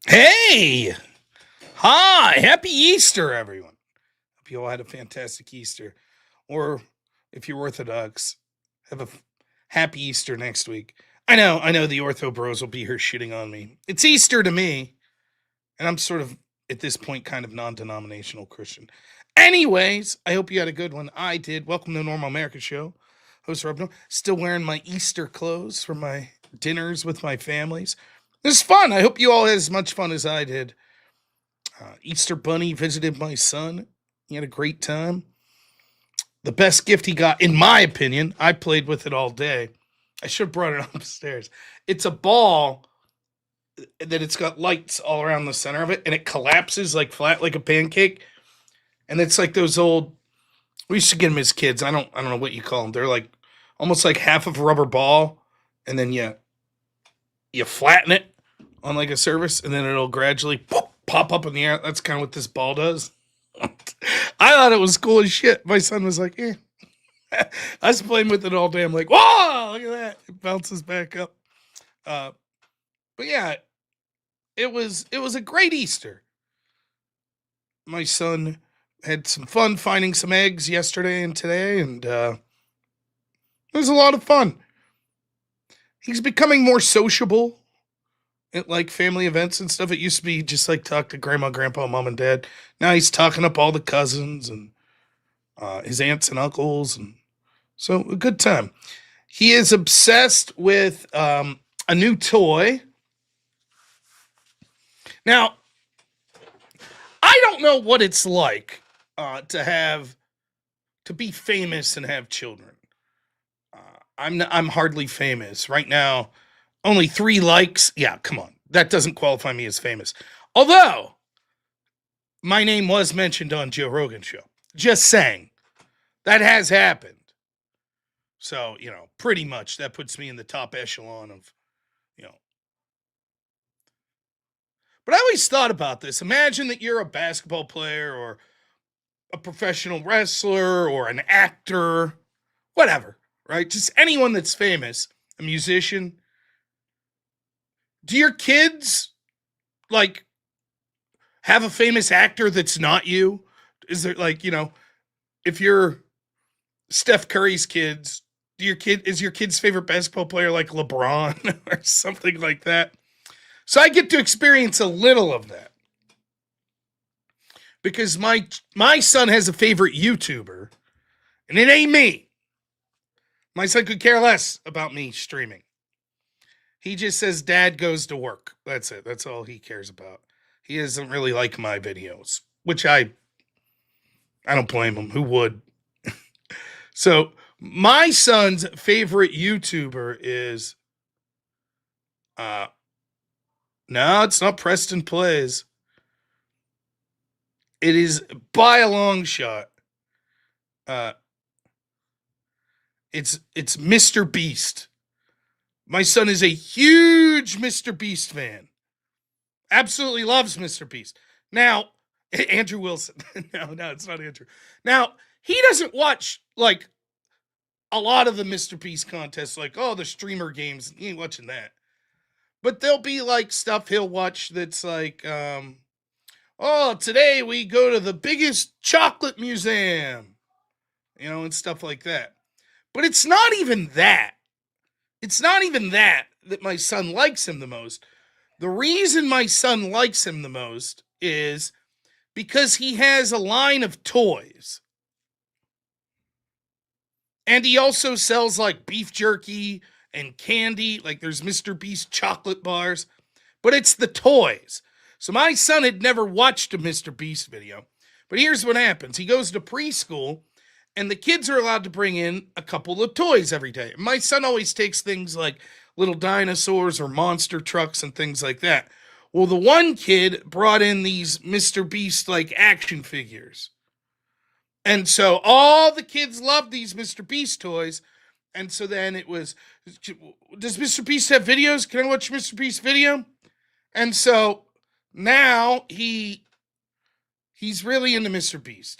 Hey! Hi! Happy Easter, everyone. Hope you all had a fantastic Easter. Or if you're Orthodox, have a happy Easter next week. I know the Ortho bros will be here shitting on me. It's Easter to me, and I'm sort of, at this point, kind of non denominational Christian. Anyways, I hope you had a good one. I did. Welcome to the Normal America Show. Host robnoerr. Still wearing my Easter clothes for my dinners with my families. It was fun. I hope you all had as much fun as I did. Easter Bunny visited my son. He had a great time. The best gift he got, in my opinion, I played with it all day. I should have brought it upstairs. It's a ball that it's got lights all around the center of it, and it collapses like flat like a pancake. And it's like those old. We used to get them as kids. I don't know what you call them. They're like almost like half of a rubber ball, and then you flatten it on like a surface, and then it'll gradually pop up in the air. That's kind of what this ball does. I thought it was cool as shit. My son was like, "Eh." I was playing with it all day. I'm like, "Whoa, look at that!" It bounces back up. But yeah, it was a great Easter. My son had some fun finding some eggs yesterday and today, and it was a lot of fun. He's becoming more sociable at like family events and stuff. It used to be just like talk to grandma, grandpa, mom, and dad. Now he's talking up all the cousins and his aunts and uncles, and so a good time. He is obsessed with a new toy. Now, I don't know what it's like to be famous and have children. I'm hardly famous right now. Only 3 likes. Yeah, come on. That doesn't qualify me as famous. Although my name was mentioned on Joe Rogan's show. Just saying. That has happened. So, pretty much that puts me in the top echelon of, you know. But I always thought about this. Imagine that you're a basketball player or a professional wrestler or an actor, whatever, right? Just anyone that's famous, a musician. Do your kids like have a famous actor that's not you? Is there like, if you're Steph Curry's kids, is your kid's favorite basketball player like LeBron or something like that? So I get to experience a little of that. Because my son has a favorite YouTuber, and it ain't me. My son could care less about me streaming. He just says dad goes to work. That's it. That's all he cares about. He doesn't really like my videos, which I don't blame him. Who would? So my son's favorite YouTuber is no, it's not Preston Plays. It is by a long shot. It's MrBeast. My son is a huge MrBeast fan. Absolutely loves MrBeast. Now, Andrew Wilson. No, it's not Andrew. Now, he doesn't watch like a lot of the MrBeast contests, like, oh, the streamer games. He ain't watching that. But there'll be like stuff he'll watch that's like, oh, today we go to the biggest chocolate museum, and stuff like that. But it's not even that. It's not even that my son likes him the most. The reason my son likes him the most is because he has a line of toys. And he also sells like beef jerky and candy. Like there's MrBeast chocolate bars. But it's the toys. So my son had never watched a MrBeast video. But here's what happens. He goes to preschool, and the kids are allowed to bring in a couple of toys every day. My son always takes things like little dinosaurs or monster trucks and things like that. Well, the one kid brought in these MrBeast like action figures. And so all the kids loved these MrBeast toys. And so then it was, does MrBeast have videos? Can I watch MrBeast video? And so now he's really into MrBeast.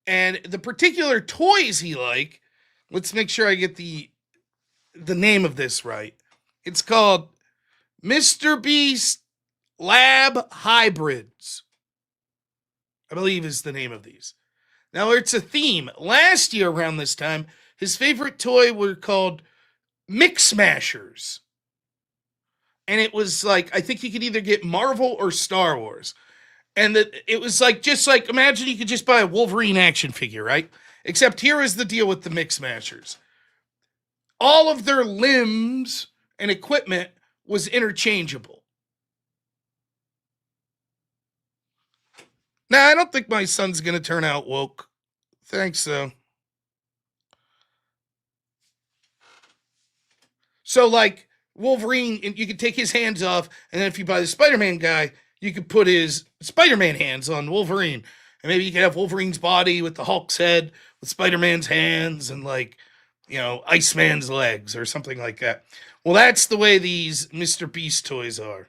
And the particular toys he like, let's make sure I get the name of this right. It's called MrBeast Lab Hybrids, I believe is the name of these. Now, it's a theme. Last year around this time, his favorite toy were called Mix Smashers. And it was like, I think you could either get Marvel or Star Wars. And it was like, just like, imagine you could just buy a Wolverine action figure, right? Except here is the deal with the Mix Smashers. All of their limbs and equipment was interchangeable. Now, I don't think my son's going to turn out woke. Thanks, though. So, like, Wolverine, you could take his hands off, and then if you buy the Spider-Man guy, you could put his Spider-Man hands on Wolverine. And maybe you could have Wolverine's body with the Hulk's head, with Spider-Man's hands, and, like, Iceman's legs or something like that. Well, that's the way these MrBeast toys are.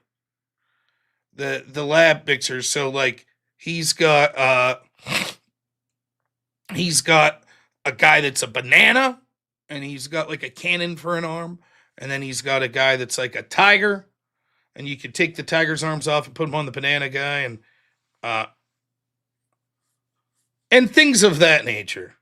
The lab mixers. So, like, he's got a guy that's a banana, and he's got like a cannon for an arm, and then he's got a guy that's like a tiger, and you could take the tiger's arms off and put them on the banana guy, and things of that nature.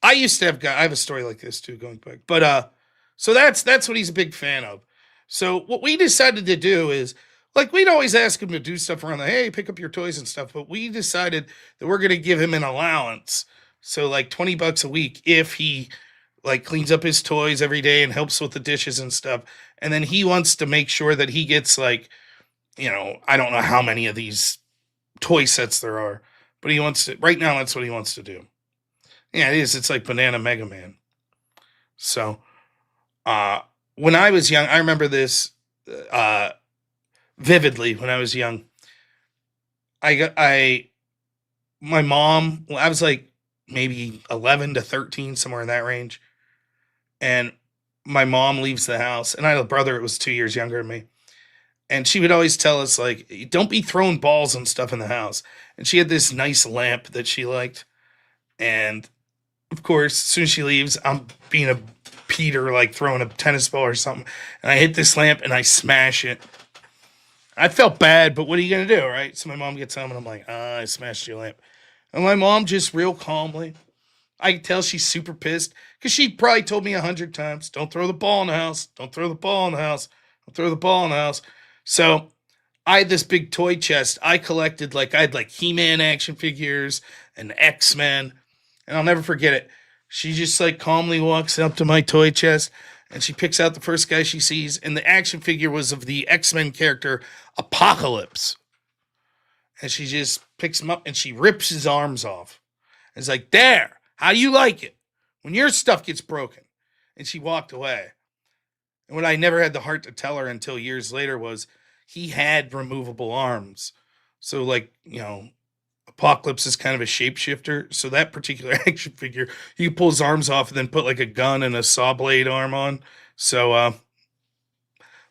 I used to have I have a story like this too, going back, but so that's what he's a big fan of. So what we decided to do is, like, we'd always ask him to do stuff around the, hey, pick up your toys and stuff, but we decided that we're going to give him an allowance. So like $20 a week if he like cleans up his toys every day and helps with the dishes and stuff. And then he wants to make sure that he gets like, I don't know how many of these toy sets there are, but he wants to, right now, that's what he wants to do. Yeah, it is. It's like Banana Mega Man. So, when I was young, I remember this, vividly. When I was young, my mom, well, I was like maybe 11 to 13, somewhere in that range. And my mom leaves the house, and I had a brother that was 2 years younger than me. And she would always tell us, like, don't be throwing balls and stuff in the house. And she had this nice lamp that she liked. And of course, as soon as she leaves, I'm being a Peter, like throwing a tennis ball or something. And I hit this lamp and I smash it. I felt bad, but what are you going to do, right? So my mom gets home and I'm like, I smashed your lamp. And my mom just real calmly, I can tell she's super pissed because she probably told me 100 times, don't throw the ball in the house. Don't throw the ball in the house. Don't throw the ball in the house. So I had this big toy chest. I collected, I had like He-Man action figures and X-Men. And I'll never forget it. She just like calmly walks up to my toy chest and she picks out the first guy she sees. And the action figure was of the X-Men character Apocalypse. And she just picks him up and she rips his arms off. And it's like, there, how do you like it when your stuff gets broken? And she walked away. And what I never had the heart to tell her until years later was he had removable arms. So Apocalypse is kind of a shapeshifter. So that particular action figure, you pull his arms off and then put like a gun and a saw blade arm on. So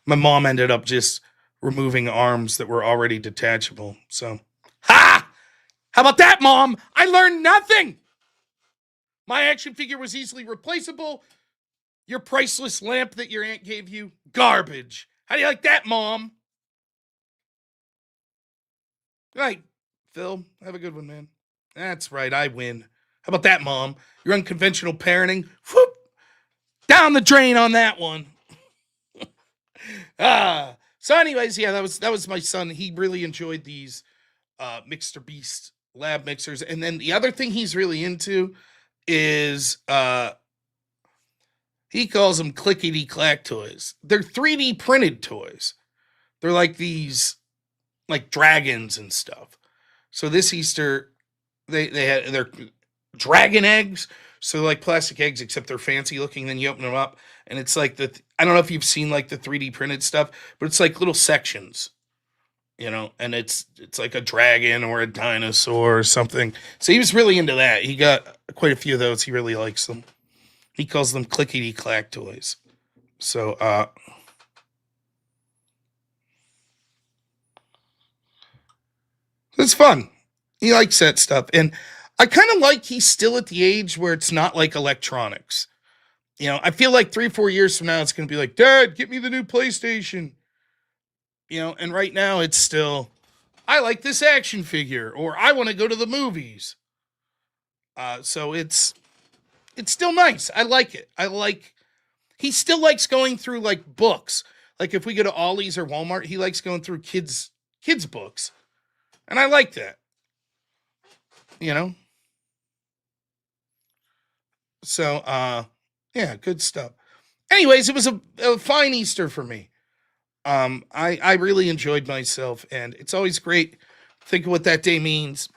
my mom ended up just removing arms that were already detachable. So, ha! How about that, Mom? I learned nothing. My action figure was easily replaceable. Your priceless lamp that your aunt gave you, garbage. How do you like that, Mom? Good night, Phil. Have a good one, man. That's right, I win. How about that, Mom? Your unconventional parenting, whoop, down the drain on that one. So anyways, yeah, that was my son. He really enjoyed these MrBeast lab mixers. And then the other thing he's really into is he calls them clickety clack toys. They're 3D printed toys. They're like these like dragons and stuff. So this Easter they had their dragon eggs. So like plastic eggs, except they're fancy looking. Then you open them up, and it's like I don't know if you've seen like the 3D printed stuff, but it's like little sections, and it's like a dragon or a dinosaur or something. So he was really into that. He got quite a few of those. He really likes them. He calls them clickety clack toys. So it's fun. He likes that stuff, and I kind of like he's still at the age where it's not like electronics. You know, I feel like 3 or 4 years from now, it's going to be like, Dad, get me the new PlayStation. You know, and right now it's still, I like this action figure, or I want to go to the movies. So it's still nice. I like it. He still likes going through like books. Like if we go to Ollie's or Walmart, he likes going through kids books. And I like that. You know? So yeah, good stuff. Anyways, it was a fine Easter for me. I really enjoyed myself, and it's always great to think of what that day means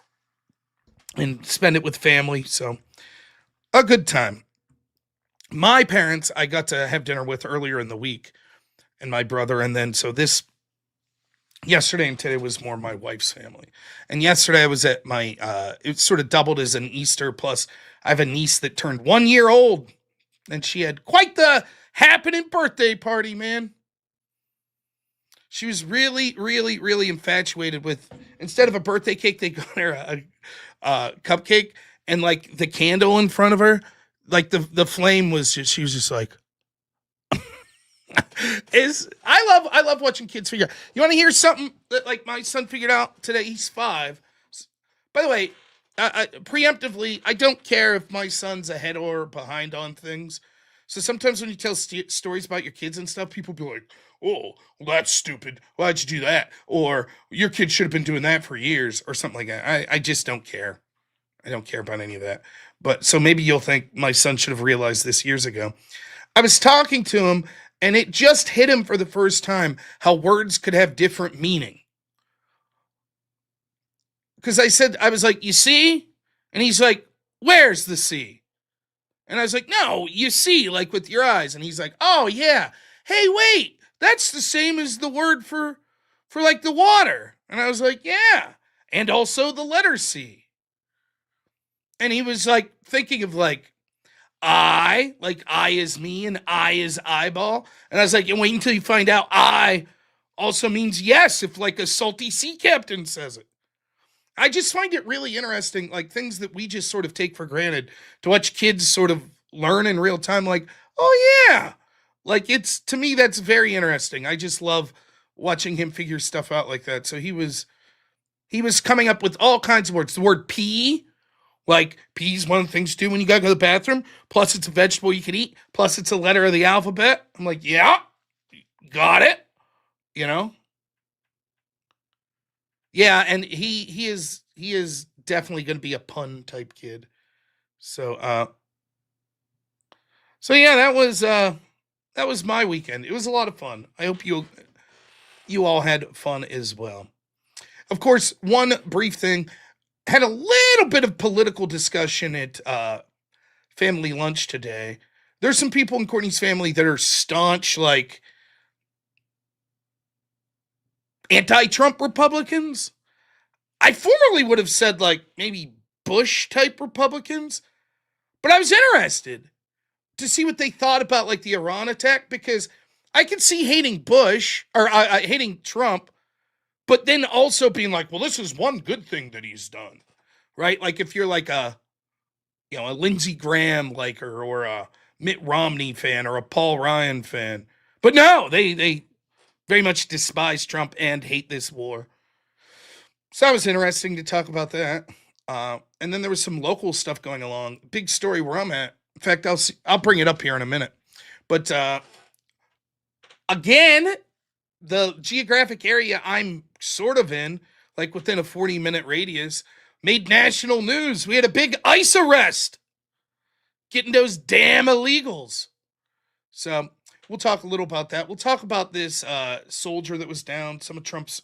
and spend it with family. So a good time. My parents, I got to have dinner with earlier in the week, and my brother, and then so this yesterday and today was more my wife's family. And yesterday I was at my it sort of doubled as an Easter, plus I have a niece that turned 1 year old, and she had quite the happening birthday party, man. She was really, really, really infatuated with, instead of a birthday cake, they got her a cupcake, and like the candle in front of her, like the flame was just, she was just like, I love watching kids figure out. You want to hear something that like my son figured out today? He's 5. By the way, preemptively, I don't care if my son's ahead or behind on things. So sometimes when you tell stories about your kids and stuff, people be like, "Oh, well, that's stupid. Why'd you do that?" Or "Your kid should have been doing that for years," or something like that. I just don't care. I don't care about any of that. But so maybe you'll think my son should have realized this years ago. I was talking to him, and it just hit him for the first time how words could have different meaning. Because I was like, "You see?" And he's like, "Where's the sea?" And I was like, "No, you see, like with your eyes." And he's like, "Oh yeah. Hey, wait, that's the same as the word for like the water." And I was like, "Yeah. And also the letter C." And he was like thinking of like like I is me and I is eyeball. And I was like, and wait until you find out I also means yes if like a salty sea captain says it. I just find it really interesting, like things that we just sort of take for granted, to watch kids sort of learn in real time. Like, oh yeah, like it's, to me that's very interesting. I just love watching him figure stuff out like that. So he was coming up with all kinds of words. The word pea, like pea's one of the things to do when you gotta go to the bathroom. Plus, it's a vegetable you can eat. Plus, it's a letter of the alphabet. I'm like, yeah, got it. You know, yeah, and he is definitely going to be a pun type kid. So so yeah, that was my weekend. It was a lot of fun. I hope you all had fun as well. Of course, one brief thing, had a little bit of political discussion at family lunch today. There's some people in Courtney's family that are staunch like anti-Trump Republicans. I formerly would have said like maybe Bush type Republicans, but I was interested to see what they thought about like the Iran attack, because I can see hating Bush or hating Trump, but then also being like, well, this is one good thing that he's done, right? Like if you're like a Lindsey Graham liker or a Mitt Romney fan or a Paul Ryan fan, but no, they very much despise Trump and hate this war. So that was interesting to talk about that. And then there was some local stuff going along. Big story where I'm at. In fact, I'll bring it up here in a minute. But again, the geographic area I'm sort of in, like within a 40-minute radius, made national news. We had a big ICE arrest getting those damn illegals. So we'll talk a little about that. We'll talk about this soldier that was down, some of Trump's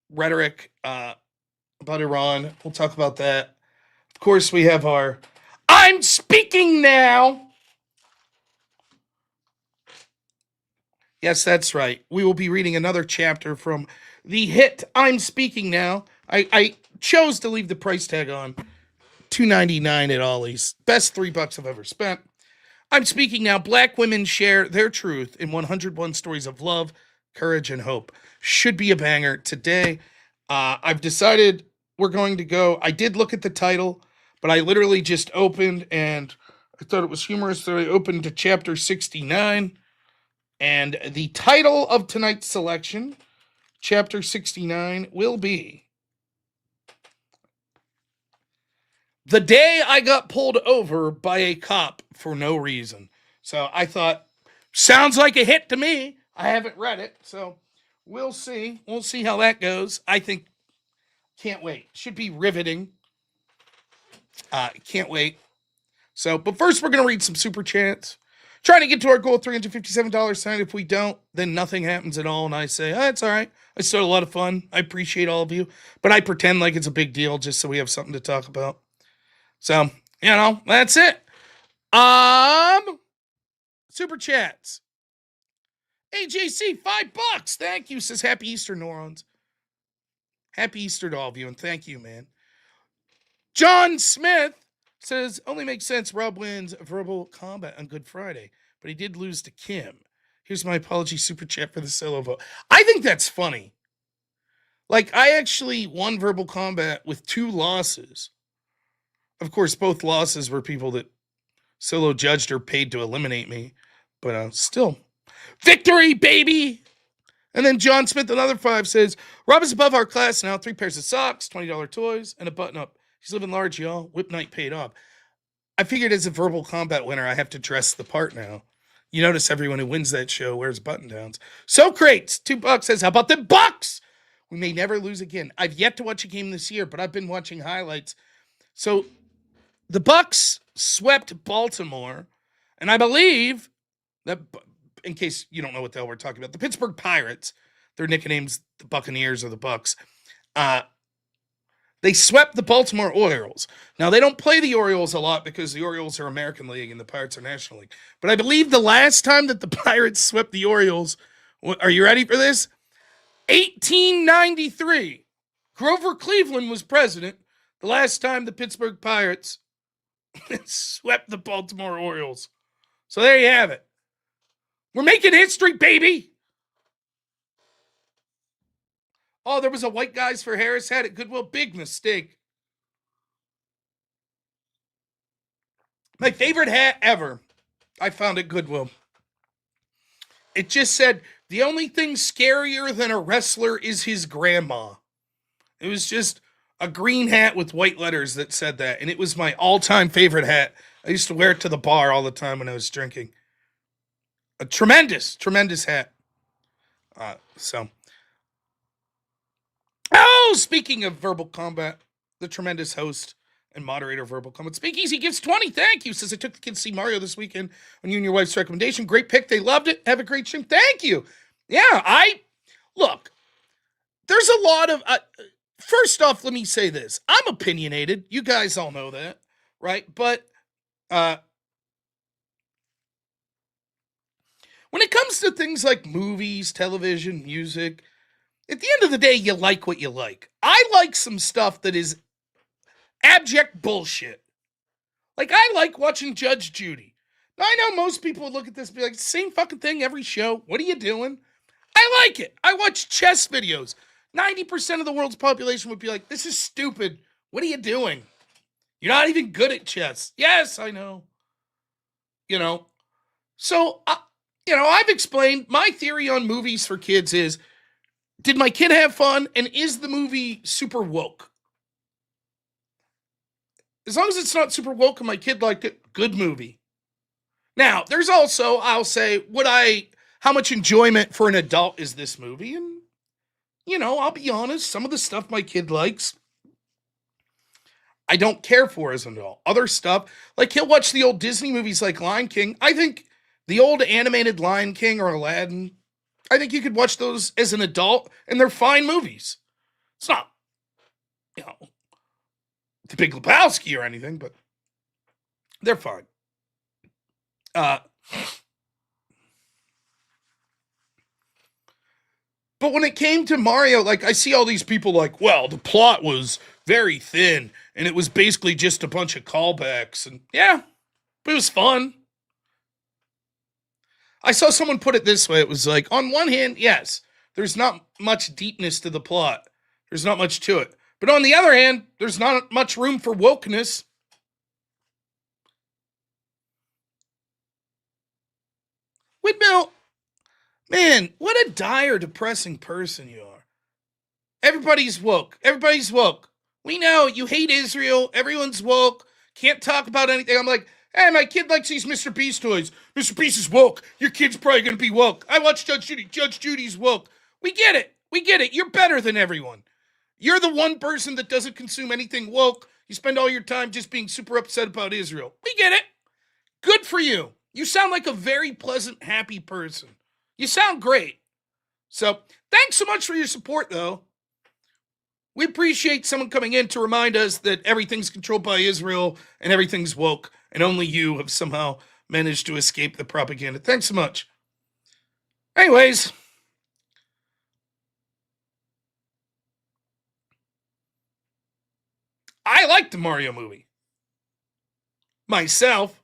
rhetoric about Iran. We'll talk about that. Of course, we have our I'm Speaking Now. Yes, that's right. We will be reading another chapter from the hit I'm Speaking Now. I chose to leave the price tag on. $2.99 at Ollie's. Best $3 I've ever spent. I'm Speaking Now. Black women share their truth in 101 stories of love, courage, and hope. Should be a banger today. I've decided we're going to go. I did look at the title, but I literally just opened and I thought it was humorous that I opened to chapter 69. And the title of tonight's selection, chapter 69, will be The Day I Got Pulled Over by a Cop for No Reason. So I thought, sounds like a hit to me. I haven't read it, so we'll see. We'll see how that goes. I think, can't wait. Should be riveting. Can't wait. So, but first we're going to read some super chats. Trying to get to our goal of $357 tonight. If we don't, then nothing happens at all. And I say, it's all right. I still had a lot of fun. I appreciate all of you. But I pretend like it's a big deal just so we have something to talk about. So, that's it. Super chats. AJC, $5. Thank you. Says Happy Easter, Neurons. Happy Easter to all of you, and thank you, man. John Smith says, only makes sense Rob wins verbal combat on Good Friday, but he did lose to Kim. Here's my apology super chat for the solo vote. I think that's funny. Like, I actually won verbal combat with 2 losses. Of course, both losses were people that solo judged or paid to eliminate me, but still. Victory, baby! And then John Smith, another 5, says, Rob is above our class now. 3 pairs of socks, $20 toys, and a button-up. He's living large, y'all. Whip night paid off. I figured as a verbal combat winner, I have to dress the part now. You notice everyone who wins that show wears button-downs. So Crates, $2 says, how about the Bucks? We may never lose again. I've yet to watch a game this year, but I've been watching highlights. So the Bucks swept Baltimore, and I believe that, in case you don't know what the hell we're talking about, the Pittsburgh Pirates, their nicknames the Buccaneers or the Bucks, they swept the Baltimore Orioles. Now, they don't play the Orioles a lot because the Orioles are American League and the Pirates are National League. But I believe the last time that the Pirates swept the Orioles, are you ready for this? 1893. Grover Cleveland was president the last time the Pittsburgh Pirates swept the Baltimore Orioles. So there you have it. We're making history, baby. Oh, there was a White Guys for Harris hat at Goodwill. Big mistake. My favorite hat ever, I found at Goodwill. It just said, the only thing scarier than a wrestler is his grandma. It was just a green hat with white letters that said that. And it was my all-time favorite hat. I used to wear it to the bar all the time when I was drinking. A tremendous, tremendous hat. Speaking of verbal combat, the tremendous host and moderator of Verbal Combat, Speakeasy gives 20. Thank you. Says I took the kids to see Mario this weekend on you and your wife's recommendation. Great pick. They loved it. Have a great stream. Thank you. Yeah, look, there's a lot of, first off, let me say this. I'm opinionated. You guys all know that, right? But, when it comes to things like movies, television, music, at the end of the day, you like what you like. I like some stuff that is abject bullshit. Like, I like watching Judge Judy. Now, I know most people would look at this and be like, same fucking thing every show. What are you doing? I like it. I watch chess videos. 90% of the world's population would be like, this is stupid. What are you doing? You're not even good at chess. Yes, I know. So, I've explained my theory on movies for kids is, did my kid have fun? And is the movie super woke? As long as it's not super woke and my kid liked it, good movie. Now, there's also, I'll say, how much enjoyment for an adult is this movie? And, I'll be honest, some of the stuff my kid likes, I don't care for as an adult. Other stuff, like he'll watch the old Disney movies like Lion King. I think the old animated Lion King or Aladdin, I think you could watch those as an adult, and they're fine movies. It's not, The Big Lebowski or anything, but they're fine. But when it came to Mario, like, I see all these people like, well, the plot was very thin, and it was basically just a bunch of callbacks, and yeah, but it was fun. I saw someone put it this way. It was like, on one hand, yes, there's not much deepness to the plot. There's not much to it. But on the other hand, there's not much room for wokeness. Windmill, man, what a dire, depressing person you are. Everybody's woke. Everybody's woke. We know you hate Israel. Everyone's woke. Can't talk about anything. I'm like, hey, my kid likes these MrBeast toys. MrBeast is woke. Your kid's probably going to be woke. I watch Judge Judy. Judge Judy's woke. We get it. We get it. You're better than everyone. You're the one person that doesn't consume anything woke. You spend all your time just being super upset about Israel. We get it. Good for you. You sound like a very pleasant, happy person. You sound great. So, thanks so much for your support, though. We appreciate someone coming in to remind us that everything's controlled by Israel and everything's woke, and only you have somehow managed to escape the propaganda. Thanks so much. Anyways, I liked the Mario movie. Myself,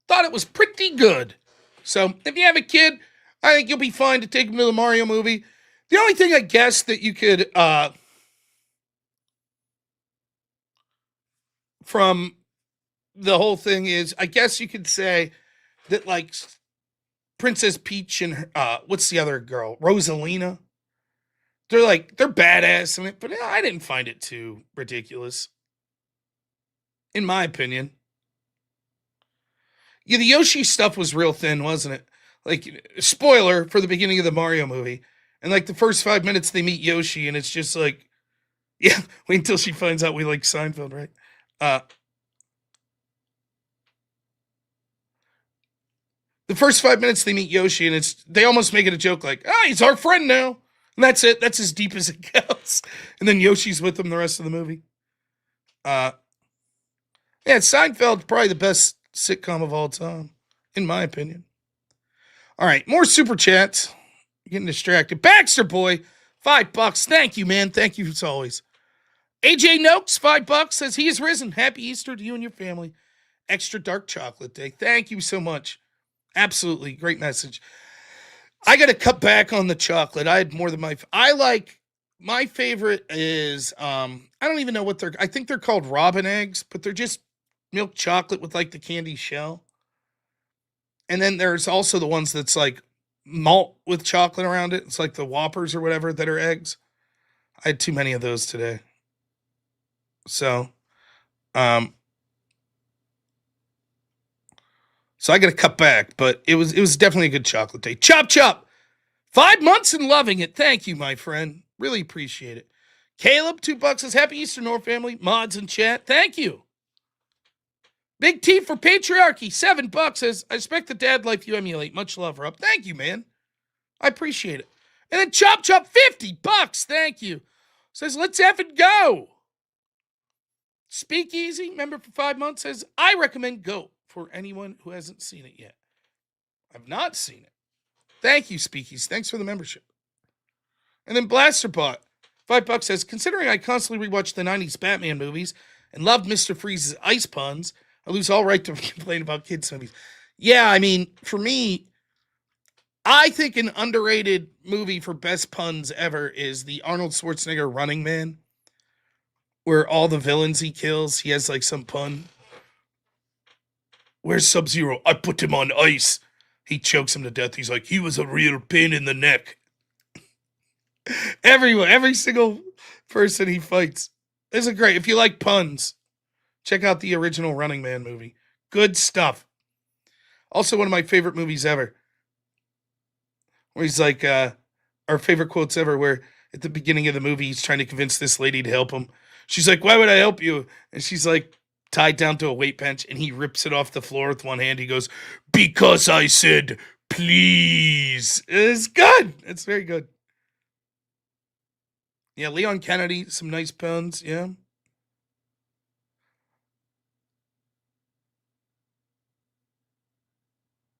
thought it was pretty good. So, if you have a kid, I think you'll be fine to take him to the Mario movie. The only thing I guess that you could, from the whole thing is, I guess you could say that, like, Princess Peach and, what's the other girl? Rosalina? They're badass in it, but I didn't find it too ridiculous. In my opinion. Yeah, the Yoshi stuff was real thin, wasn't it? Like, spoiler for the beginning of the Mario movie. And like the first 5 minutes they meet Yoshi, and it's just like, yeah, wait until she finds out we like Seinfeld, right? The first 5 minutes they meet Yoshi, and they almost make it a joke like, he's our friend now. And that's it. That's as deep as it goes. And then Yoshi's with them the rest of the movie. Yeah, Seinfeld's probably the best sitcom of all time, in my opinion. All right, more super chats. Getting distracted. Baxter Boy, $5. Thank you, man. Thank you as always. AJ Noakes, $5, says he has risen. Happy Easter to you and your family. Extra dark chocolate day. Thank you so much. Absolutely. Great message. I got to cut back on the chocolate. I had more than my favorite is, I don't even know what I think they're called robin eggs, but they're just milk chocolate with like the candy shell. And then there's also the ones that's like malt with chocolate around it. It's like the Whoppers or whatever that are eggs. I had too many of those today. So I got to cut back, but it was definitely a good chocolate day. Chop chop. 5 months and loving it. Thank you, my friend. Really appreciate it. Caleb, $2 says happy Easter, North family. Mods in chat. Thank you. Big T for patriarchy. $7 says I expect the dad life you emulate. Much love, Rob. Thank you, man. I appreciate it. And then Chop Chop, $50. Thank you. Says let's effing go. Speakeasy, member for 5 months, says I recommend Go for anyone who hasn't seen it yet. I've not seen it. Thank you, Speakeasy. Thanks for the membership. And then Blasterbot, $5 says, considering I constantly rewatch the 90s Batman movies and love Mr. Freeze's ice puns, I lose all right to complain about kids' movies. Yeah, I mean, for me, I think an underrated movie for best puns ever is the Arnold Schwarzenegger Running Man, where all the villains he kills, he has like some pun. Where's Sub-Zero? I put him on ice. He chokes him to death. He's like, he was a real pain in the neck. Everyone, every single person he fights. This is great. If you like puns, check out the original Running Man movie. Good stuff. Also, one of my favorite movies ever. Where he's like, our favorite quotes ever, where at the beginning of the movie, he's trying to convince this lady to help him. She's like, why would I help you? And she's like, tied down to a weight bench, and he rips it off the floor with one hand. He goes, because I said, please. It's good. It's very good. Yeah, Leon Kennedy, some nice puns, yeah.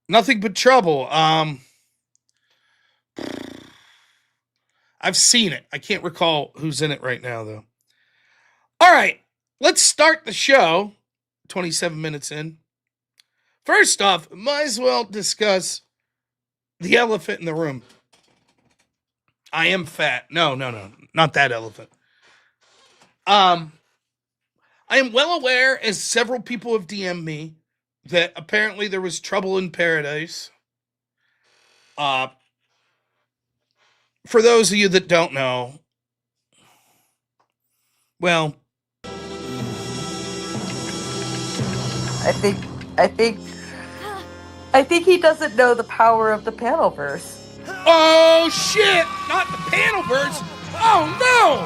Nothing but trouble. I've seen it. I can't recall who's in it right now, though. All right, let's start the show. 27 minutes in. First off, might as well discuss the elephant in the room. I am fat. No, not that elephant. I am well aware, as several people have DM'd me, that apparently there was trouble in paradise For those of you that don't know, well, I think he doesn't know the power of the panelverse. oh shit! Not the panelverse! Oh no!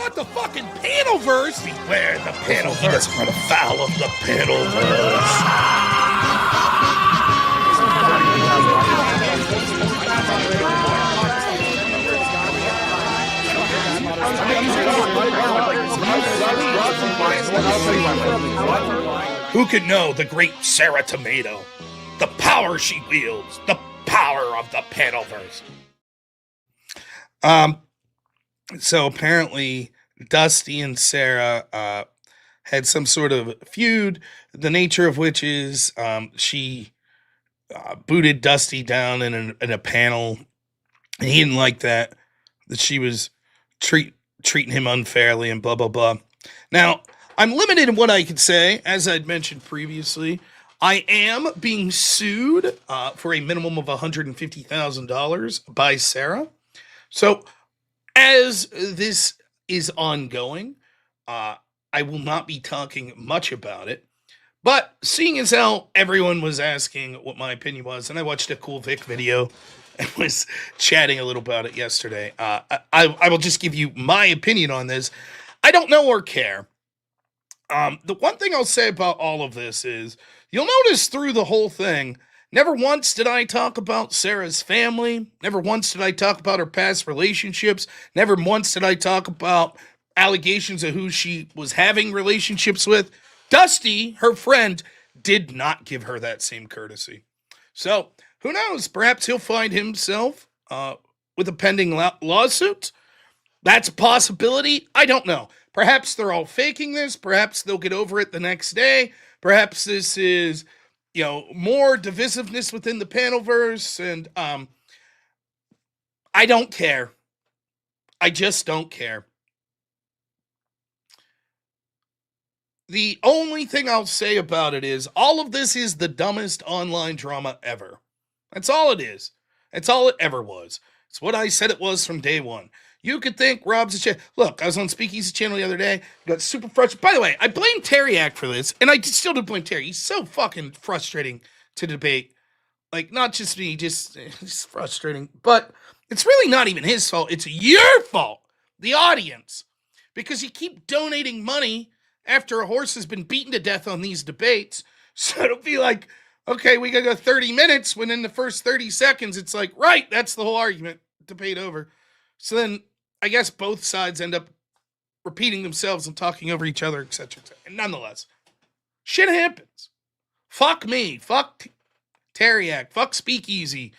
Not the fucking panelverse! Beware the panelverse! He doesn't run afoul of the panelverse! Who could know the great Sarah Tomato? The power she wields, the power of the panelverse. So apparently Dusty and Sarah had some sort of feud, the nature of which is she booted Dusty down in a panel, and he didn't like that she was treating him unfairly and blah, blah, blah. Now, I'm limited in what I can say. As I'd mentioned previously, I am being sued for a minimum of $150,000 by Sarah. So, as this is ongoing, I will not be talking much about it. But seeing as how everyone was asking what my opinion was, and I watched a Cool Vic video and was chatting a little about it yesterday, I will just give you my opinion on this. I don't know or care. The one thing I'll say about all of this is, you'll notice through the whole thing, never once did I talk about Sarah's family. Never once did I talk about her past relationships. Never once did I talk about allegations of who she was having relationships with. Dusty, her friend, did not give her that same courtesy. So, who knows? Perhaps he'll find himself with a pending lawsuit. That's a possibility. I don't know. Perhaps they're all faking this. Perhaps they'll get over it the next day. Perhaps this is, more divisiveness within the panelverse. And I don't care. I just don't care. The only thing I'll say about it is all of this is the dumbest online drama ever. That's all it is. That's all it ever was. It's what I said it was from day one. You could think Rob's a shit. Look, I was on Speakeasy channel the other day. Got super frustrated. By the way, I blame Terriac for this, and I still do blame Terry. He's so fucking frustrating to debate. Like, not just me, just frustrating. But it's really not even his fault. It's your fault, the audience, because you keep donating money after a horse has been beaten to death on these debates. So it'll be like, okay, we gotta go 30 minutes, when in the first 30 seconds, it's like, right, that's the whole argument, debate over. So then, I guess both sides end up repeating themselves and talking over each other, etc., etc. And nonetheless, shit happens. Fuck me. Fuck Terriac. Fuck Speakeasy.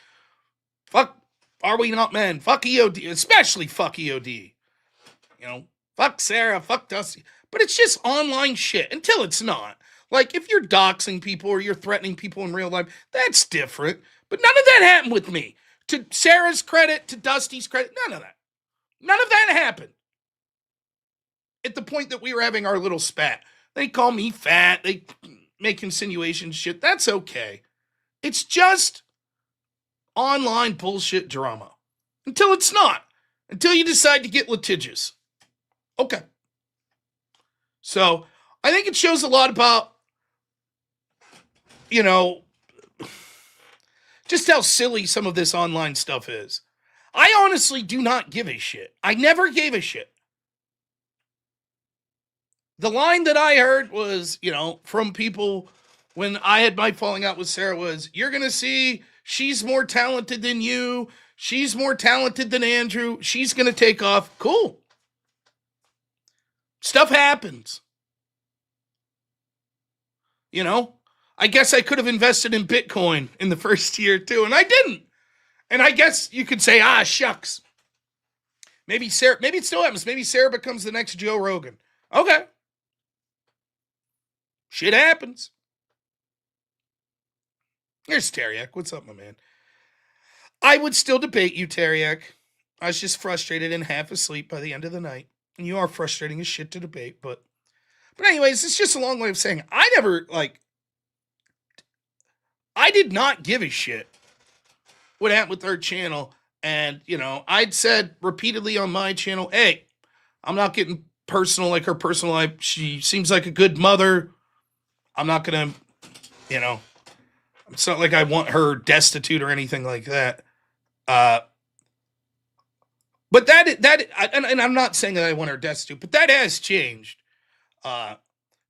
Fuck Are We Not Men. Fuck EOD. Especially fuck EOD. Fuck Sarah. Fuck Dusty. But it's just online shit until it's not. Like, if you're doxing people or you're threatening people in real life, that's different. But none of that happened with me. To Sarah's credit, to Dusty's credit, none of that. None of that happened. At the point that we were having our little spat. They call me fat. They make insinuations, shit. That's okay. It's just online bullshit drama. Until it's not. Until you decide to get litigious. Okay. So, I think it shows a lot about, just how silly some of this online stuff is. I honestly do not give a shit. I never gave a shit. The line that I heard was, from people when I had my falling out with Sarah was, you're going to see she's more talented than you. She's more talented than Andrew. She's going to take off. Cool. Stuff happens. I guess I could have invested in Bitcoin in the first year too, and I didn't. And I guess you could say, shucks. Maybe it still happens. Maybe Sarah becomes the next Joe Rogan. Okay. Shit happens. Here's Terriac. What's up, my man? I would still debate you, Terriac. I was just frustrated and half asleep by the end of the night. And you are frustrating as shit to debate, but anyways, it's just a long way of saying I did not give a shit what happened with her channel. And, I'd said repeatedly on my channel, hey, I'm not getting personal like her personal life. She seems like a good mother. I'm not going to, it's not like I want her destitute or anything like that. But and I'm not saying that I want her destitute, but that has changed.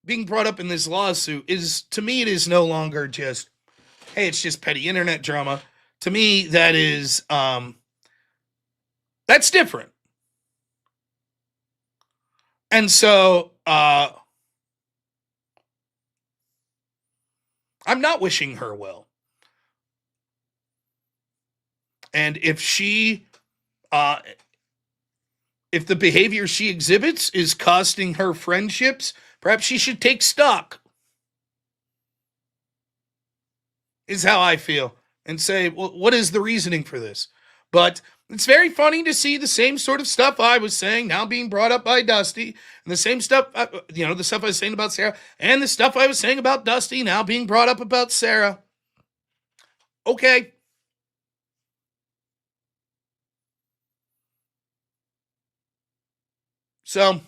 Being brought up in this lawsuit to me, it is no longer just, hey, it's just petty internet drama. To me, that is, that's different. And so, I'm not wishing her well. And if the behavior she exhibits is costing her friendships, perhaps she should take stock. Is how I feel. And say, well, what is the reasoning for this? But it's very funny to see the same sort of stuff I was saying now being brought up by Dusty, and the same stuff, the stuff I was saying about Sarah, and the stuff I was saying about Dusty now being brought up about Sarah. Okay. So,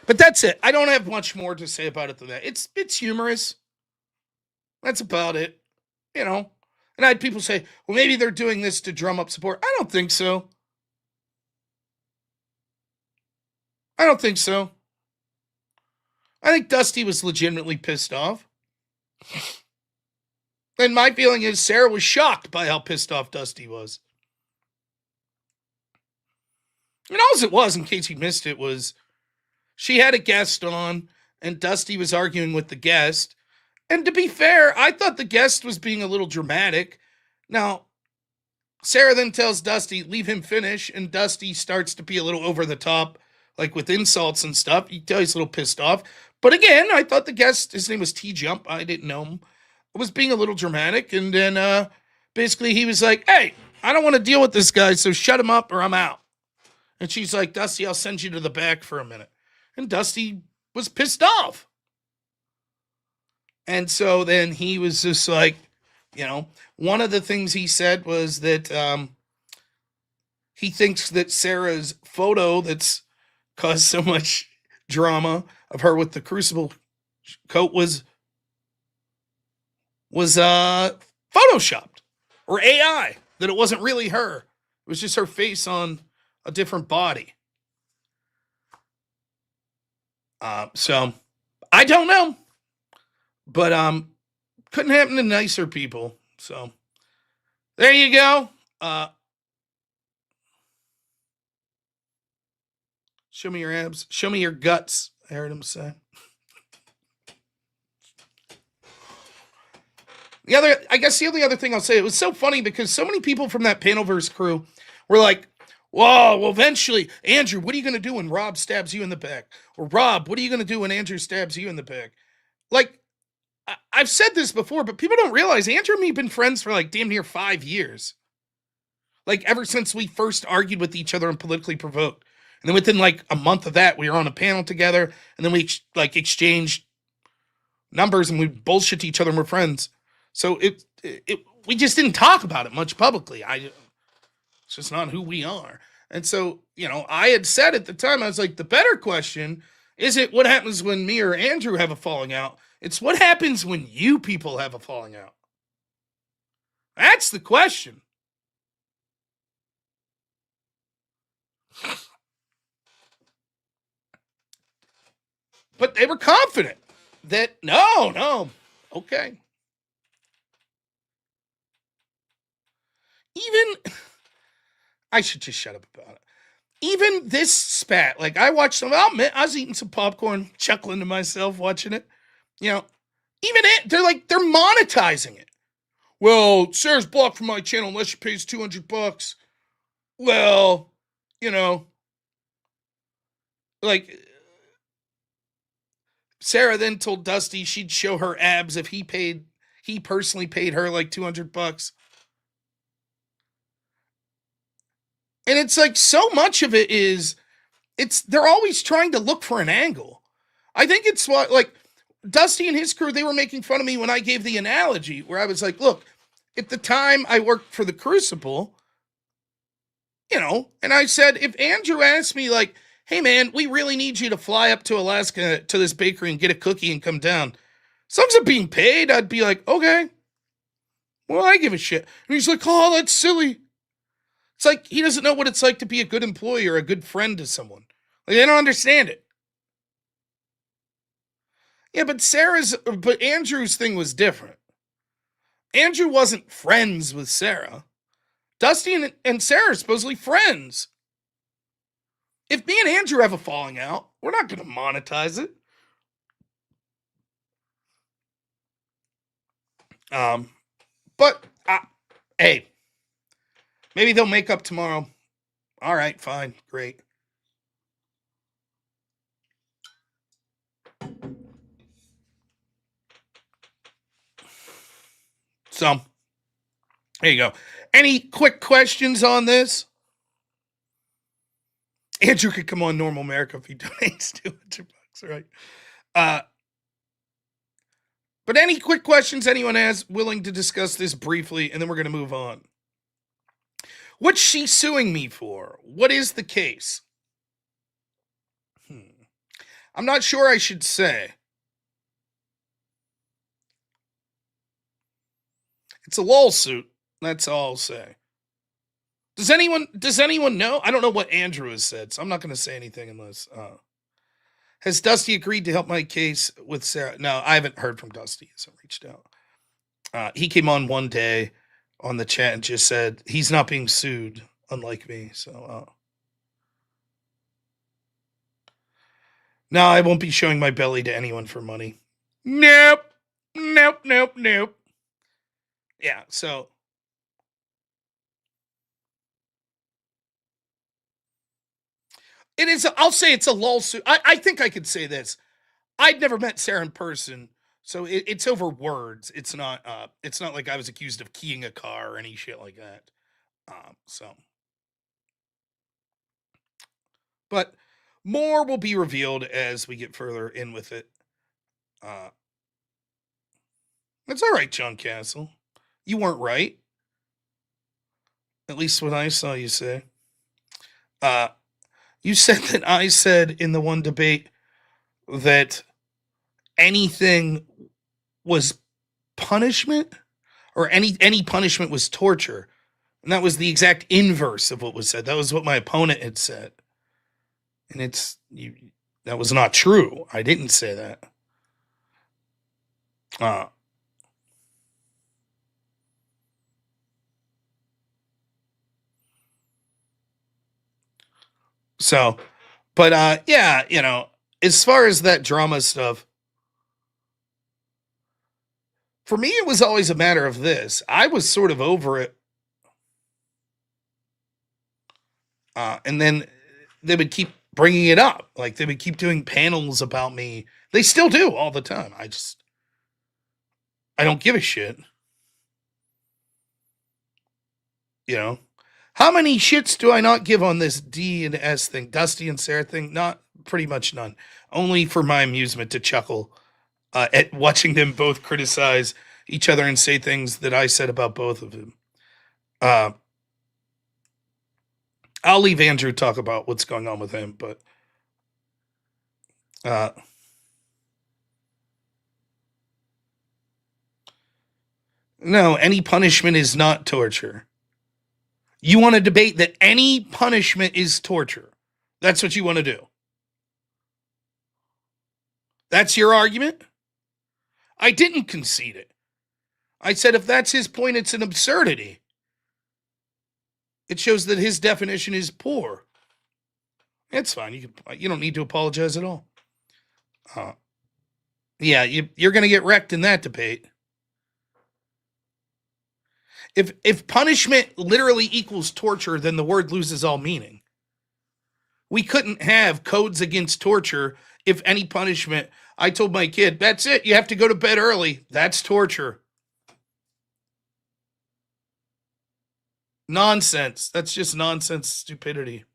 but that's it. I don't have much more to say about it than that. It's humorous. That's about it. And I had people say, well, maybe they're doing this to drum up support. I don't think so. I think Dusty was legitimately pissed off. And my feeling is Sarah was shocked by how pissed off Dusty was. And all it was, in case you missed it, was she had a guest on, and Dusty was arguing with the guest. And to be fair, I thought the guest was being a little dramatic. Now, Sarah then tells Dusty, leave him finish, and Dusty starts to be a little over the top, like with insults and stuff. You tell he's a little pissed off. But again, I thought the guest, his name was T-Jump, I didn't know him, was being a little dramatic. And then basically he was like, hey, I don't want to deal with this guy, so shut him up or I'm out. And she's like, Dusty, I'll send you to the back for a minute. And Dusty was pissed off. And so then he was just like, one of the things he said was that he thinks that Sarah's photo that's caused so much drama of her with the crucible coat was photoshopped or AI, that it wasn't really her. It was just her face on a different body. So I don't know. But couldn't happen to nicer people. So there you go. Show me your abs. Show me your guts, I heard him say. The only other thing I'll say, it was so funny because so many people from that Panelverse crew were like, whoa, well, eventually, Andrew, what are you going to do when Rob stabs you in the back? Or Rob, what are you going to do when Andrew stabs you in the back? Like, I've said this before, but people don't realize Andrew and me have been friends for like damn near 5 years. Like ever since we first argued with each other on Politically Provoked. And then within like a month of that, we were on a panel together, and then we like exchanged numbers and we bullshit each other and we're friends. So we just didn't talk about it much publicly. It's just not who we are. And so, I had said at the time, I was like, the better question isn't what happens when me or Andrew have a falling out. It's what happens when you people have a falling out. That's the question. But they were confident that, no, okay. I should just shut up about it. Even this spat, like I watched some, I was eating some popcorn, chuckling to myself, watching it. Even they're monetizing it. Well, Sarah's blocked from my channel unless she pays $200. Well, like Sarah then told Dusty she'd show her abs if he personally paid her like $200. And it's like so much of it is, they're always trying to look for an angle. I think it's what, like, Dusty and his crew, they were making fun of me when I gave the analogy where I was like, look, at the time I worked for the Crucible, and I said, if Andrew asked me, like, hey man, we really need you to fly up to Alaska to this bakery and get a cookie and come down, as long as I'm being paid, I'd be like, okay, well, I give a shit. And he's like, oh, that's silly. It's like he doesn't know what it's like to be a good employee or a good friend to someone. Like, they don't understand it. Yeah, but Andrew's thing was different. Andrew wasn't friends with Sarah. Dusty and Sarah are supposedly friends. If me and Andrew have a falling out, we're not going to monetize it. But hey, maybe they'll make up tomorrow. All right, fine, great. So, there you go. Any quick questions on this? Andrew could come on Normal America if he donates $200, right? But any quick questions anyone has, willing to discuss this briefly, and then we're going to move on. What's she suing me for? What is the case? I'm not sure I should say. It's a lawsuit. That's all I'll say. Does anyone know? I don't know what Andrew has said, so I'm not going to say anything unless. Has Dusty agreed to help my case with Sarah? No, I haven't heard from Dusty. He hasn't reached out. He came on one day on the chat and just said he's not being sued, unlike me. So, no, I won't be showing my belly to anyone for money. Nope. Yeah, so. It is, I'll say it's a lawsuit. I think I could say this. I'd never met Sarah in person, so it's over words. It's not like I was accused of keying a car or any shit like that. So. But more will be revealed as we get further in with it. It's all right, John Castle. You weren't right. At least what I saw you say. You said that I said in the one debate that anything was punishment, or any punishment was torture. And that was the exact inverse of what was said. That was what my opponent had said. And that was not true. I didn't say that. So, but yeah, as far as that drama stuff, for me, it was always a matter of this. I was sort of over it. And then they would keep bringing it up. Like, they would keep doing panels about me. They still do all the time. I don't give a shit. How many shits do I not give on this D and S thing, Dusty and Sarah thing? Not pretty much none. Only for my amusement to chuckle at watching them both criticize each other and say things that I said about both of them. I'll leave Andrew talk about what's going on with him, but no, any punishment is not torture. You want to debate that any punishment is torture. That's what you want to do. That's your argument? I didn't concede it. I said if that's his point, it's an absurdity. It shows that his definition is poor. It's fine. You don't need to apologize at all. Yeah, you're going to get wrecked in that debate. If punishment literally equals torture, then the word loses all meaning. We couldn't have codes against torture if any punishment. I told my kid, that's it. You have to go to bed early. That's torture. Nonsense. That's just nonsense stupidity.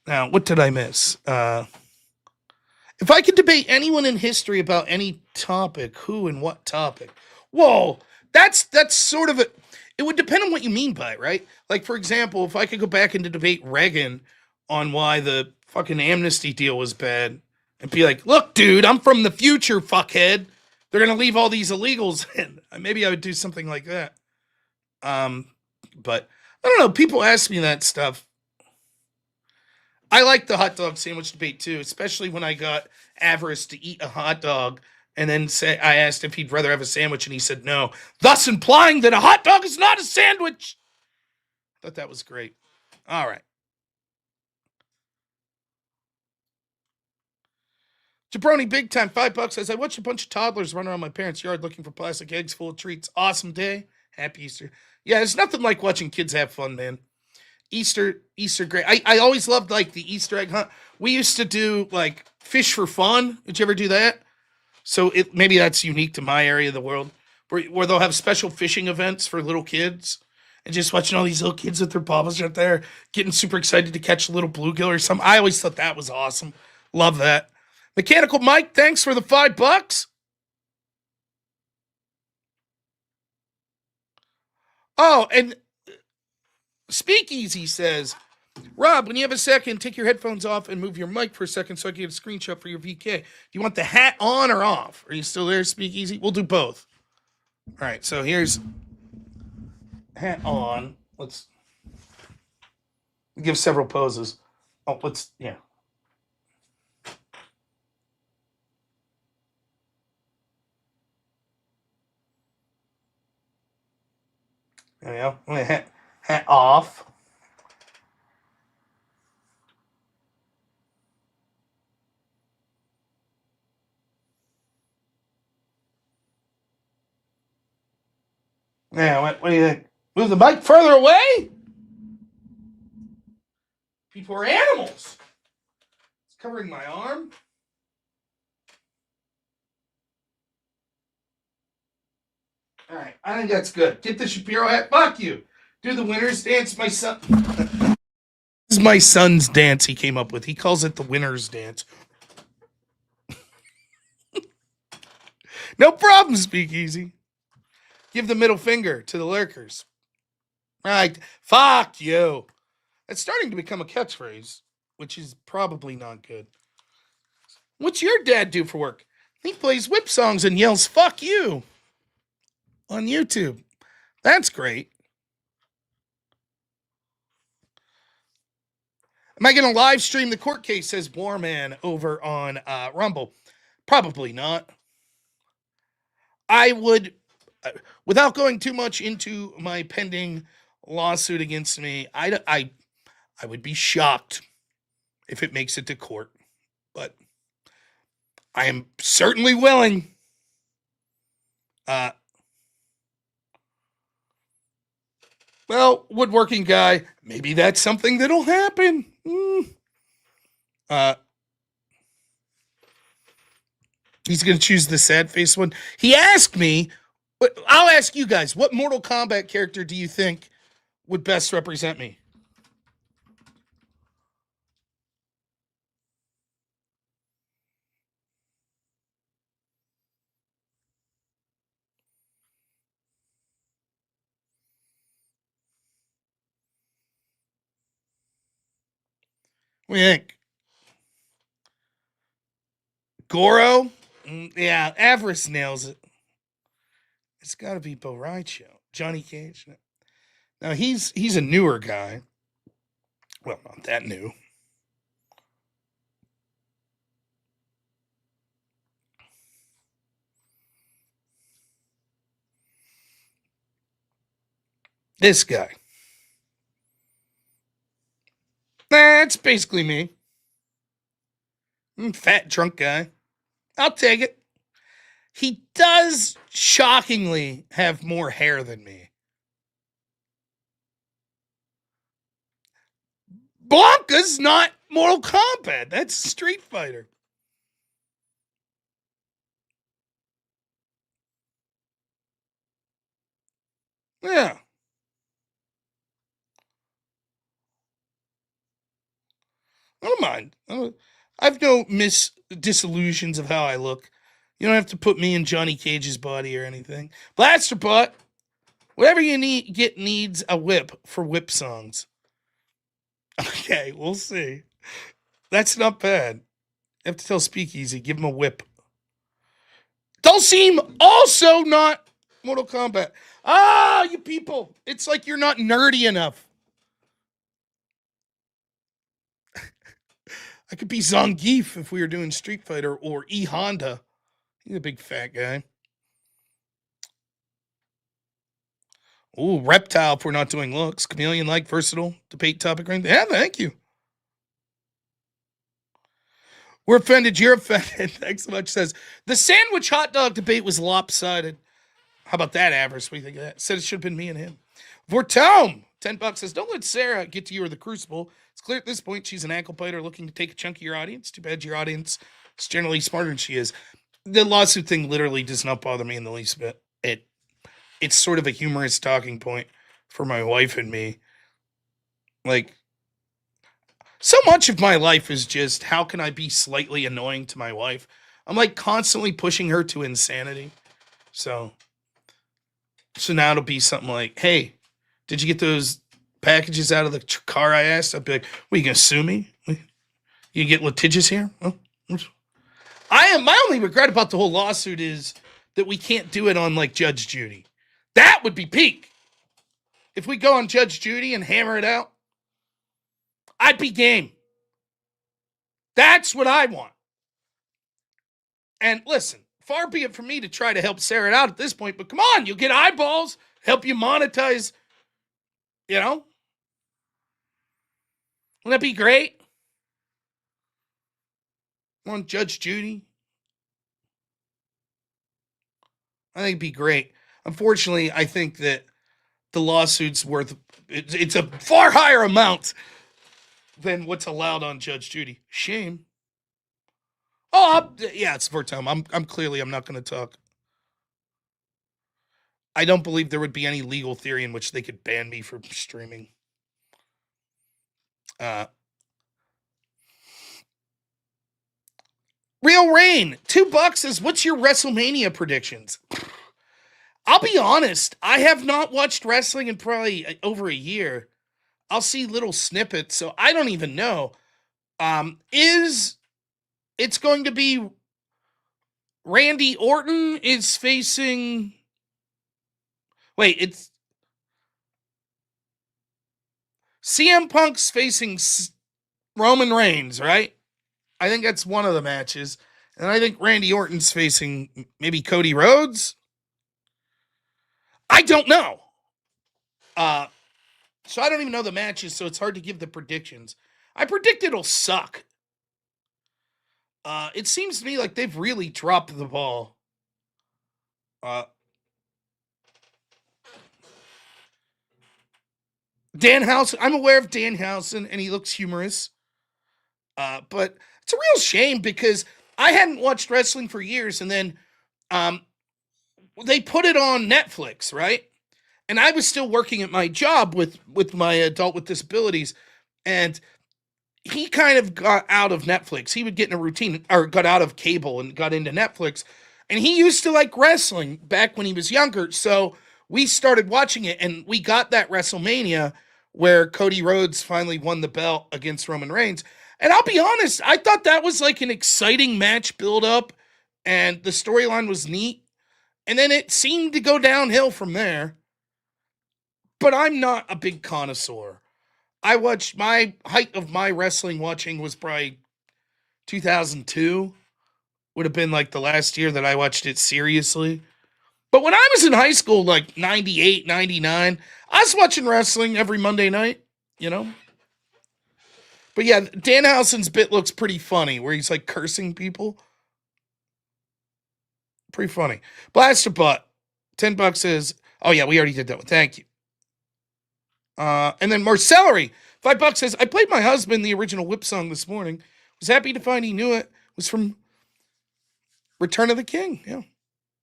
Now, what did I miss? If I could debate anyone in history about any topic, who and what topic? Whoa, that's sort of a. It would depend on what you mean by it, right? Like, for example, if I could go back and debate Reagan on why the fucking amnesty deal was bad, and be like, "Look, dude, I'm from the future, fuckhead. They're gonna leave all these illegals in." Maybe I would do something like that. Um, but I don't know. People ask me that stuff. I like the hot dog sandwich debate too, especially when I got Avarice to eat a hot dog and then say I asked if he'd rather have a sandwich and he said no, thus implying that a hot dog is not a sandwich. I thought that was great. All right. Jabroni Big Time, $5. As I watched a bunch of toddlers run around my parents' yard looking for plastic eggs full of treats. Awesome day. Happy Easter. Yeah, it's nothing like watching kids have fun, man. Easter great. I always loved like the Easter egg hunt. We used to do like fish for fun. Did you ever do that? So maybe that's unique to my area of the world, where they'll have special fishing events for little kids, and just watching all these little kids with their bobbles out there getting super excited to catch a little bluegill or something. I always thought that was awesome. Love that. Mechanical Mike, thanks for the $5. Oh, and Speakeasy says, Rob, when you have a second, take your headphones off and move your mic for a second so I can get a screenshot for your VK. Do you want the hat on or off? Are you still there, Speakeasy? We'll do both. All right, so here's hat on. Let's give several poses. Oh, yeah. There we go. Hat off. Yeah, what do you think? Move the mic further away? People are animals. It's covering my arm. All right, I think that's good. Get the Shapiro hat. Fuck you. Do the winner's dance, my son. This is my son's dance he came up with. He calls it the winner's dance. No problem, Speakeasy. Give the middle finger to the lurkers. Right. Fuck you. It's starting to become a catchphrase, which is probably not good. What's your dad do for work? He plays whip songs and yells, fuck you, on YouTube. That's great. Am I going to live stream the court case, says Warman over on Rumble? Probably not. I would, without going too much into my pending lawsuit against me, I would be shocked if it makes it to court. But I am certainly willing. Well, woodworking guy, maybe that's something that'll happen. He's going to choose the sad face one. He asked me, but I'll ask you guys, what Mortal Kombat character do you think would best represent me? What do you think? Goro? Yeah, Avarice nails it. It's got to be Bo Raicho. Johnny Cage. Now he's a newer guy. Well, not that new. This guy. That's basically me. Fat drunk guy. I'll take it. He does shockingly have more hair than me. Blanca's not Mortal Kombat. That's Street Fighter. Yeah. I don't mind. I've no disillusions of how I look. You don't have to put me in Johnny Cage's body or anything. Blaster butt. Whatever you get needs a whip for whip songs. Okay, we'll see. That's not bad. You have to tell Speakeasy, give him a whip. Dulcim also not Mortal Kombat. Ah, you people. It's like you're not nerdy enough. I could be Zangief if we were doing Street Fighter or E Honda. He's a big fat guy. Ooh, Reptile if we're not doing looks. Chameleon like versatile debate topic range. Yeah, thank you. We're offended. You're offended. Thanks so much. Says the sandwich hot dog debate was lopsided. How about that, Avarice? What do you think of that? Said it should have been me and him. Vortome, $10 says, don't let Sarah get to you or the Crucible. It's clear at this point she's an ankle biter looking to take a chunk of your audience. Too bad your audience is generally smarter than she is. The lawsuit thing literally does not bother me in the least bit. It's sort of a humorous talking point for my wife and me. Like, so much of my life is just how can I be slightly annoying to my wife? I'm like constantly pushing her to insanity. So now it'll be something like, hey, did you get those packages out of the car I asked? I'd be like, well, you gonna sue me? You get litigious here? My only regret about the whole lawsuit is that we can't do it on like Judge Judy. That would be peak. If we go on Judge Judy and hammer it out, I'd be game. That's what I want. And listen, far be it from me to try to help Sarah out at this point, but come on, you'll get eyeballs, help you monetize, you know? Wouldn't that be great? On Judge Judy? I think it'd be great. Unfortunately, I think that the lawsuit's worth, it's a far higher amount than what's allowed on Judge Judy. Shame. Oh, yeah, it's for time. I'm not going to talk. I don't believe there would be any legal theory in which they could ban me from streaming. Real Rain, $2 says, what's your WrestleMania predictions? I'll be honest, I have not watched wrestling in probably over a year. I'll see little snippets, so I don't even know. It's going to be Randy Orton is facing... Wait, it's... CM Punk's facing Roman Reigns, right? I think that's one of the matches. And I think Randy Orton's facing maybe Cody Rhodes. I don't know. So I don't even know the matches, so it's hard to give the predictions. I predict it'll suck. It seems to me like they've really dropped the ball. Danhausen, I'm aware of Danhausen, and he looks humorous. But it's a real shame because I hadn't watched wrestling for years, and then they put it on Netflix, right? And I was still working at my job with my adult with disabilities, and he kind of got out of Netflix. He would get in a routine, or got out of cable and got into Netflix. And he used to like wrestling back when he was younger. So we started watching it, and we got that WrestleMania where Cody Rhodes finally won the belt against Roman Reigns. And I'll be honest, I thought that was like an exciting match build up, and the storyline was neat. And then it seemed to go downhill from there. But I'm not a big connoisseur. I watched, my height of my wrestling watching was probably 2002. Would have been like the last year that I watched it seriously. But when I was in high school, like 98, 99, I was watching wrestling every Monday night, you know? But yeah, Danhausen's bit looks pretty funny, where he's like cursing people. Pretty funny. Blaster Butt, $10 says, oh yeah, we already did that one. Thank you. And then Marcellery, $5 says, I played my husband the original whip song this morning. Was happy to find he knew it. It was from Return of the King. Yeah.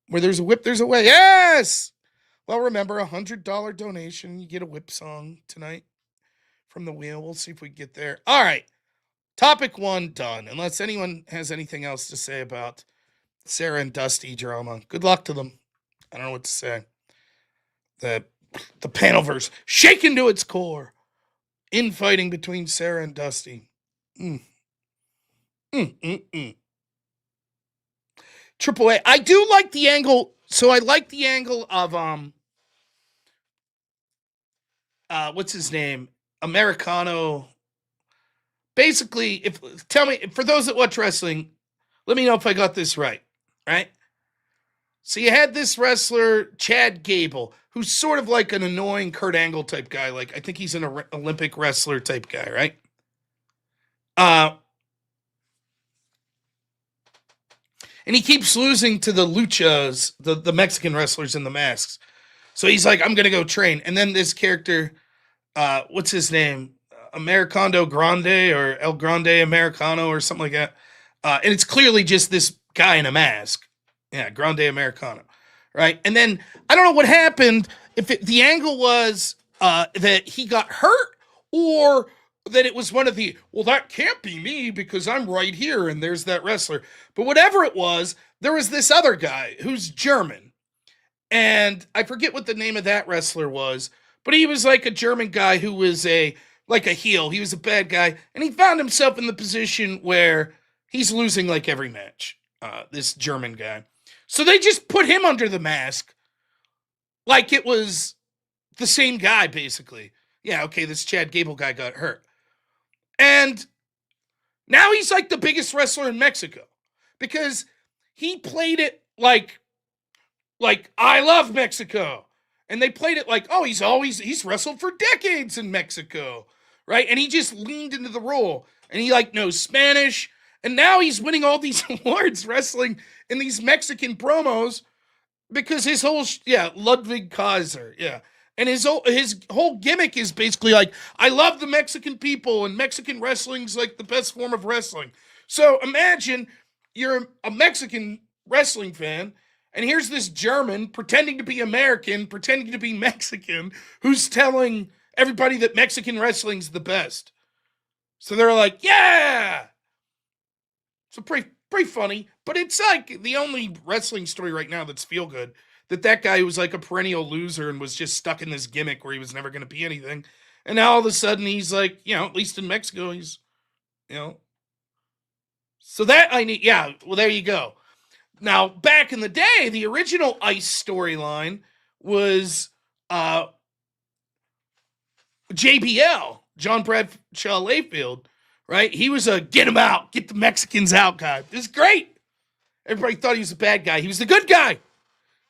Where there's a whip, there's a way. Yes! Well, remember, $100 donation. You get a whip song tonight from the wheel. We'll see if we get there. All right. Topic 1 done. Unless anyone has anything else to say about Sarah and Dusty drama. Good luck to them. I don't know what to say. The panelverse shaken to its core. Infighting between Sarah and Dusty. Triple A. I do like the angle. So I like the angle of what's his name? Americano. Basically, tell me, for those that watch wrestling, let me know if I got this right. Right? So you had this wrestler, Chad Gable, who's sort of like an annoying Kurt Angle type guy. Like, I think he's an Olympic wrestler type guy, right? And he keeps losing to the luchas, the Mexican wrestlers in the masks. So he's like, I'm going to go train. And then this character, what's his name? Americano Grande or El Grande Americano or something like that. And it's clearly just this guy in a mask. Yeah, Grande Americano. Right? And then, I don't know what happened, if the angle was that he got hurt or that it was one of the, well, that can't be me because I'm right here and there's that wrestler. But whatever it was, there was this other guy who's German. And I forget what the name of that wrestler was, but he was like a German guy who was like a heel. He was a bad guy. And he found himself in the position where he's losing like every match, this German guy. So they just put him under the mask like it was the same guy, basically. Yeah, okay, this Chad Gable guy got hurt. And now he's like the biggest wrestler in Mexico because he played it like I love Mexico. And they played it like, oh, he's wrestled for decades in Mexico, right? And he just leaned into the role and he like knows Spanish. And now he's winning all these awards wrestling in these Mexican promos because his whole, Ludwig Kaiser, yeah. And his whole gimmick is basically like, I love the Mexican people and Mexican wrestling's like the best form of wrestling. So imagine you're a Mexican wrestling fan and here's this German pretending to be American, pretending to be Mexican, who's telling everybody that Mexican wrestling's the best. So they're like, yeah! So pretty funny, but it's like the only wrestling story right now that's feel good. That guy was like a perennial loser and was just stuck in this gimmick where he was never going to be anything. And now all of a sudden he's like, at least in Mexico, he's, So that I need, well, there you go. Now, back in the day, the original Ice storyline was JBL, John Bradshaw Layfield, right? He was a get him out, get the Mexicans out guy. This is great. Everybody thought he was a bad guy. He was the good guy.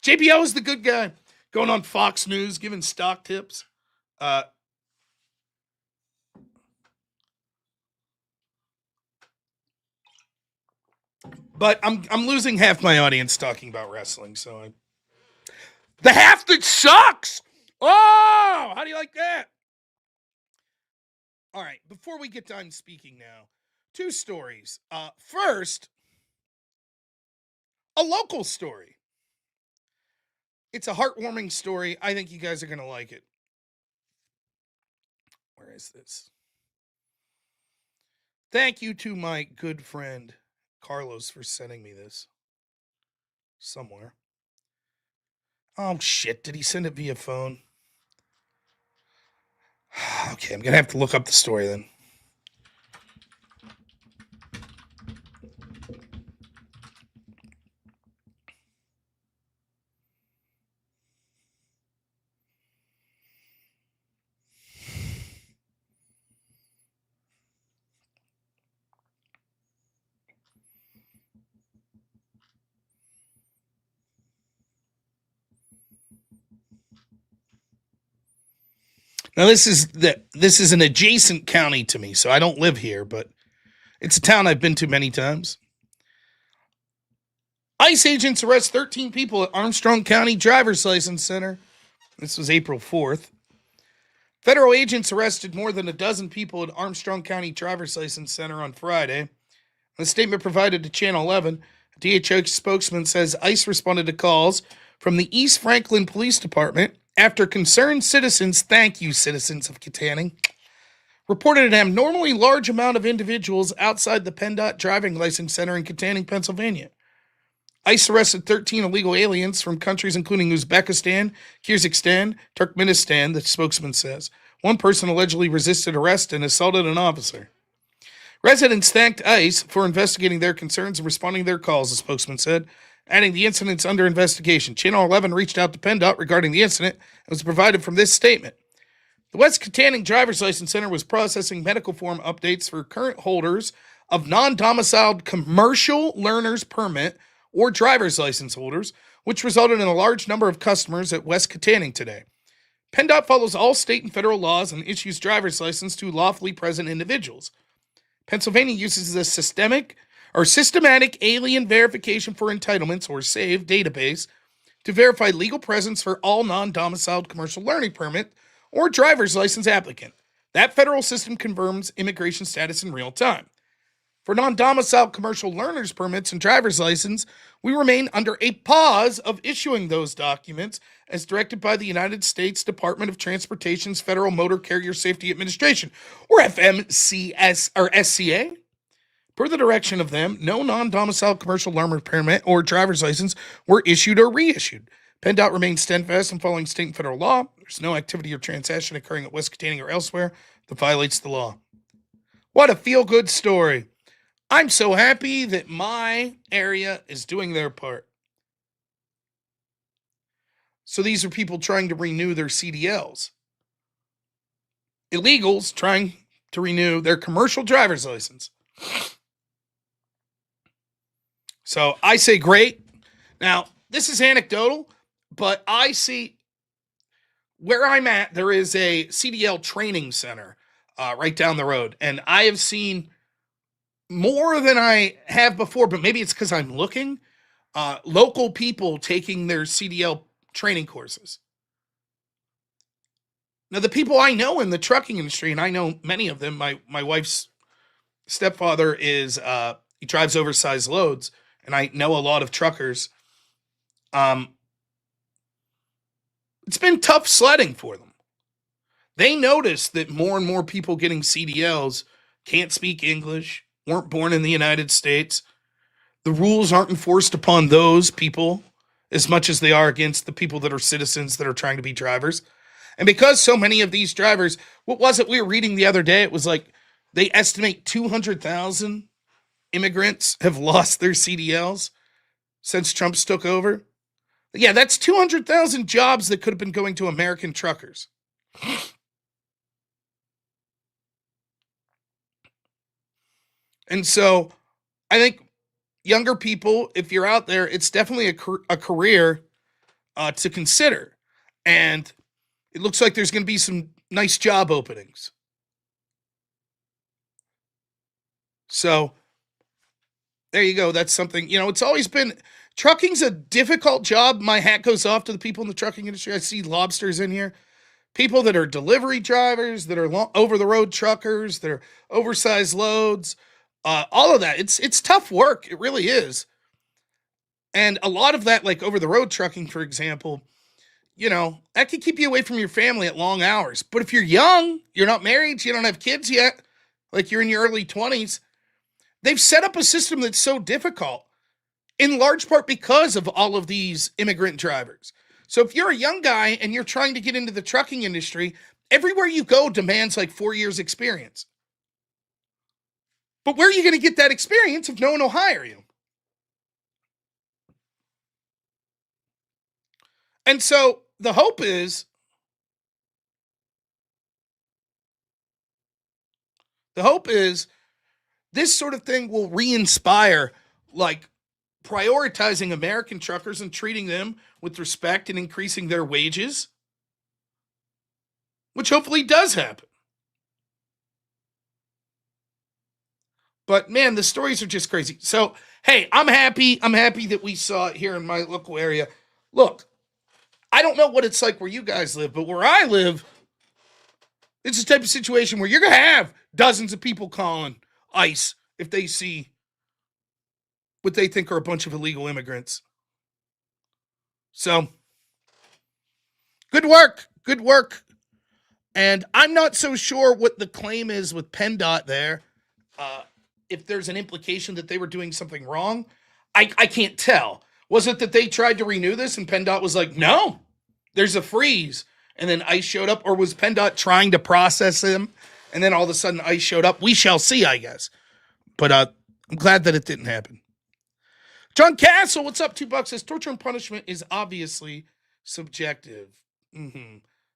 JBL was the good guy. Going on Fox News, giving stock tips. But I'm losing half my audience talking about wrestling, so the half that sucks. Oh, how do you like that? All right, before we get done speaking now, 2 stories. First, a local story. It's a heartwarming story. I think you guys are going to like it. Where is this? Thank you to my good friend Carlos for sending me this. Somewhere. Oh, shit. Did he send it via phone? Okay, I'm going to have to look up the story then. Now, this is an adjacent county to me, so I don't live here, but it's a town I've been to many times. ICE agents arrest 13 people at Armstrong County Driver's License Center. This was April 4th. Federal agents arrested more than a dozen people at Armstrong County Driver's License Center on Friday. In a statement provided to Channel 11, a DHS spokesman says ICE responded to calls from the East Franklin Police Department after concerned citizens, thank you citizens of Kittanning, reported an abnormally large amount of individuals outside the PennDOT driving license center in Katanning, Pennsylvania. ICE arrested 13 illegal aliens from countries including Uzbekistan, Kyrgyzstan, Turkmenistan, the spokesman says. One person allegedly resisted arrest and assaulted an officer. Residents thanked ICE for investigating their concerns and responding to their calls, the spokesman said, adding the incident's under investigation. Channel 11 reached out to PennDOT regarding the incident and was provided from this statement. The West Katanning Driver's License Center was processing medical form updates for current holders of non-domiciled commercial learner's permit or driver's license holders, which resulted in a large number of customers at West Katanning today. PennDOT follows all state and federal laws and issues driver's license to lawfully present individuals. Pennsylvania uses a systematic alien verification for entitlements, or SAVE, database to verify legal presence for all non-domiciled commercial learning permit or driver's license applicant. That federal system confirms immigration status in real time. For non-domiciled commercial learners permits and driver's license, we remain under a pause of issuing those documents as directed by the United States Department of Transportation's Federal Motor Carrier Safety Administration, or FMCS or SCA. Per the direction of them, no non-domiciled commercial learner permit or driver's license were issued or reissued. PennDOT remains steadfast in following state and federal law. There's no activity or transaction occurring at West Katanning or elsewhere that violates the law. What a feel-good story. I'm so happy that my area is doing their part. So these are people trying to renew their CDLs. Illegals trying to renew their commercial driver's license. So I say great. Now, this is anecdotal, but I see where I'm at, there is a CDL training center right down the road. And I have seen more than I have before, but maybe it's because I'm looking, local people taking their CDL training courses. Now, the people I know in the trucking industry, and I know many of them, my wife's stepfather is, he drives oversized loads, and I know a lot of truckers. It's been tough sledding for them. They notice that more and more people getting CDLs can't speak English, weren't born in the United States. The rules aren't enforced upon those people as much as they are against the people that are citizens that are trying to be drivers. And because so many of these drivers, what was it we were reading the other day? It was like they estimate 200,000 immigrants have lost their CDLs since Trump took over. Yeah, that's 200,000 jobs that could have been going to American truckers. And so I think younger people, if you're out there, it's definitely a career to consider. And it looks like there's going to be some nice job openings. So there you go. That's something, it's always been, trucking's a difficult job. My hat goes off to the people in the trucking industry. I see lobsters in here. People that are delivery drivers, that are over-the-road truckers, that are oversized loads, all of that. It's tough work. It really is. And a lot of that, like over-the-road trucking, for example, that could keep you away from your family at long hours. But if you're young, you're not married, you don't have kids yet, like you're in your early 20s, they've set up a system that's so difficult, in large part because of all of these immigrant drivers. So if you're a young guy and you're trying to get into the trucking industry, everywhere you go demands like 4 years experience. But where are you going to get that experience if no one will hire you? And so the hope is this sort of thing will re-inspire, like, prioritizing American truckers and treating them with respect and increasing their wages, which hopefully does happen. But man, the stories are just crazy. So, hey, I'm happy that we saw it here in my local area. Look, I don't know what it's like where you guys live, but where I live, it's the type of situation where you're going to have dozens of people calling ICE if they see what they think are a bunch of illegal immigrants. So, good work. And I'm not so sure what the claim is with PennDOT there. If there's an implication that they were doing something wrong, I can't tell. Was it that they tried to renew this and PennDOT was like, no, there's a freeze, and then ICE showed up? Or was PennDOT trying to process them, and then all of a sudden ICE showed up? We shall see, I guess. But I'm glad that it didn't happen. John Castle, what's up? $2 says torture and punishment is obviously subjective.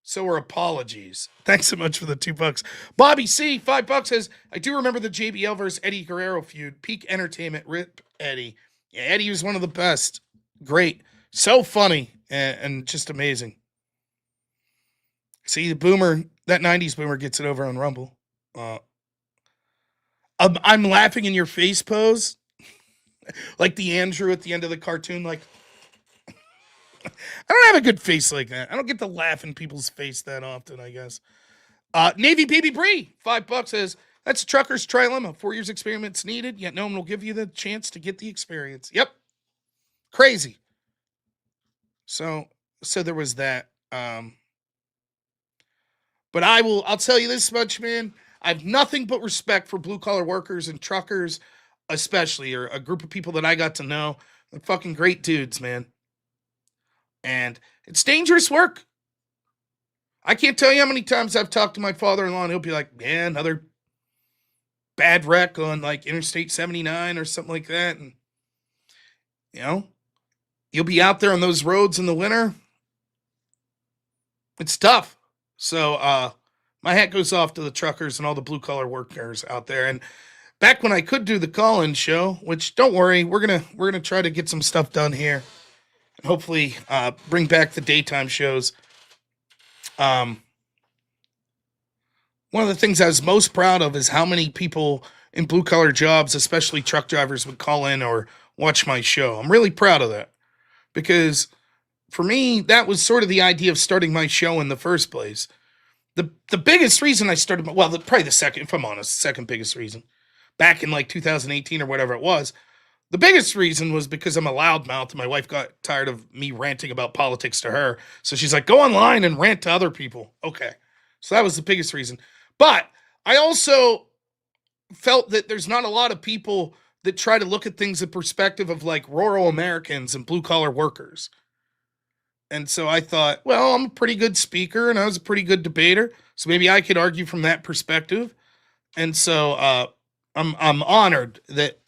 So are apologies. Thanks so much for the $2. Bobby C, $5 says, I do remember the JBL versus Eddie Guerrero feud. Peak entertainment. Rip Eddie. Yeah, Eddie was one of the best. Great. So funny and just amazing. See, the boomer, that 90s boomer gets it over on Rumble. I'm laughing in your face pose. Like the Andrew at the end of the cartoon, like, I don't have a good face like that. I don't get to laugh in people's face that often, I guess. Navy Baby Bree, $5 says, that's a trucker's trilemma. 4 years experience needed, yet no one will give you the chance to get the experience. Yep. Crazy. So there was that. But I'll tell you this much, man. I have nothing but respect for blue collar workers and truckers, especially, or a group of people that I got to know. They're fucking great dudes, man. And it's dangerous work. I can't tell you how many times I've talked to my father-in-law and he'll be like, man, another bad wreck on like Interstate 79 or something like that. And, you know, you'll be out there on those roads in the winter. It's tough. So my hat goes off to the truckers and all the blue-collar workers out there. And back when I could do the call-in show, which don't worry, we're gonna try to get some stuff done here. And hopefully bring back the daytime shows. One of the things I was most proud of is how many people in blue-collar jobs, especially truck drivers, would call in or watch my show. I'm really proud of that. Because for me, that was sort of the idea of starting my show in the first place. The biggest reason I started, probably the second, if I'm honest, second biggest reason, back in like 2018 or whatever it was, the biggest reason was because I'm a loudmouth and my wife got tired of me ranting about politics to her. So she's like, go online and rant to other people. Okay. So that was the biggest reason. But I also felt that there's not a lot of people that try to look at things in perspective of like rural Americans and blue collar workers. And so I thought, well, I'm a pretty good speaker and I was a pretty good debater. So maybe I could argue from that perspective. And so I'm honored that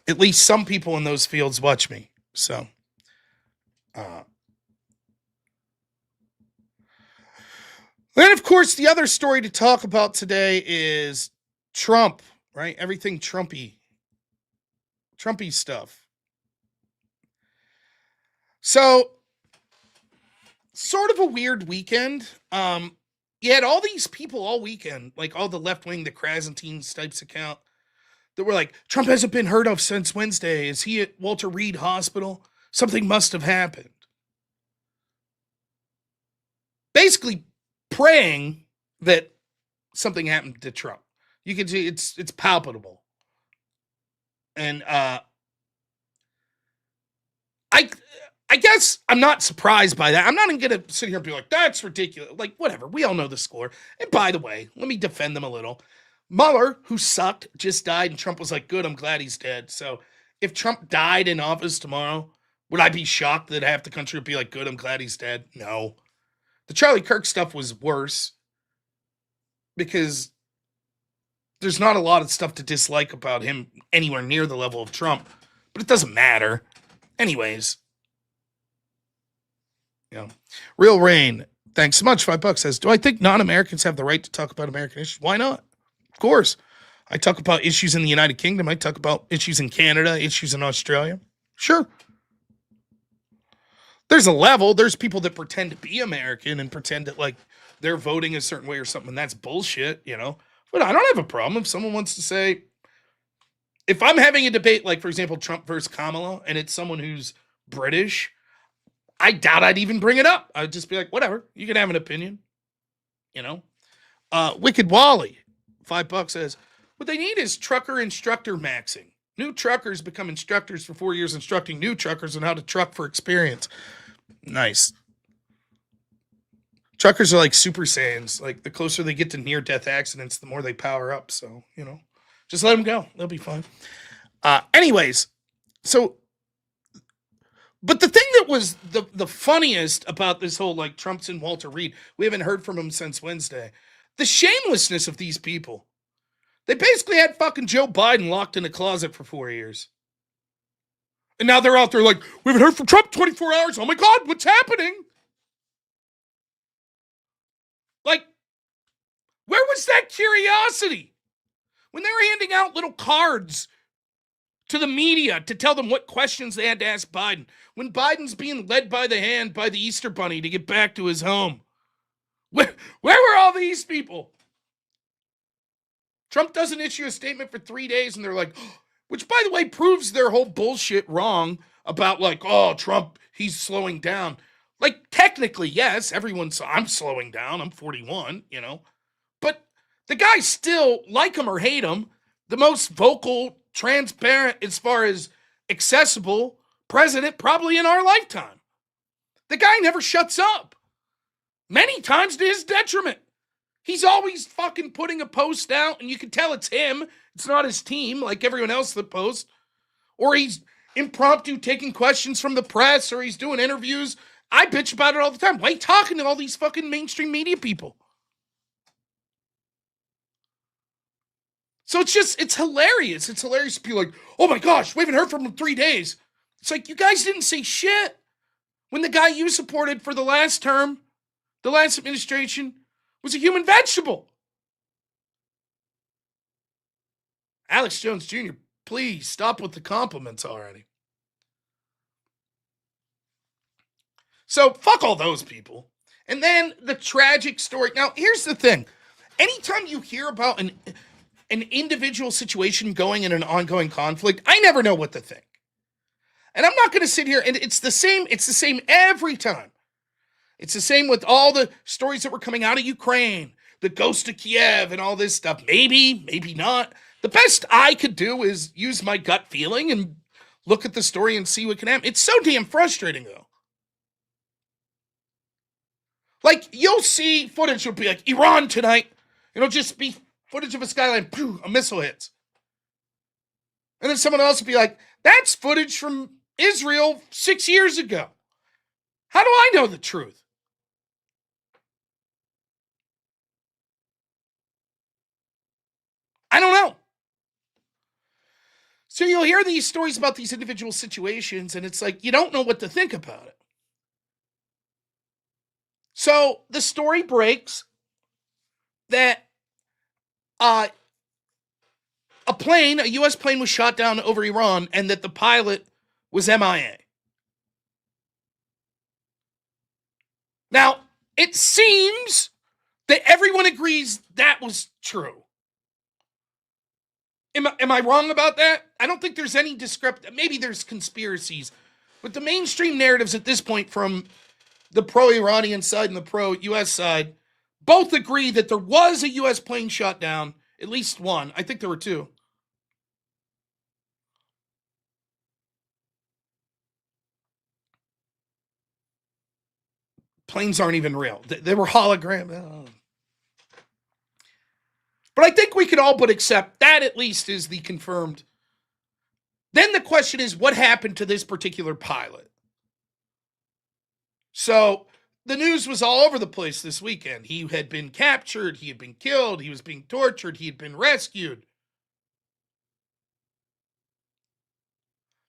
at least some people in those fields watch me. So, then of course, the other story to talk about today is Trump, right? Everything Trumpy stuff. So, sort of a weird weekend. You had all these people all weekend, like all the left-wing, the Krasentine types account, that were like, Trump hasn't been heard of since Wednesday. Is he at Walter Reed Hospital? Something must have happened. Basically praying that something happened to Trump. You can see it's palpable. And I guess I'm not surprised by that. I'm not even going to sit here and be like, that's ridiculous. Like, whatever. We all know the score. And by the way, let me defend them a little. Mueller, who sucked, just died, and Trump was like, good, I'm glad he's dead. So if Trump died in office tomorrow, would I be shocked that half the country would be like, good, I'm glad he's dead? No. The Charlie Kirk stuff was worse because there's not a lot of stuff to dislike about him anywhere near the level of Trump, but it doesn't matter. Anyways. You know, Real Rain, thanks so much. $5 says, do I think non-Americans have the right to talk about American issues? Why not? Of course. I talk about issues in the United Kingdom. I talk about issues in Canada, issues in Australia. Sure. There's a level. There's people that pretend to be American and pretend that like they're voting a certain way or something. And that's bullshit, you know. But I don't have a problem if someone wants to say, if I'm having a debate, like for example, Trump versus Kamala, and it's someone who's British, I doubt I'd even bring it up. I'd just be like, whatever, you can have an opinion, you know. Wicked Wally, $5 says, what they need is trucker instructor maxing. New truckers become instructors for 4 years, instructing new truckers on how to truck for experience. Nice. Truckers are like Super Saiyans. Like the closer they get to near-death accidents, the more they power up. So, just let them go. They'll be fine. Anyways, so, but the thing that was the funniest about this whole like Trump's and Walter Reed, we haven't heard from him since Wednesday. The shamelessness of these people. They basically had fucking Joe Biden locked in a closet for 4 years. And now they're out there like, we haven't heard from Trump 24 hours. Oh my God, what's happening? Like, where was that curiosity? When they were handing out little cards to the media to tell them what questions they had to ask Biden. When Biden's being led by the hand by the Easter Bunny to get back to his home. Where were all these people? Trump doesn't issue a statement for 3 days and they're like, which by the way proves their whole bullshit wrong about like, oh, Trump, he's slowing down. Like technically, yes, I'm slowing down. I'm 41, But the guy's still, like him or hate him, the most vocal, transparent, as far as accessible president probably in our lifetime. The guy never shuts up. Many times to his detriment. He's always fucking putting a post out, and you can tell it's him. It's not his team like everyone else that posts. Or he's impromptu taking questions from the press, or he's doing interviews. I bitch about it all the time. Why are you talking to all these fucking mainstream media people? So it's hilarious. It's hilarious to be like, oh my gosh, we haven't heard from him in 3 days. It's like, you guys didn't say shit when the guy you supported for the last term, the last administration, was a human vegetable. Alex Jones Jr., please stop with the compliments already. So fuck all those people. And then the tragic story. Now, here's the thing. Anytime you hear about an individual situation going in an ongoing conflict, I never know what to think. And I'm not going to sit here, and it's the same every time. It's the same with all the stories that were coming out of Ukraine, the ghost of Kiev and all this stuff. Maybe, maybe not. The best I could do is use my gut feeling and look at the story and see what can happen. It's so damn frustrating, though. Like, you'll see footage, it'll be like, Iran tonight. It'll just be footage of a skyline, a missile hits. And then someone else will be like, that's footage from Israel 6 years ago. How do I know the truth? I don't know. So you'll hear these stories about these individual situations, and it's like, you don't know what to think about it. So the story breaks that a U.S. plane was shot down over Iran, and that the pilot was MIA. Now, it seems that everyone agrees that was true. Am I wrong about that? I don't think there's any discrepancy. Maybe there's conspiracies. But the mainstream narratives at this point from the pro-Iranian side and the pro-U.S. side both agree that there was a U.S. plane shot down, at least one. I think there were two. Planes aren't even real. They were hologram. But I think we could all but accept that at least is the confirmed. Then the question is, what happened to this particular pilot? So the news was all over the place this weekend. He had been captured. He had been killed. He was being tortured. He had been rescued.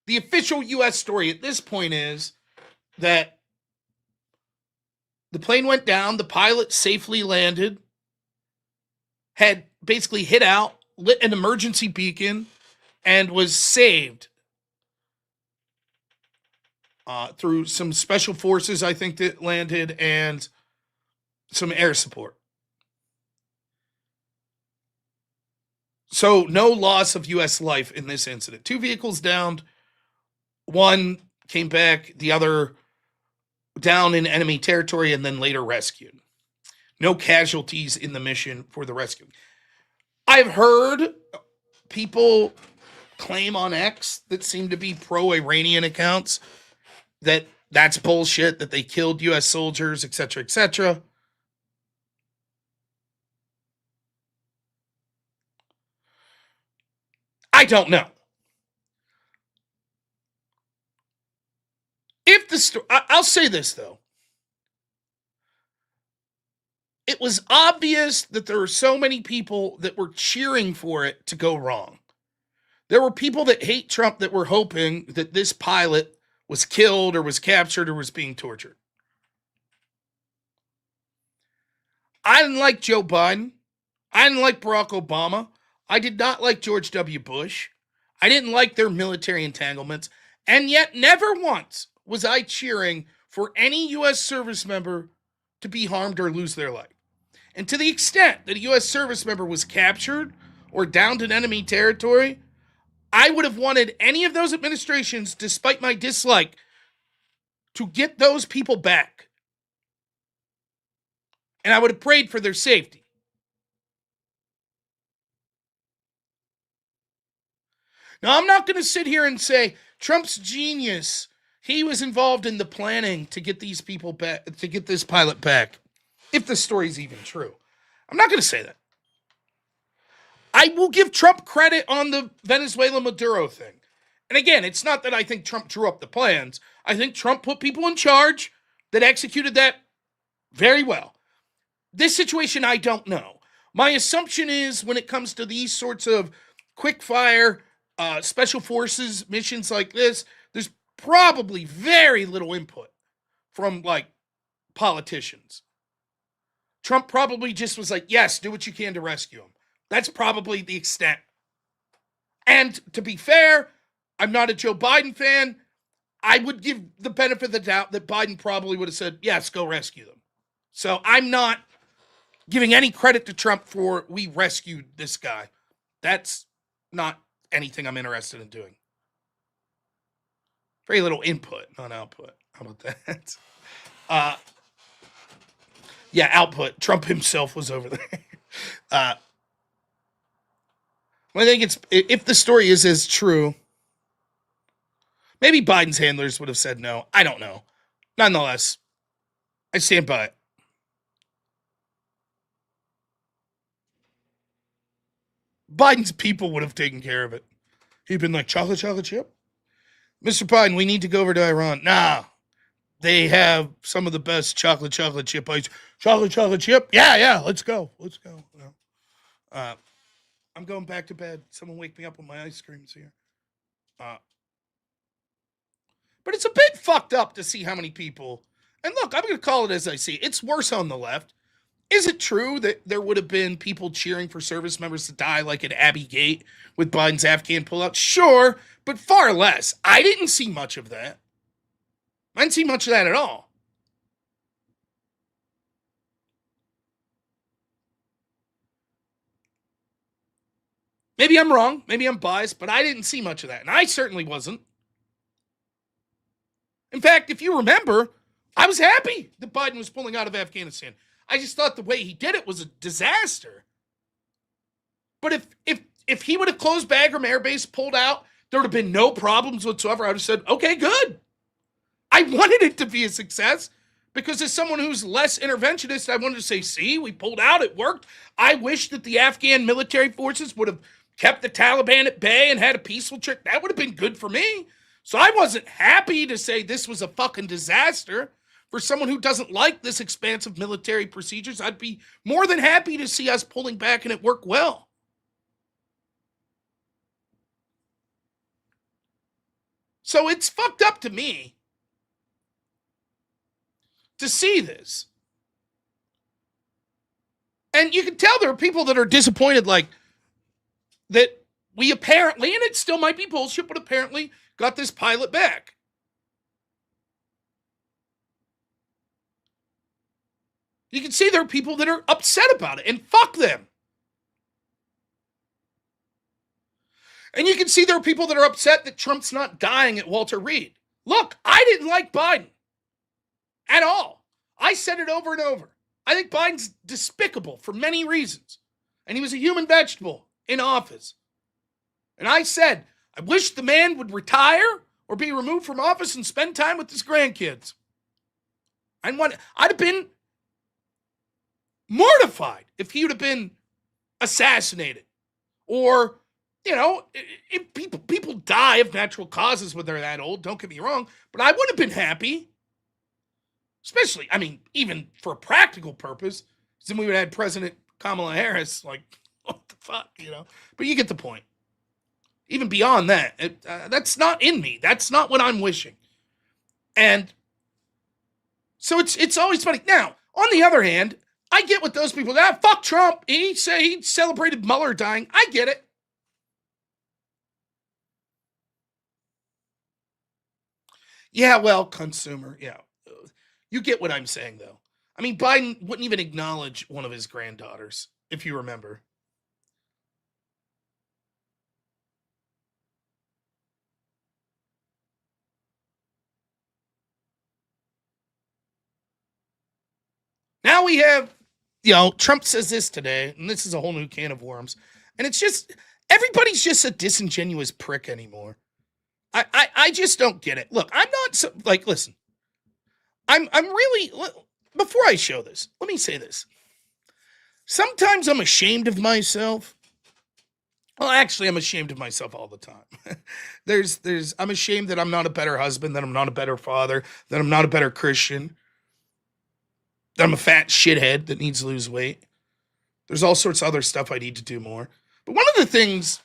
The official U.S. story at this point is that the plane went down. The pilot safely landed. Had basically hit out, lit an emergency beacon, and was saved through some special forces, I think, that landed, and some air support. So no loss of U.S. life in this incident. 2 vehicles downed. One came back, the other down in enemy territory, and then later rescued. No casualties in the mission for the rescue. I've heard people claim on X that seem to be pro-Iranian accounts that that's bullshit, that they killed U.S. soldiers, etc., etc. I don't know. If the story, I'll say this though. It was obvious that there were so many people that were cheering for it to go wrong. There were people that hate Trump that were hoping that this pilot was killed or was captured or was being tortured. I didn't like Joe Biden. I didn't like Barack Obama. I did not like George W. Bush. I didn't like their military entanglements. And yet, never once was I cheering for any U.S. service member to be harmed or lose their life. And to the extent that a U.S. service member was captured or downed in enemy territory, I would have wanted any of those administrations, despite my dislike, to get those people back. And I would have prayed for their safety. Now, I'm not going to sit here and say Trump's genius. He was involved in the planning to get these people back, to get this pilot back, if the story's even true. I'm not going to say that. I will give Trump credit on the Venezuela Maduro thing. And again, it's not that I think Trump drew up the plans. I think Trump put people in charge that executed that very well. This situation, I don't know. My assumption is when it comes to these sorts of quick fire, special forces missions like this, there's probably very little input from like politicians. Trump probably just was like, yes, do what you can to rescue him. That's probably the extent. And to be fair, I'm not a Joe Biden fan. I would give the benefit of the doubt that Biden probably would have said, yes, go rescue them. So I'm not giving any credit to Trump for we rescued this guy. That's not anything I'm interested in doing. Very little input, not output. How about that? Yeah, output. Trump himself was over there. I think it's, if the story is as true, maybe Biden's handlers would have said no. I don't know. Nonetheless, I stand by it. Biden's people would have taken care of it. He'd been like, chocolate chip? Mr. Biden, we need to go over to Iran. Nah, they have some of the best chocolate chip ice. Chocolate chip? Yeah, let's go. No. I'm going back to bed. Someone wake me up when my ice cream's here. But it's a bit fucked up to see how many people, and look, I'm going to call it as I see it. It's worse on the left. Is it true that there would have been people cheering for service members to die like at Abbey Gate with Biden's Afghan pullout? Sure, but far less. I didn't see much of that. I didn't see much of that at all. Maybe I'm wrong. Maybe I'm biased, but I didn't see much of that. And I certainly wasn't. In fact, if you remember, I was happy that Biden was pulling out of Afghanistan. I just thought the way he did it was a disaster. But if he would have closed Bagram Air Base, pulled out, there would have been no problems whatsoever. I would have said, okay, good. I wanted it to be a success because as someone who's less interventionist, I wanted to say, see, we pulled out, it worked. I wish that the Afghan military forces would have kept the Taliban at bay and had a peaceful trip. That would have been good for me. So I wasn't happy to say this was a fucking disaster. For someone who doesn't like this expansive military procedures, I'd be more than happy to see us pulling back and it work well. So it's fucked up to me to see this. And you can tell there are people that are disappointed, like, that we apparently, and it still might be bullshit, but apparently got this pilot back. You can see there are people that are upset about it, and fuck them. And you can see there are people that are upset that Trump's not dying at Walter Reed. Look, I didn't like Biden at all. I said it over and over. I think Biden's despicable for many reasons. And he was a human vegetable in office. And I said, I wish the man would retire or be removed from office and spend time with his grandkids. I'd have been mortified if he would have been assassinated or you know, people die of natural causes when they're that old. Don't get me wrong, but I would have been happy, especially, I mean, even for a practical purpose. Then we would have had President Kamala Harris. Like, what the fuck, you know? But you get the point. Even beyond that, that's not in me. That's not what I'm wishing. And so it's always funny. Now, on the other hand, I get what those people, fuck Trump. He celebrated Mueller dying. I get it. Yeah, well, consumer. Yeah. You get what I'm saying, though. I mean, Biden wouldn't even acknowledge one of his granddaughters, if you remember. Now we have, Trump says this today, and this is a whole new can of worms. And it's just, everybody's just a disingenuous prick anymore. I just don't get it. Look, I'm not so, like, listen, I'm really, before I show this, let me say this. Sometimes I'm ashamed of myself. Well, actually, I'm ashamed of myself all the time. I'm ashamed that I'm not a better husband, that I'm not a better father, that I'm not a better Christian, that I'm a fat shithead that needs to lose weight. There's all sorts of other stuff I need to do more. But one of the things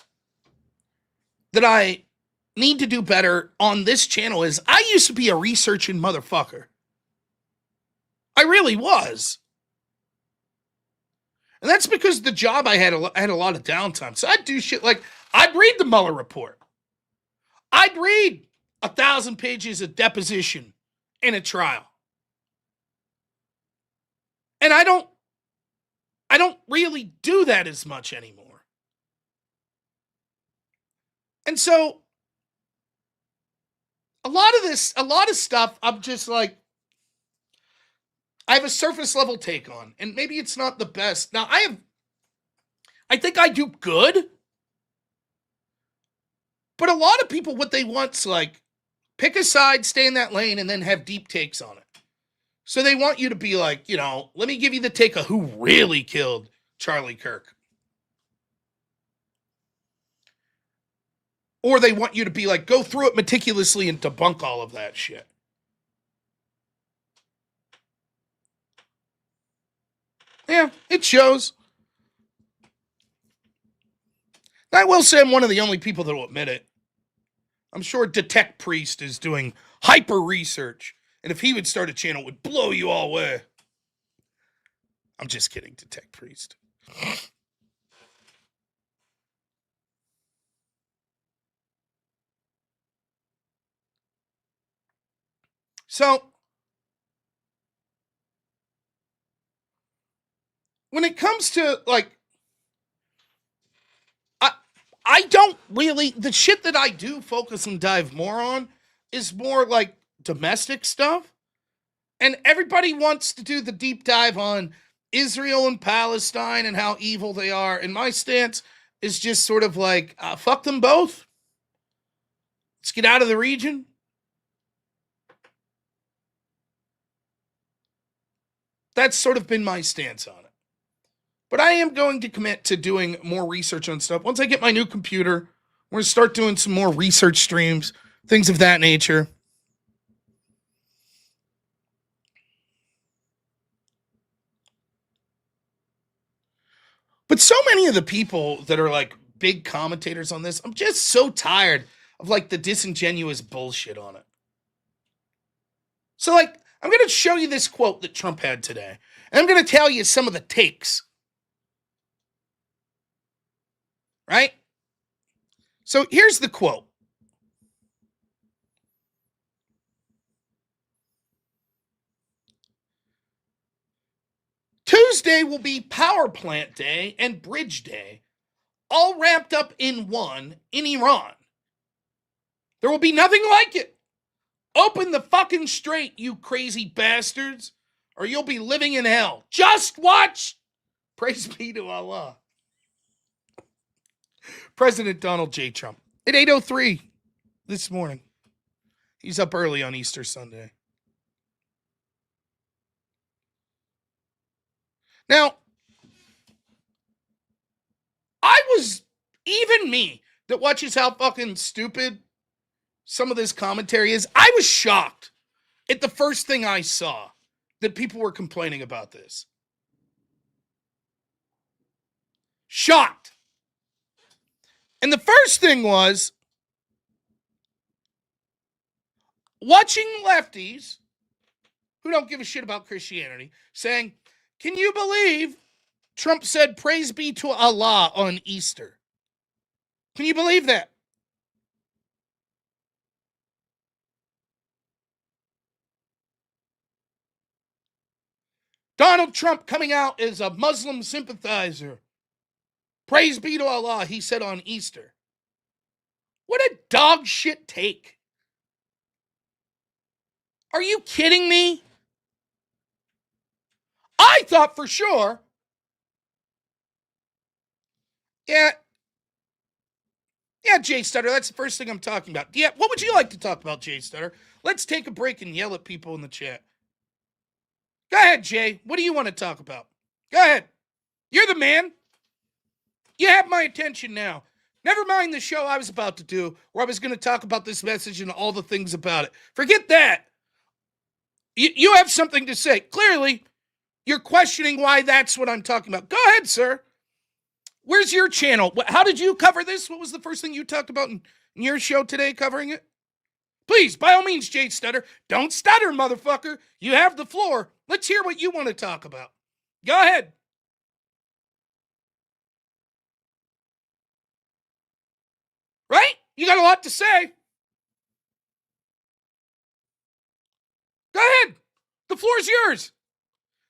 that I need to do better on this channel is I used to be a researching motherfucker. I really was. And that's because the job I had a lot of downtime. So I'd do shit like, I'd read the Mueller report. I'd read 1,000 pages of deposition in a trial. And I don't really do that as much anymore. And so a lot of stuff, I'm just like, I have a surface level take on, and maybe it's not the best. Now I think I do good, but a lot of people, what they want's like, pick a side, stay in that lane, and then have deep takes on it. So they want you to be like, let me give you the take of who really killed Charlie Kirk. Or they want you to be like, go through it meticulously and debunk all of that shit. Yeah, it shows. I will say I'm one of the only people that will admit it. I'm sure Detect Priest is doing hyper research. And if he would start a channel, it would blow you all away. I'm just kidding, Detect Priest. So, when it comes to, like, I don't really, the shit that I do focus and dive more on is more like domestic stuff. And everybody wants to do the deep dive on Israel and Palestine and how evil they are. And my stance is just sort of like, fuck them both. Let's get out of the region. That's sort of been my stance on it. But I am going to commit to doing more research on stuff. Once I get my new computer, we're going to start doing some more research streams, things of that nature. But so many of the people that are like big commentators on this, I'm just so tired of like the disingenuous bullshit on it. So like, I'm going to show you this quote that Trump had today. And I'm going to tell you some of the takes. Right? So here's the quote. Tuesday will be Power Plant Day and Bridge Day, all wrapped up in one in Iran. There will be nothing like it. Open the fucking strait, you crazy bastards, or you'll be living in hell. Just watch. Praise be to Allah. President Donald J. Trump at 8:03 this morning. He's up early on Easter Sunday. Now, even me, that watches how fucking stupid some of this commentary is, I was shocked at the first thing I saw that people were complaining about this. Shocked. And the first thing was watching lefties who don't give a shit about Christianity saying, can you believe Trump said praise be to Allah on Easter? Can you believe that? Donald Trump coming out as a Muslim sympathizer. Praise be to Allah, he said on Easter. What a dog shit take. Are you kidding me? I thought for sure. Yeah, Jay Stutter, that's the first thing I'm talking about. Yeah, what would you like to talk about, Jay Stutter? Let's take a break and yell at people in the chat. Go ahead, Jay. What do you want to talk about? Go ahead. You're the man. You have my attention now. Never mind the show I was about to do where I was going to talk about this message and all the things about it. Forget that. You have something to say. Clearly, you're questioning why that's what I'm talking about. Go ahead, sir. Where's your channel? How did you cover this? What was the first thing you talked about in your show today covering it? Please, by all means, Jade Stutter, don't stutter, motherfucker. You have the floor. Let's hear what you want to talk about. Go ahead. Right? You got a lot to say. Go ahead. The floor's yours.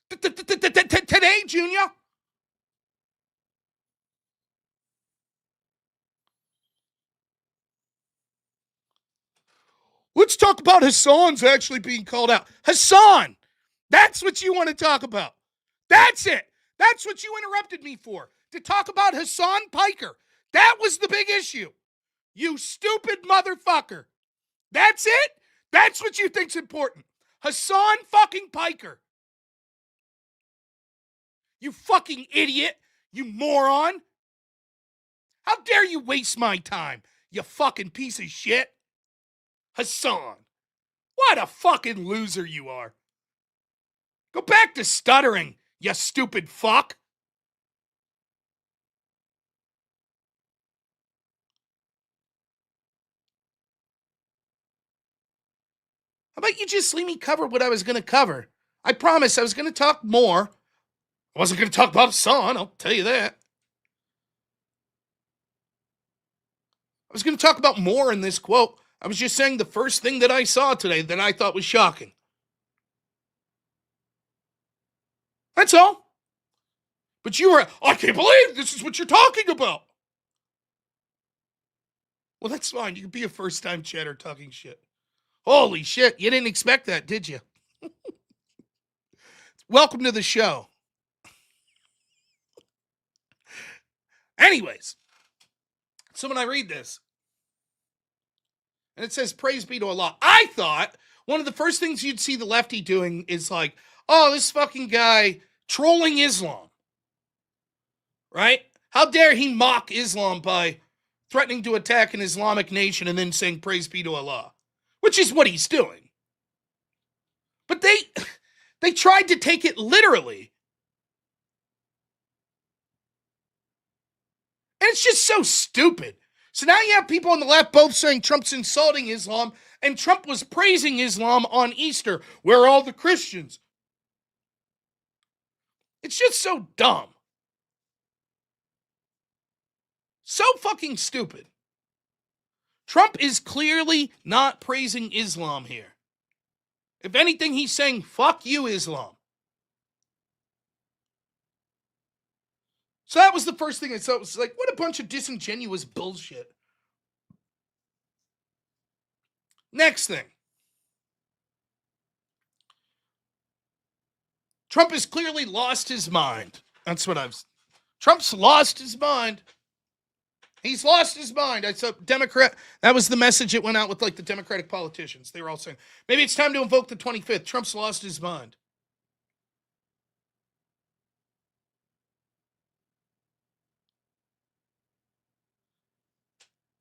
Today, Junior. Let's talk about Hassan's actually being called out. Hassan! That's what you want to talk about. That's it. That's what you interrupted me for. To talk about Hassan Piker. That was the big issue. You stupid motherfucker. That's it? That's what you think's important. Hassan fucking Piker. You fucking idiot. You moron. How dare you waste my time, you fucking piece of shit. Hassan. What a fucking loser you are. Go back to stuttering, you stupid fuck. How about you just let me cover what I was going to cover? I promise I was going to talk more. I wasn't going to talk about Hassan, I'll tell you that. I was going to talk about more in this quote. I was just saying the first thing that I saw today that I thought was shocking. That's all. But you were, I can't believe this is what you're talking about. Well, that's fine. You can be a first-time chatter talking shit. Holy shit. You didn't expect that, did you? Welcome to the show. Anyways, so when I read this, and it says, praise be to Allah, I thought one of the first things you'd see the lefty doing is like, oh, this fucking guy trolling Islam. Right? How dare he mock Islam by threatening to attack an Islamic nation and then saying praise be to Allah, which is what he's doing. But they tried to take it literally. And it's just so stupid. So now you have people on the left both saying Trump's insulting Islam and Trump was praising Islam on Easter. Where are all the Christians? It's just so dumb. So fucking stupid. Trump is clearly not praising Islam here. If anything, he's saying, fuck you, Islam. So that was the first thing I saw. It was like, what a bunch of disingenuous bullshit. Next thing. Trump has clearly lost his mind. That's what Trump's lost his mind. He's lost his mind. I saw Democrat. That was the message that went out with like the Democratic politicians. They were all saying, maybe it's time to invoke the 25th. Trump's lost his mind.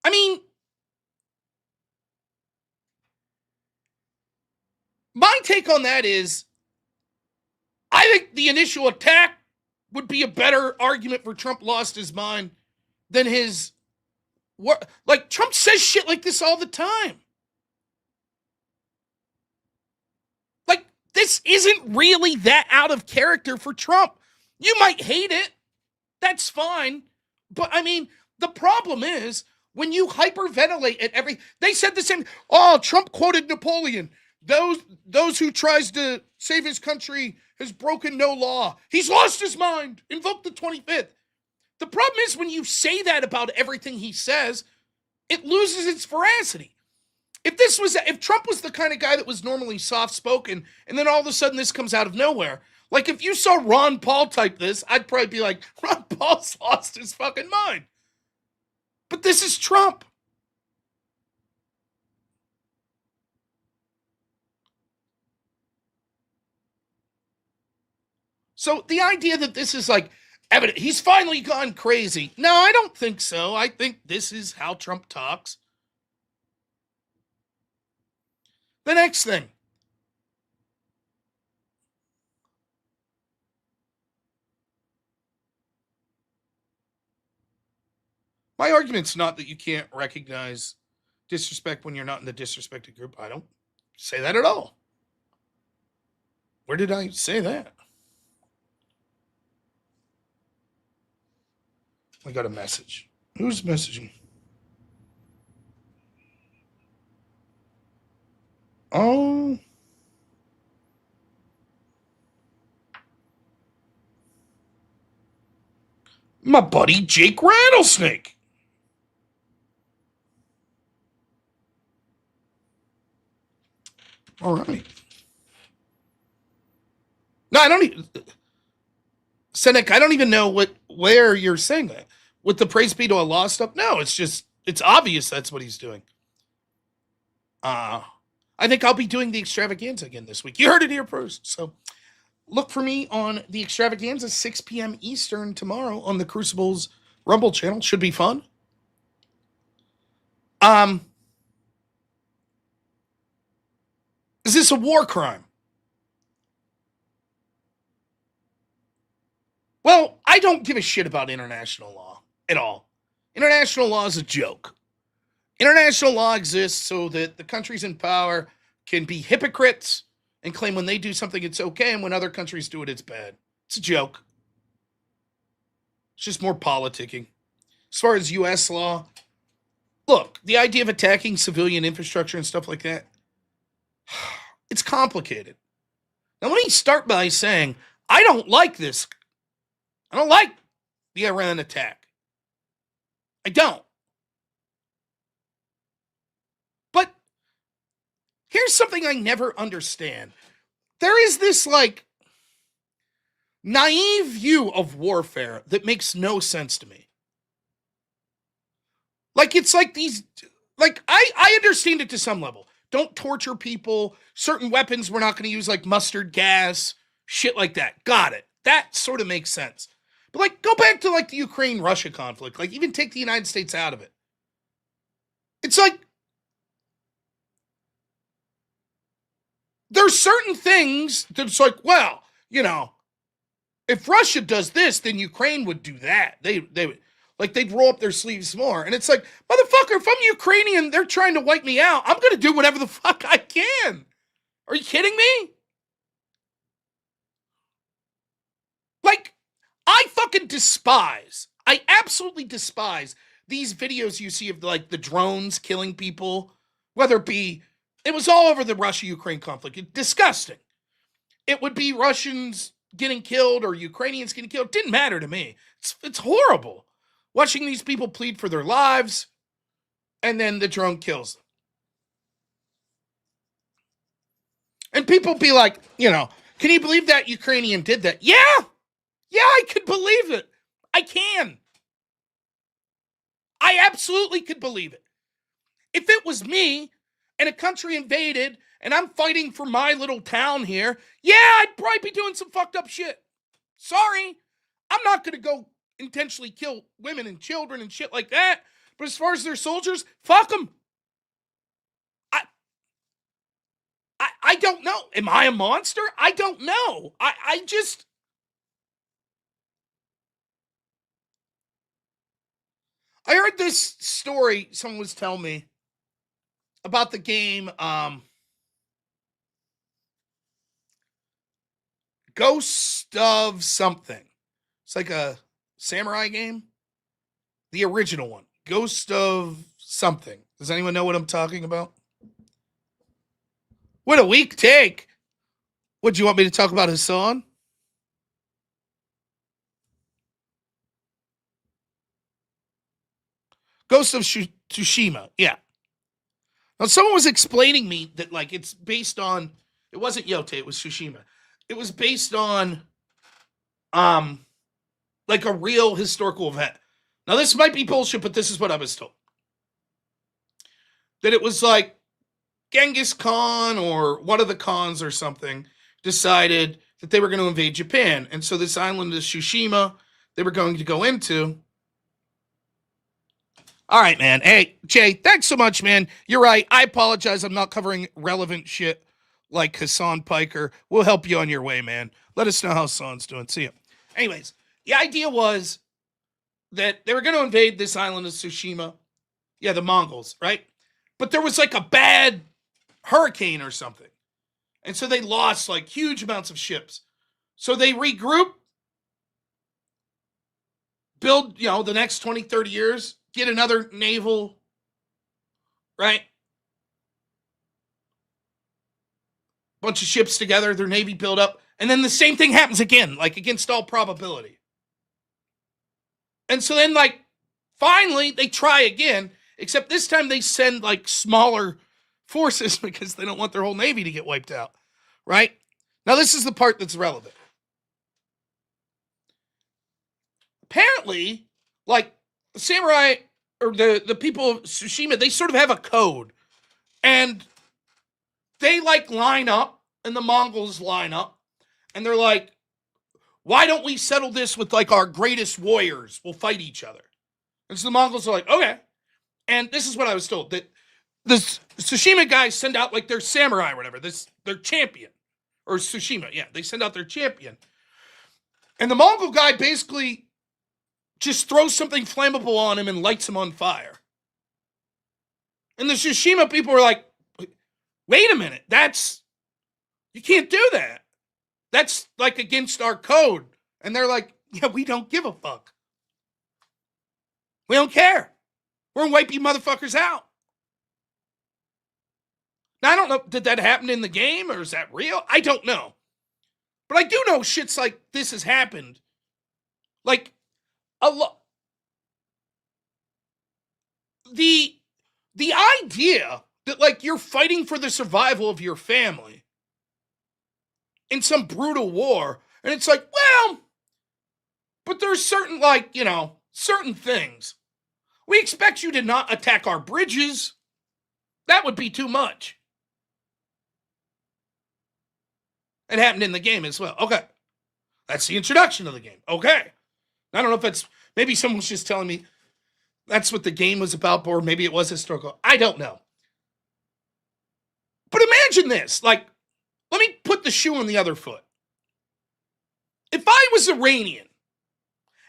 I mean, my take on that is, I think the initial attack would be a better argument for Trump lost his mind than his what. Like, Trump says shit like this all the time. Like, this isn't really that out of character for Trump. You might hate it. That's fine. But I mean, the problem is when you hyperventilate at they said the same. Oh, Trump quoted Napoleon. Those who tries to save his country has broken no law. He's lost his mind. Invoke the 25th. The problem is when you say that about everything he says, it loses its veracity. If Trump was the kind of guy that was normally soft-spoken, and then all of a sudden this comes out of nowhere, like if you saw Ron Paul type this, I'd probably be like, Ron Paul's lost his fucking mind. But this is Trump. So the idea that this is like evident, he's finally gone crazy. No, I don't think so. I think this is how Trump talks. The next thing. My argument's not that you can't recognize disrespect when you're not in the disrespected group. I don't say that at all. Where did I say that? I got a message. Who's messaging? Oh. My buddy Jake Rattlesnake. All right. No, I don't even. Seneca, I don't even know where you're saying that. With the praise be to Allah stuff? No, it's obvious that's what he's doing. I think I'll be doing the extravaganza again this week. You heard it here first. So look for me on the extravaganza, 6 p.m. Eastern tomorrow on the Crucible's Rumble channel. Should be fun. Is this a war crime? Well, I don't give a shit about international law at all. International law is a joke. International law exists so that the countries in power can be hypocrites and claim when they do something it's okay, and when other countries do it, it's bad. It's a joke. It's just more politicking. As far as U.S. law, look, the idea of attacking civilian infrastructure and stuff like that, it's complicated. Now, let me start by saying, I don't like this. I don't like the Iran attack. I don't. But here's something I never understand. There is this, like, naive view of warfare that makes no sense to me. Like, it's like these, like, I understand it to some level. Don't torture people. Certain weapons we're not going to use, like mustard gas, shit like that. Got it. That sort of makes sense. But, like, go back to, like, the Ukraine-Russia conflict. Like, even take the United States out of it. It's like, there's certain things that's like, well, you know, if Russia does this, then Ukraine would do that. They would, like, they'd roll up their sleeves more. And it's like, motherfucker, if I'm Ukrainian, they're trying to wipe me out. I'm going to do whatever the fuck I can. Are you kidding me? Like, I fucking despise, I absolutely despise these videos you see of, like, the drones killing people, whether it was all over the Russia-Ukraine conflict. It's disgusting. It would be Russians getting killed or Ukrainians getting killed. It didn't matter to me. It's horrible. Watching these people plead for their lives, and then the drone kills them. And people be like, you know, can you believe that Ukrainian did that? Yeah, I could believe it. I can. I absolutely could believe it. If it was me and a country invaded and I'm fighting for my little town here, yeah, I'd probably be doing some fucked up shit. Sorry. I'm not going to go intentionally kill women and children and shit like that. But as far as their soldiers, fuck them. I don't know. Am I a monster? I don't know. I heard this story someone was telling me about the game Ghost of something. It's like a samurai game. The original one. Ghost of something. Does anyone know what I'm talking about? What a weak take. What, do you want me to talk about Hassan? Ghost of Tsushima. Yeah. Now, someone was explaining me that, like, it's based on, it wasn't Yote, it was Tsushima. It was based on, like a real historical event. Now, this might be bullshit, but this is what I was told. That it was like Genghis Khan or one of the Khans or something decided that they were going to invade Japan. And so this island of Tsushima they were going to go into. All right, man. Hey, Jay, thanks so much, man. You're right. I apologize. I'm not covering relevant shit like Hassan Piker. We'll help you on your way, man. Let us know how Hassan's doing. See you. Anyways, the idea was that they were going to invade this island of Tsushima. Yeah, the Mongols, right? But there was like a bad hurricane or something. And so they lost like huge amounts of ships. So they regroup, build, the next 20, 30 years, get another naval, right? Bunch of ships together, their navy build up. And then the same thing happens again, like against all probability. And so then, like, finally, they try again, except this time they send, like, smaller forces because they don't want their whole navy to get wiped out, right? Now, this is the part that's relevant. Apparently, like, the samurai, or the people of Tsushima, they sort of have a code. And they, like, line up, and the Mongols line up, and they're like, why don't we settle this with, like, our greatest warriors? We'll fight each other. And so the Mongols are like, okay. And this is what I was told, that the Tsushima guys send out, like, their samurai or whatever, their champion. Or Tsushima, yeah. They send out their champion. And the Mongol guy basically just throws something flammable on him and lights him on fire. And the Tsushima people were like, wait a minute, you can't do that. That's, like, against our code. And they're like, yeah, we don't give a fuck. We don't care. We're gonna wipe you motherfuckers out. Now, I don't know, did that happen in the game, or is that real? I don't know. But I do know shits like this has happened. Like, a lot. The idea that, like, you're fighting for the survival of your family in some brutal war, and it's like, well, but there's certain, like, certain things. We expect you to not attack our bridges. That would be too much. It happened in the game as well. Okay. That's the introduction of the game. Okay. I don't know if that's, maybe someone's just telling me that's what the game was about, or maybe it was historical. I don't know. But imagine this. Like, let me put the shoe on the other foot. If I was Iranian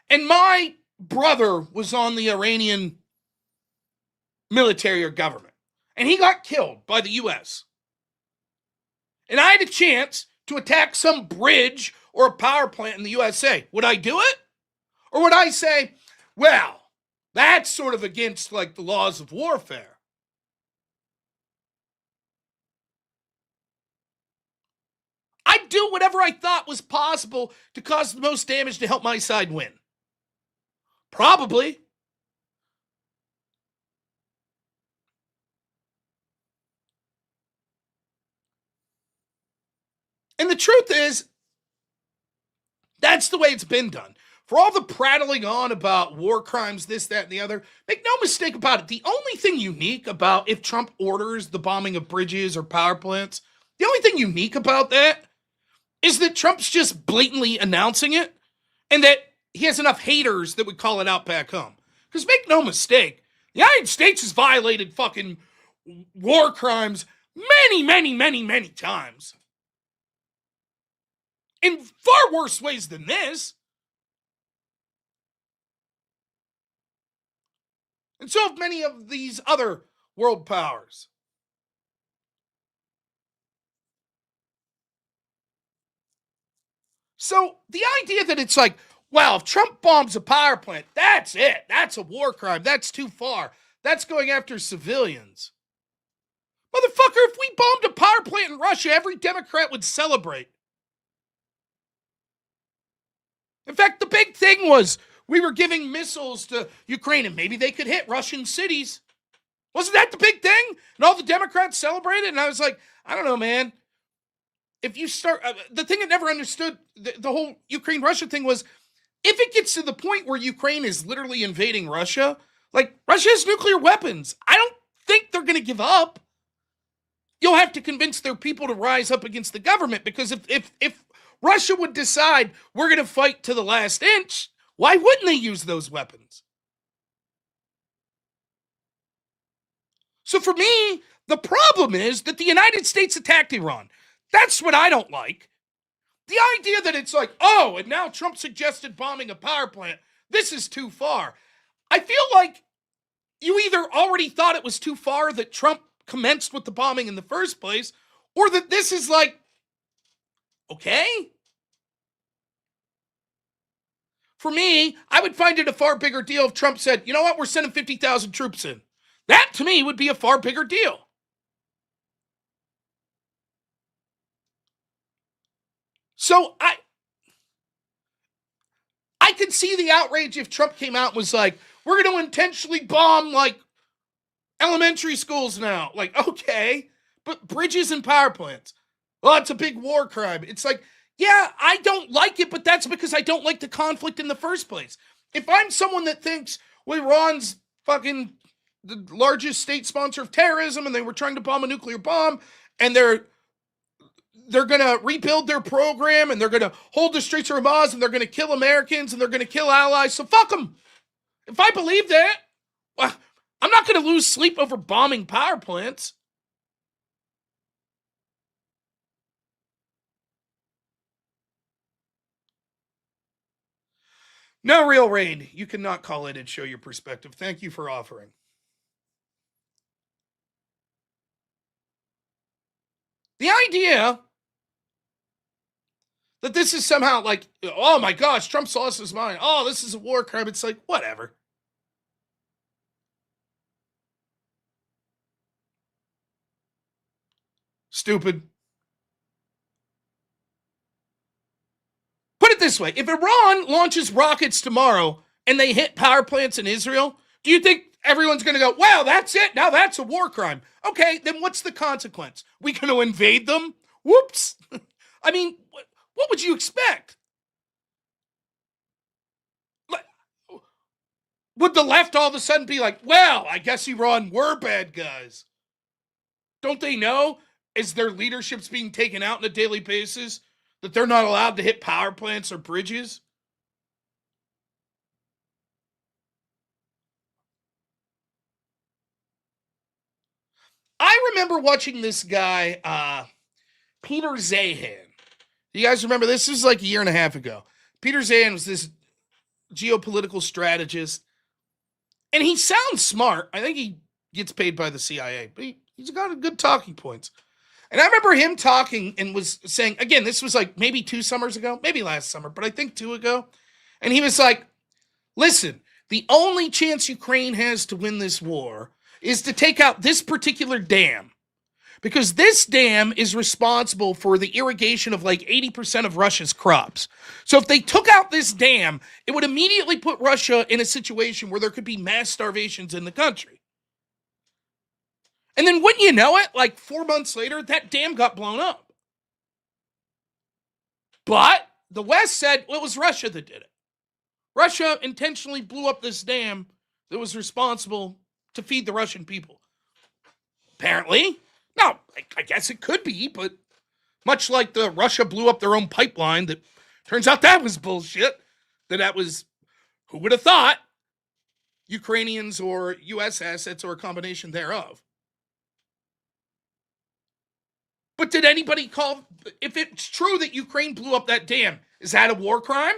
and my brother was on the Iranian military or government, and he got killed by the U.S., and I had a chance to attack some bridge or a power plant in the USA, would I do it? Or would I say, well, that's sort of against, like, the laws of warfare? I'd do whatever I thought was possible to cause the most damage to help my side win. Probably. And the truth is, that's the way it's been done. For all the prattling on about war crimes, this, that, and the other, make no mistake about it. The only thing unique about if Trump orders the bombing of bridges or power plants, the only thing unique about that is that Trump's just blatantly announcing it, and that he has enough haters that would call it out back home. Because make no mistake, The United States has violated fucking war crimes many times. In far worse ways than this. And so have many of these other world powers. So the idea that it's like, well, if Trump bombs a power plant, that's it. That's a war crime. That's too far. That's going after civilians. Motherfucker, if we bombed a power plant in Russia, every Democrat would celebrate. In fact, the big thing was we were giving missiles to Ukraine and maybe they could hit Russian cities. Wasn't that the big thing? And all the Democrats celebrated. And I was like, I don't know, man. If you start, the thing I never understood, the whole Ukraine-Russia thing was, if it gets to the point where Ukraine is literally invading Russia, like Russia has nuclear weapons. I don't think they're going to give up. You'll have to convince their people to rise up against the government, because if Russia would decide we're going to fight to the last inch, why wouldn't they use those weapons? So for me, the problem is that the United States attacked Iran. That's what I don't like. The idea that it's like, oh, and now Trump suggested bombing a power plant. This is too far. I feel like you either already thought it was too far that Trump commenced with the bombing in the first place, or that this is like, okay. For me, I would find it a far bigger deal if Trump said, you know what, we're sending 50,000 troops in. That, to me, would be a far bigger deal. So I could see the outrage if Trump came out and was like, we're going to intentionally bomb, like, elementary schools now. Like, okay, but bridges and power plants. Well, it's a big war crime. It's like, yeah, I don't like it, but that's because I don't like the conflict in the first place. If I'm someone that thinks, well, Iran's fucking the largest state sponsor of terrorism and they were trying to bomb a nuclear bomb and they're going to rebuild their program and they're going to hold the streets of Hamas and they're going to kill Americans and they're going to kill allies, so fuck them. If I believe that, well, I'm not going to lose sleep over bombing power plants. No, Real Rain, you cannot call it and show your perspective. Thank you for offering. The idea that this is somehow like, oh my gosh, Trump's lost his mind. Oh, this is a war crime. It's like, whatever. Stupid. Put it this way. If Iran launches rockets tomorrow and they hit power plants in Israel, do you think everyone's going to go, well, that's it. Now that's a war crime. Okay, then what's the consequence? We going to invade them? Whoops. I mean, what would you expect? Would the left all of a sudden be like, well, I guess Iran were bad guys? Don't they know, as their leadership's being taken out on a daily basis, that they're not allowed to hit power plants or bridges? I remember watching this guy, Peter Zahan. You guys remember this? This is like a year and a half ago. Peter Zahan was this geopolitical strategist. And he sounds smart. I think he gets paid by the CIA, but he's got good talking points. And I remember him talking and was saying, again, this was like maybe 2 summers ago, maybe last summer, but I think 2 ago. And he was like, listen, the only chance Ukraine has to win this war is to take out this particular dam. Because this dam is responsible for the irrigation of like 80% of Russia's crops. So if they took out this dam, it would immediately put Russia in a situation where there could be mass starvations in the country. And then wouldn't you know it, like 4 months later, that dam got blown up. But the West said, well, it was Russia that did it. Russia intentionally blew up this dam that was responsible to feed the Russian people. Apparently. Now, I guess it could be, but much like the Russia blew up their own pipeline, that turns out that was bullshit. That was, who would have thought? Ukrainians or U.S. assets or a combination thereof. But did anybody call, if it's true that Ukraine blew up that dam, is that a war crime?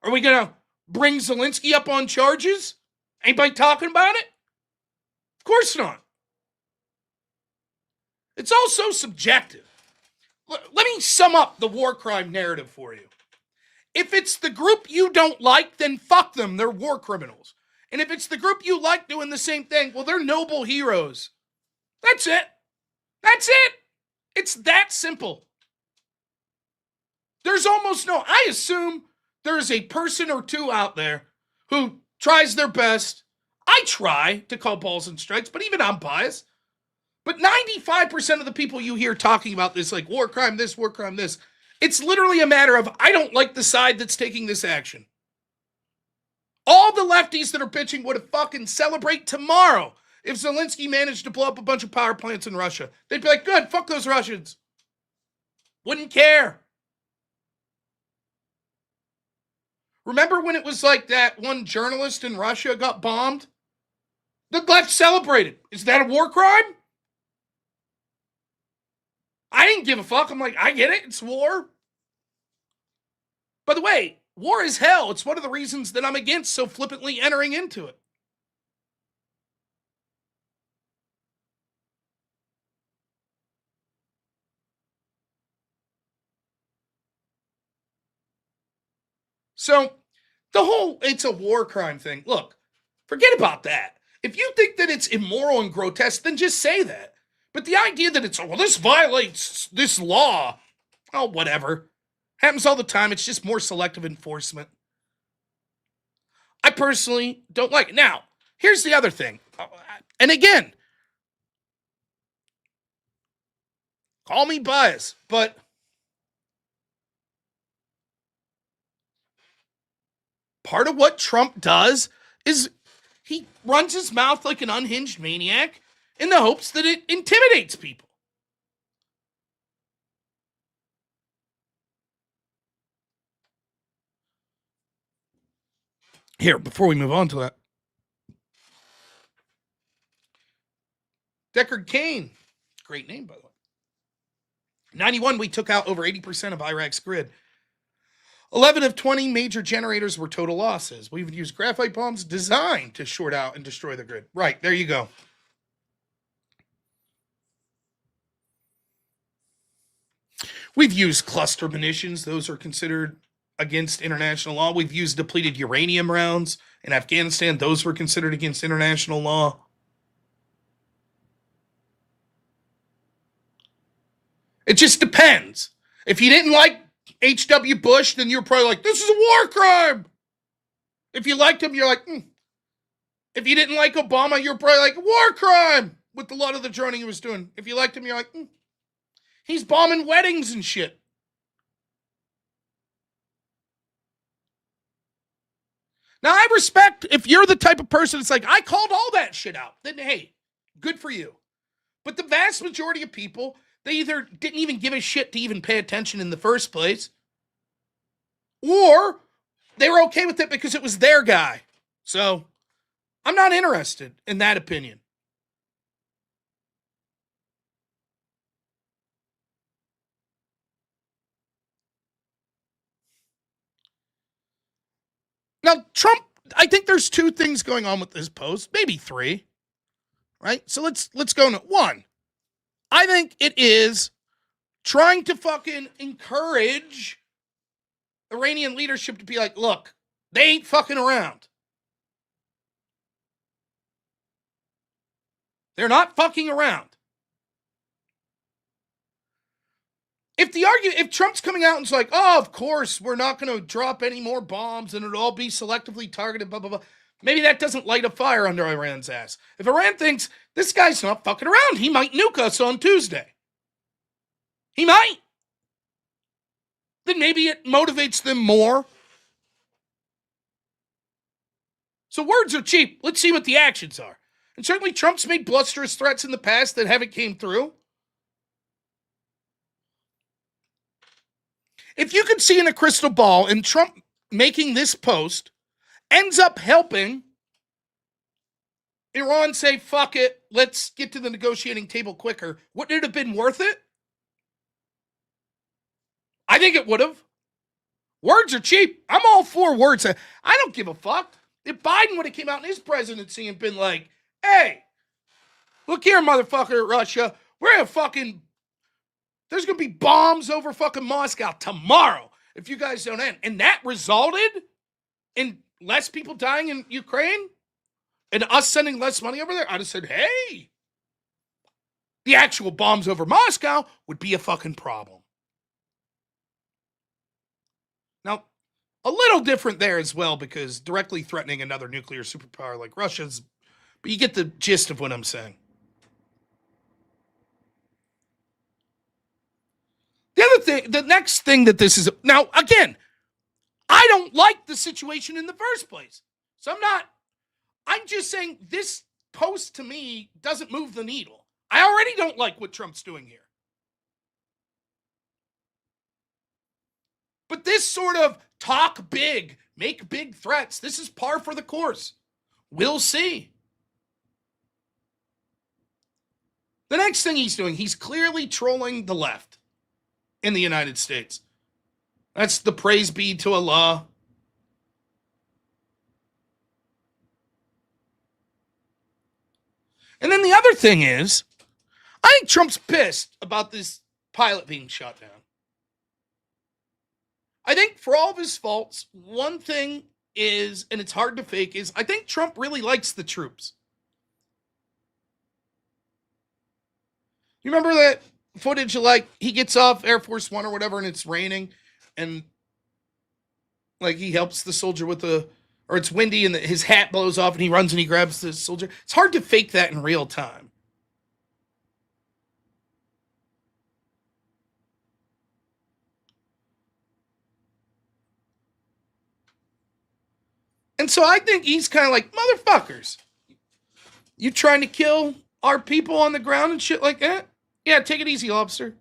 Are we going to bring Zelensky up on charges? Anybody talking about it? Of course not. It's all so subjective. Let me sum up the war crime narrative for you. If it's the group you don't like, then fuck them. They're war criminals. And if it's the group you like doing the same thing, well, they're noble heroes. That's it. That's it. It's that simple. There's almost no, I assume there's a person or two out there who tries their best. I try to call balls and strikes, but even I'm biased. But 95% of the people you hear talking about this, like war crime this, it's literally a matter of, I don't like the side that's taking this action. All the lefties that are bitching would have fucking celebrate tomorrow if Zelensky managed to blow up a bunch of power plants in Russia. They'd be like, good, fuck those Russians. Wouldn't care. Remember when it was like that one journalist in Russia got bombed? The left celebrated. Is that a war crime? I didn't give a fuck. I'm like, I get it. It's war. By the way, war is hell. It's one of the reasons that I'm against so flippantly entering into it. So, the whole it's a war crime thing, look, forget about that. If you think that it's immoral and grotesque, then just say that. But the idea that it's, well, this violates this law, oh, whatever. Happens all the time. It's just more selective enforcement. I personally don't like it. Now, here's the other thing. And again, call me biased, but part of what Trump does is he runs his mouth like an unhinged maniac in the hopes that it intimidates people. Here, before we move on to that, Deckard Cain, great name, by the way. 91, we took out over 80% of Iraq's grid. 11 of 20 major generators were total losses. We've used graphite bombs designed to short out and destroy the grid. Right, there you go. We've used cluster munitions. Those are considered against international law. We've used depleted uranium rounds in Afghanistan. Those were considered against international law. It just depends. If you didn't like H.W. Bush, then you're probably like, this is a war crime. If you liked him, you're like, If you didn't like Obama, you're probably like, war crime, with a lot of the droning he was doing. If you liked him, you're like, he's bombing weddings and shit. Now, I respect if you're the type of person that's like, I called all that shit out, then hey, good for you. But the vast majority of people, they either didn't even give a shit to even pay attention in the first place, or they were okay with it because it was their guy. So, I'm not interested in that opinion. Now, Trump, I think there's two things going on with this post, maybe three, right? So let's go into one. I think it is trying to fucking encourage Iranian leadership to be like, look, they ain't fucking around. They're not fucking around. If Trump's coming out and it's like, oh, of course, we're not going to drop any more bombs and it'll all be selectively targeted, blah, blah, blah. Maybe that doesn't light a fire under Iran's ass. If Iran thinks this guy's not fucking around, he might nuke us on Tuesday. He might. Then maybe it motivates them more. So words are cheap. Let's see what the actions are. And certainly Trump's made blusterous threats in the past that haven't came through. If you could see in a crystal ball and Trump making this post ends up helping Iran say, fuck it, let's get to the negotiating table quicker, wouldn't it have been worth it? I think it would have. Words are cheap. I'm all for words. I don't give a fuck. If Biden would have came out in his presidency and been like, hey, look here, motherfucker, Russia, we're gonna fucking, there's gonna be bombs over fucking Moscow tomorrow if you guys don't end. And that resulted in less people dying in Ukraine and us sending less money over there. I'd have said, hey, the actual bombs over Moscow would be a fucking problem. Now, a little different there as well, because directly threatening another nuclear superpower like Russia's, but you get the gist of what I'm saying. The other thing, the next thing that this is, now again, I don't like the situation in the first place. So I'm just saying this post to me doesn't move the needle. I already don't like what Trump's doing here. But this sort of talk big, make big threats, this is par for the course. We'll see. The next thing he's doing, he's clearly trolling the left in the United States. That's the praise be to Allah. And then the other thing is, I think Trump's pissed about this pilot being shot down. I think for all of his faults, one thing is, and it's hard to fake, is I think Trump really likes the troops. You remember that footage of, like, he gets off Air Force One or whatever and it's raining and, like, he helps the soldier with or it's windy and his hat blows off and he runs and he grabs the soldier. It's hard to fake that in real time. And so I think he's kind of like, motherfuckers, you trying to kill our people on the ground and shit like that? Yeah, take it easy, officer.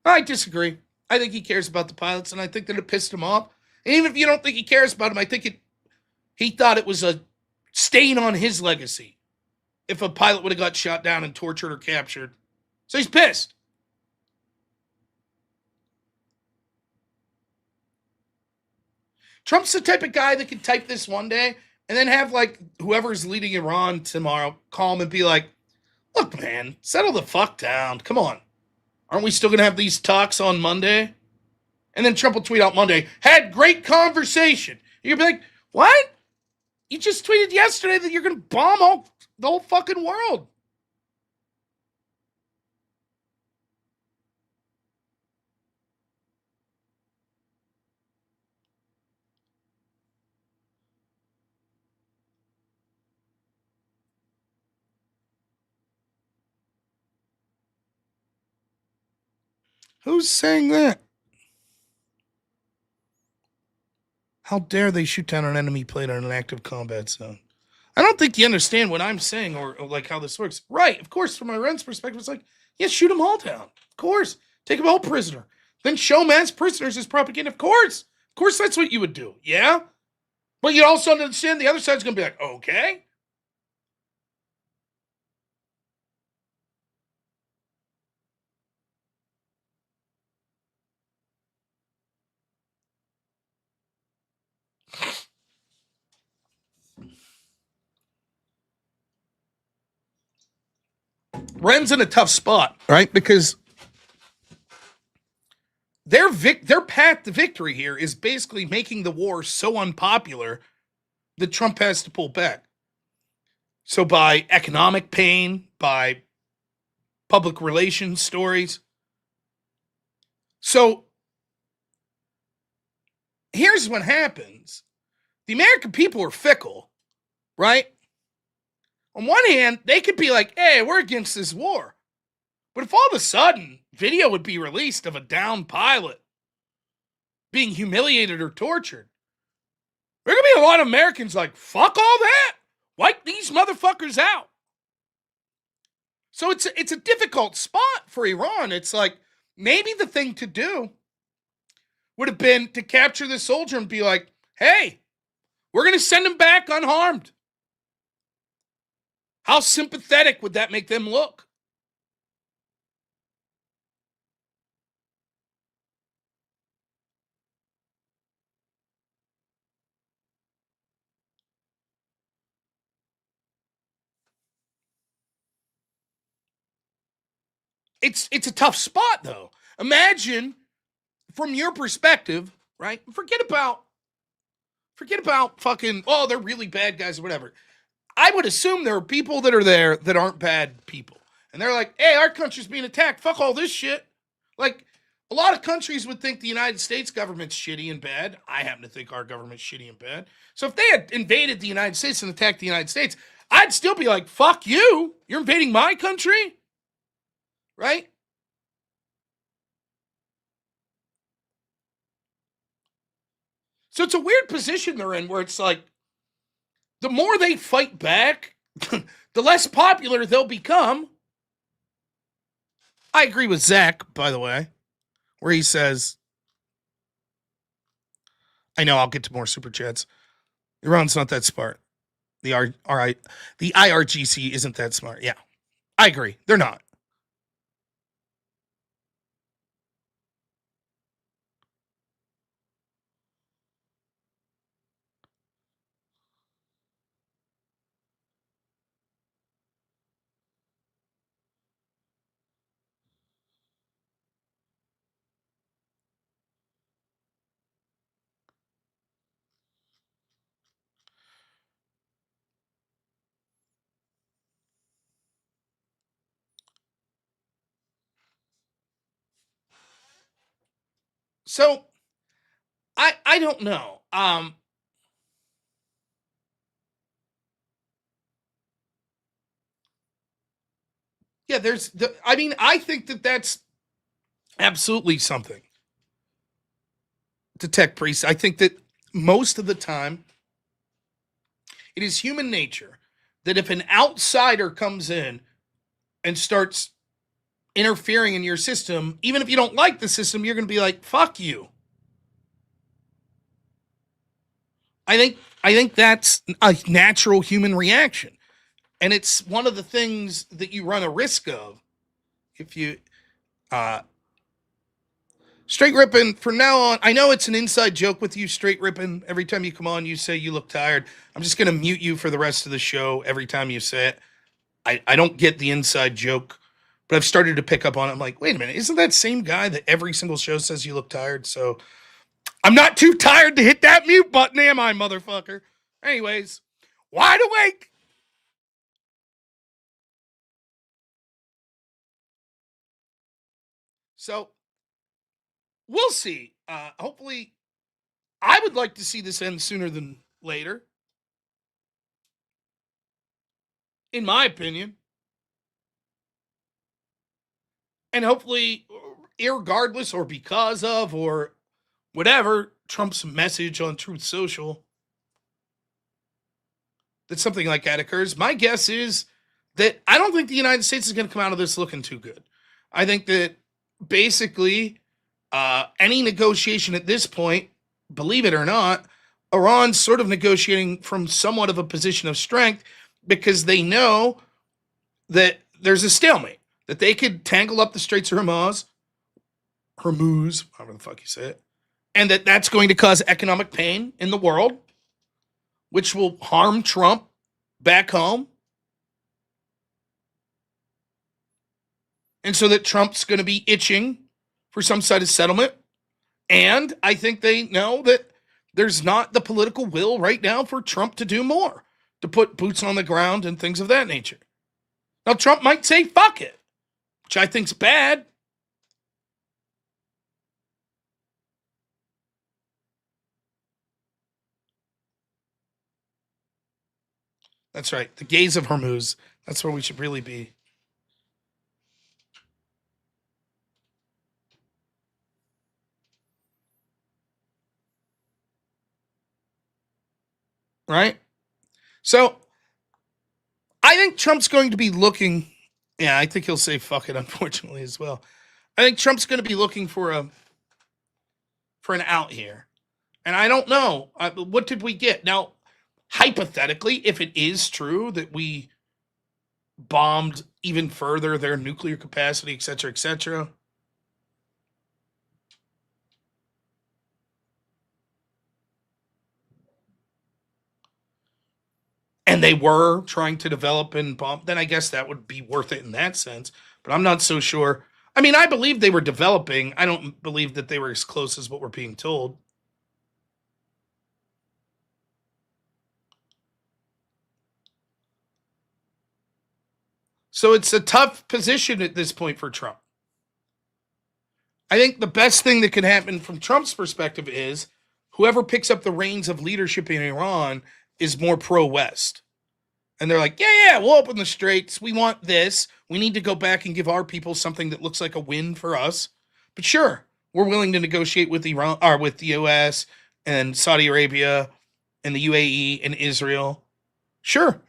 I disagree. I think he cares about the pilots, and I think that it pissed him off. And even if you don't think he cares about them, I think he thought it was a stain on his legacy if a pilot would have got shot down and tortured or captured. So he's pissed. Trump's the type of guy that can type this one day and then have, like, whoever's leading Iran tomorrow call him and be like, look, man, settle the fuck down. Come on. Aren't we still going to have these talks on Monday? And then Trump will tweet out Monday, had great conversation. You'll be like, what? You just tweeted yesterday that you're going to bomb the whole fucking world. Who's saying that? How dare they shoot down an enemy plane on an active combat zone? I don't think you understand what I'm saying or like how this works. Right, of course, from Iran's perspective, it's like, yeah, shoot them all down. Of course. Take them all prisoner. Then show them as prisoners as propaganda. Of course. Of course, that's what you would do. Yeah? But you also understand the other side's going to be like, okay. Ren's in a tough spot, right? Because their path to victory here is basically making the war so unpopular that Trump has to pull back. So by economic pain, by public relations stories. So here's what happens. The American people are fickle, right? On one hand, they could be like, hey, we're against this war. But if all of a sudden video would be released of a downed pilot being humiliated or tortured, there are going to be a lot of Americans like, fuck all that. Wipe these motherfuckers out. So it's a difficult spot for Iran. It's like, maybe the thing to do would have been to capture the soldier and be like, hey, we're going to send him back unharmed. How sympathetic would that make them look? It's a tough spot, though. Imagine from your perspective, right? Forget about fucking, oh, they're really bad guys or whatever. I would assume there are people that are there that aren't bad people. And they're like, hey, our country's being attacked. Fuck all this shit. Like, a lot of countries would think the United States government's shitty and bad. I happen to think our government's shitty and bad. So if they had invaded the United States and attacked the United States, I'd still be like, fuck you. You're invading my country? Right? So it's a weird position they're in where it's like, the more they fight back, the less popular they'll become. I agree with Zach, by the way, where he says, I know I'll get to more super chats. Iran's not that smart. The IRGC isn't that smart. Yeah, I agree. They're not. So I don't know. Yeah, I think that that's absolutely something to tech priests. I think that most of the time it is human nature that if an outsider comes in and starts interfering in your system, even if you don't like the system, you're going to be like, fuck you. I think that's a natural human reaction. And it's one of the things that you run a risk of if you straight ripping from now on. I know it's an inside joke with you, straight ripping. Every time you come on, you say you look tired. I'm just going to mute you for the rest of the show every time you say it. I don't get the inside joke, but I've started to pick up on it. I'm like, wait a minute, isn't that same guy that every single show says you look tired? So I'm not too tired to hit that mute button, am I, motherfucker? Anyways, wide awake. So we'll see. Hopefully, I would like to see this end sooner than later, in my opinion. And hopefully, irregardless or because of or whatever Trump's message on Truth Social, that something like that occurs. My guess is that I don't think the United States is going to come out of this looking too good. I think that basically any negotiation at this point, believe it or not, Iran's sort of negotiating from somewhat of a position of strength because they know that there's a stalemate, that they could tangle up the Straits of Hormuz, however the fuck you say it, and that that's going to cause economic pain in the world, which will harm Trump back home. And so that Trump's going to be itching for some sort of settlement. And I think they know that there's not the political will right now for Trump to do more, to put boots on the ground and things of that nature. Now, Trump might say, fuck it, which I think's bad. That's right. The gaze of Hormuz. That's where we should really be. Right? So I think Trump's going to be looking. Yeah, I think he'll say fuck it, unfortunately, as well. I think Trump's going to be looking for for an out here. And I don't know. What did we get? Now, hypothetically, if it is true that we bombed even further their nuclear capacity, et cetera, et cetera. And they were trying to develop and bomb, then I guess that would be worth it in that sense. But I'm not so sure. I mean, I believe they were developing. I don't believe that they were as close as what we're being told. So it's a tough position at this point for Trump. I think the best thing that can happen from Trump's perspective is whoever picks up the reins of leadership in Iran is more pro-West. And they're like, yeah, we'll open the straits. We want this. We need to go back and give our people something that looks like a win for us. But sure, we're willing to negotiate with Iran or with the US and Saudi Arabia and the UAE and Israel. Sure.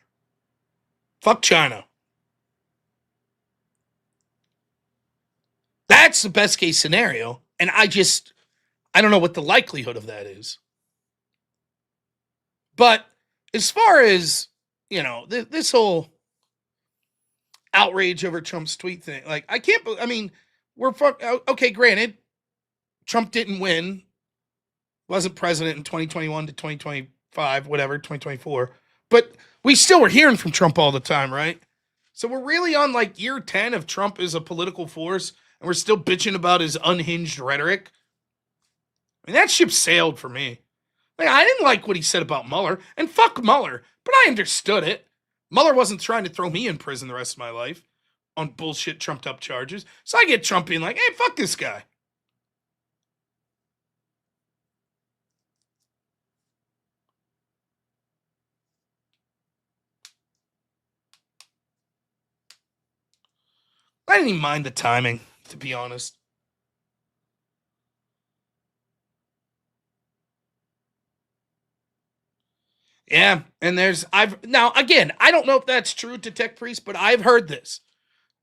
Fuck China. That's the best case scenario. And I don't know what the likelihood of that is. But as far as, this whole outrage over Trump's tweet thing, like, okay, granted, Trump didn't win, wasn't president in 2021 to 2025, whatever, 2024, but we still were hearing from Trump all the time, right? So we're really on like year 10 of Trump as a political force, and we're still bitching about his unhinged rhetoric. I mean, that ship sailed for me. Like, I didn't like what he said about Mueller, and fuck Mueller, but I understood it. Mueller wasn't trying to throw me in prison the rest of my life on bullshit trumped up charges. So I get Trump being like, hey, fuck this guy. I didn't even mind the timing, to be honest. Yeah, and now again, I don't know if that's true to Tech Priest, but I've heard this.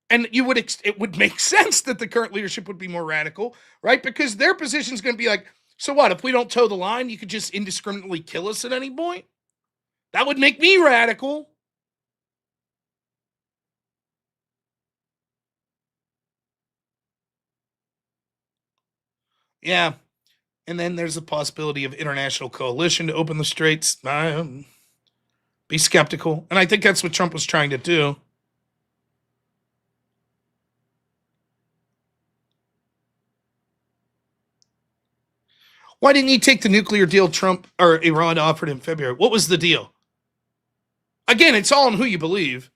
And it would make sense that the current leadership would be more radical, right? Because their position is going to be like, so what, if we don't toe the line, you could just indiscriminately kill us at any point? That would make me radical. Yeah. And then there's the possibility of international coalition to open the straits. Be skeptical. And I think that's what Trump was trying to do. Why didn't he take the nuclear deal Trump or Iran offered in February? What was the deal? Again, it's all in who you believe.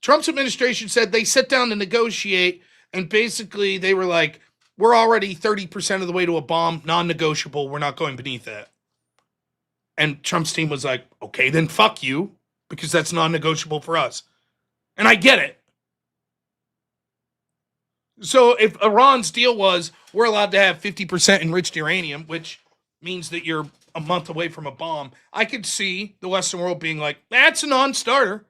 Trump's administration said they sat down to negotiate, and basically they were like, we're already 30% of the way to a bomb, non-negotiable. We're not going beneath that. And Trump's team was like, okay, then fuck you, because that's non-negotiable for us. And I get it. So if Iran's deal was, we're allowed to have 50% enriched uranium, which means that you're a month away from a bomb, I could see the Western world being like, that's a non-starter.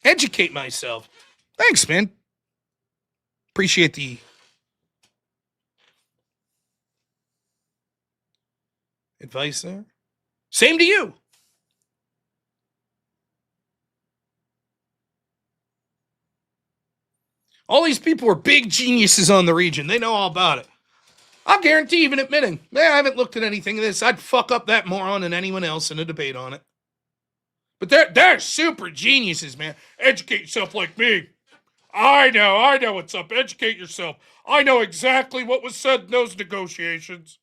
Educate myself. Thanks, man. Appreciate the advice there. Same to you. All these people are big geniuses on the region. They know all about it. I'll guarantee, even admitting, I haven't looked at anything of this. I'd fuck up that moron than anyone else in a debate on it. But they're super geniuses, man. Educate yourself like me. I know what's up. Educate yourself. I know exactly what was said in those negotiations.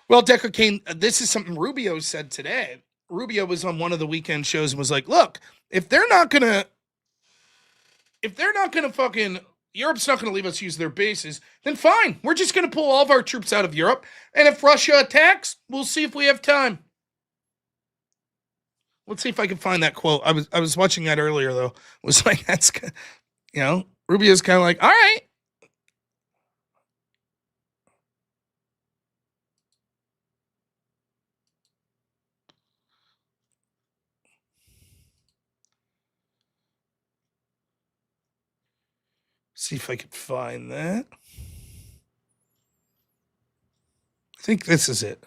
Well, Decker Kane, this is something Rubio said today. Rubio was on one of the weekend shows and was like, look, if they're not gonna fucking, Europe's not gonna leave us use their bases, then fine. We're just gonna pull all of our troops out of Europe. And if Russia attacks, we'll see if we have time. Let's see if I can find that quote. I was watching that earlier though. It was like that's Rubio's kind of like, all right. See if I can find that. I think this is it.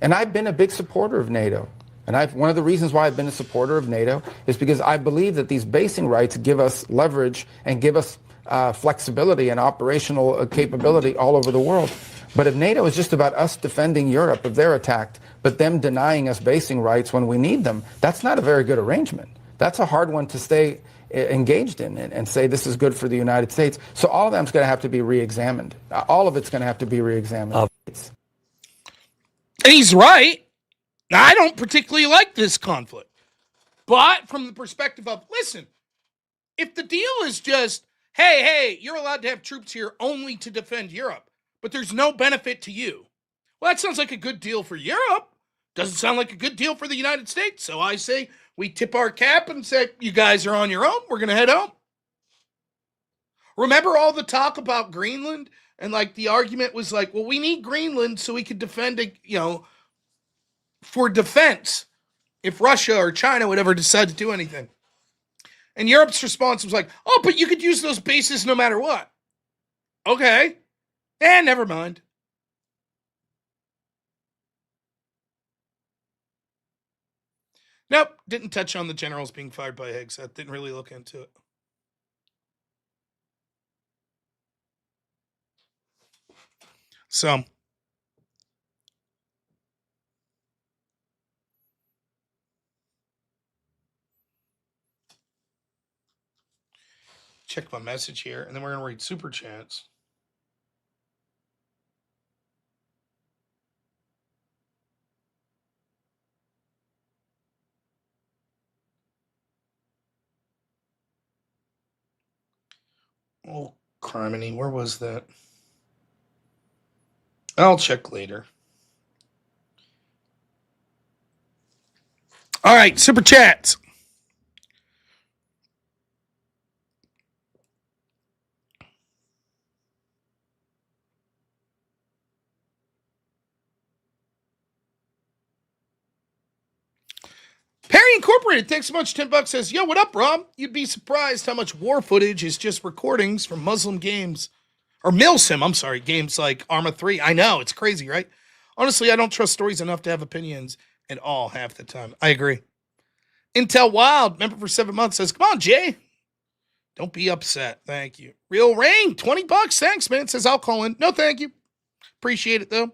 And I've been a big supporter of NATO. And one of the reasons why I've been a supporter of NATO is because I believe that these basing rights give us leverage and give us flexibility and operational capability all over the world. But if NATO is just about us defending Europe if they're attacked, but them denying us basing rights when we need them, that's not a very good arrangement. That's a hard one to stay engaged in and say this is good for the United States. So all of them's going to have to be re-examined. All of it's going to have to be re-examined. And he's right. Now, I don't particularly like this conflict. But from the perspective of, listen, if the deal is just, hey, you're allowed to have troops here only to defend Europe, but there's no benefit to you. Well, that sounds like a good deal for Europe. Doesn't sound like a good deal for the United States. So I say we tip our cap and say, you guys are on your own. We're going to head home. Remember all the talk about Greenland? And like the argument was like, well, we need Greenland so we could defend it, for defense if Russia or China would ever decide to do anything. And Europe's response was like, oh, but you could use those bases no matter what. Okay. Never mind. Nope, didn't touch on the generals being fired by Higgs. I didn't really look into it. So, check my message here, and then we're going to read super chats. Oh, criminy, where was that? I'll check later. All right, super chats. Perry Incorporated, thanks so much. $10 says, yo, what up, Rob? You'd be surprised how much war footage is just recordings from Muslim games. Or Milsim, I'm sorry, games like Arma 3. I know, it's crazy, right? Honestly, I don't trust stories enough to have opinions at all half the time. I agree. Intel Wild, member for 7 months, says, come on, Jay. Don't be upset. Thank you. Real Rain, $20. Thanks, man. Says, I'll call in. No, thank you. Appreciate it, though.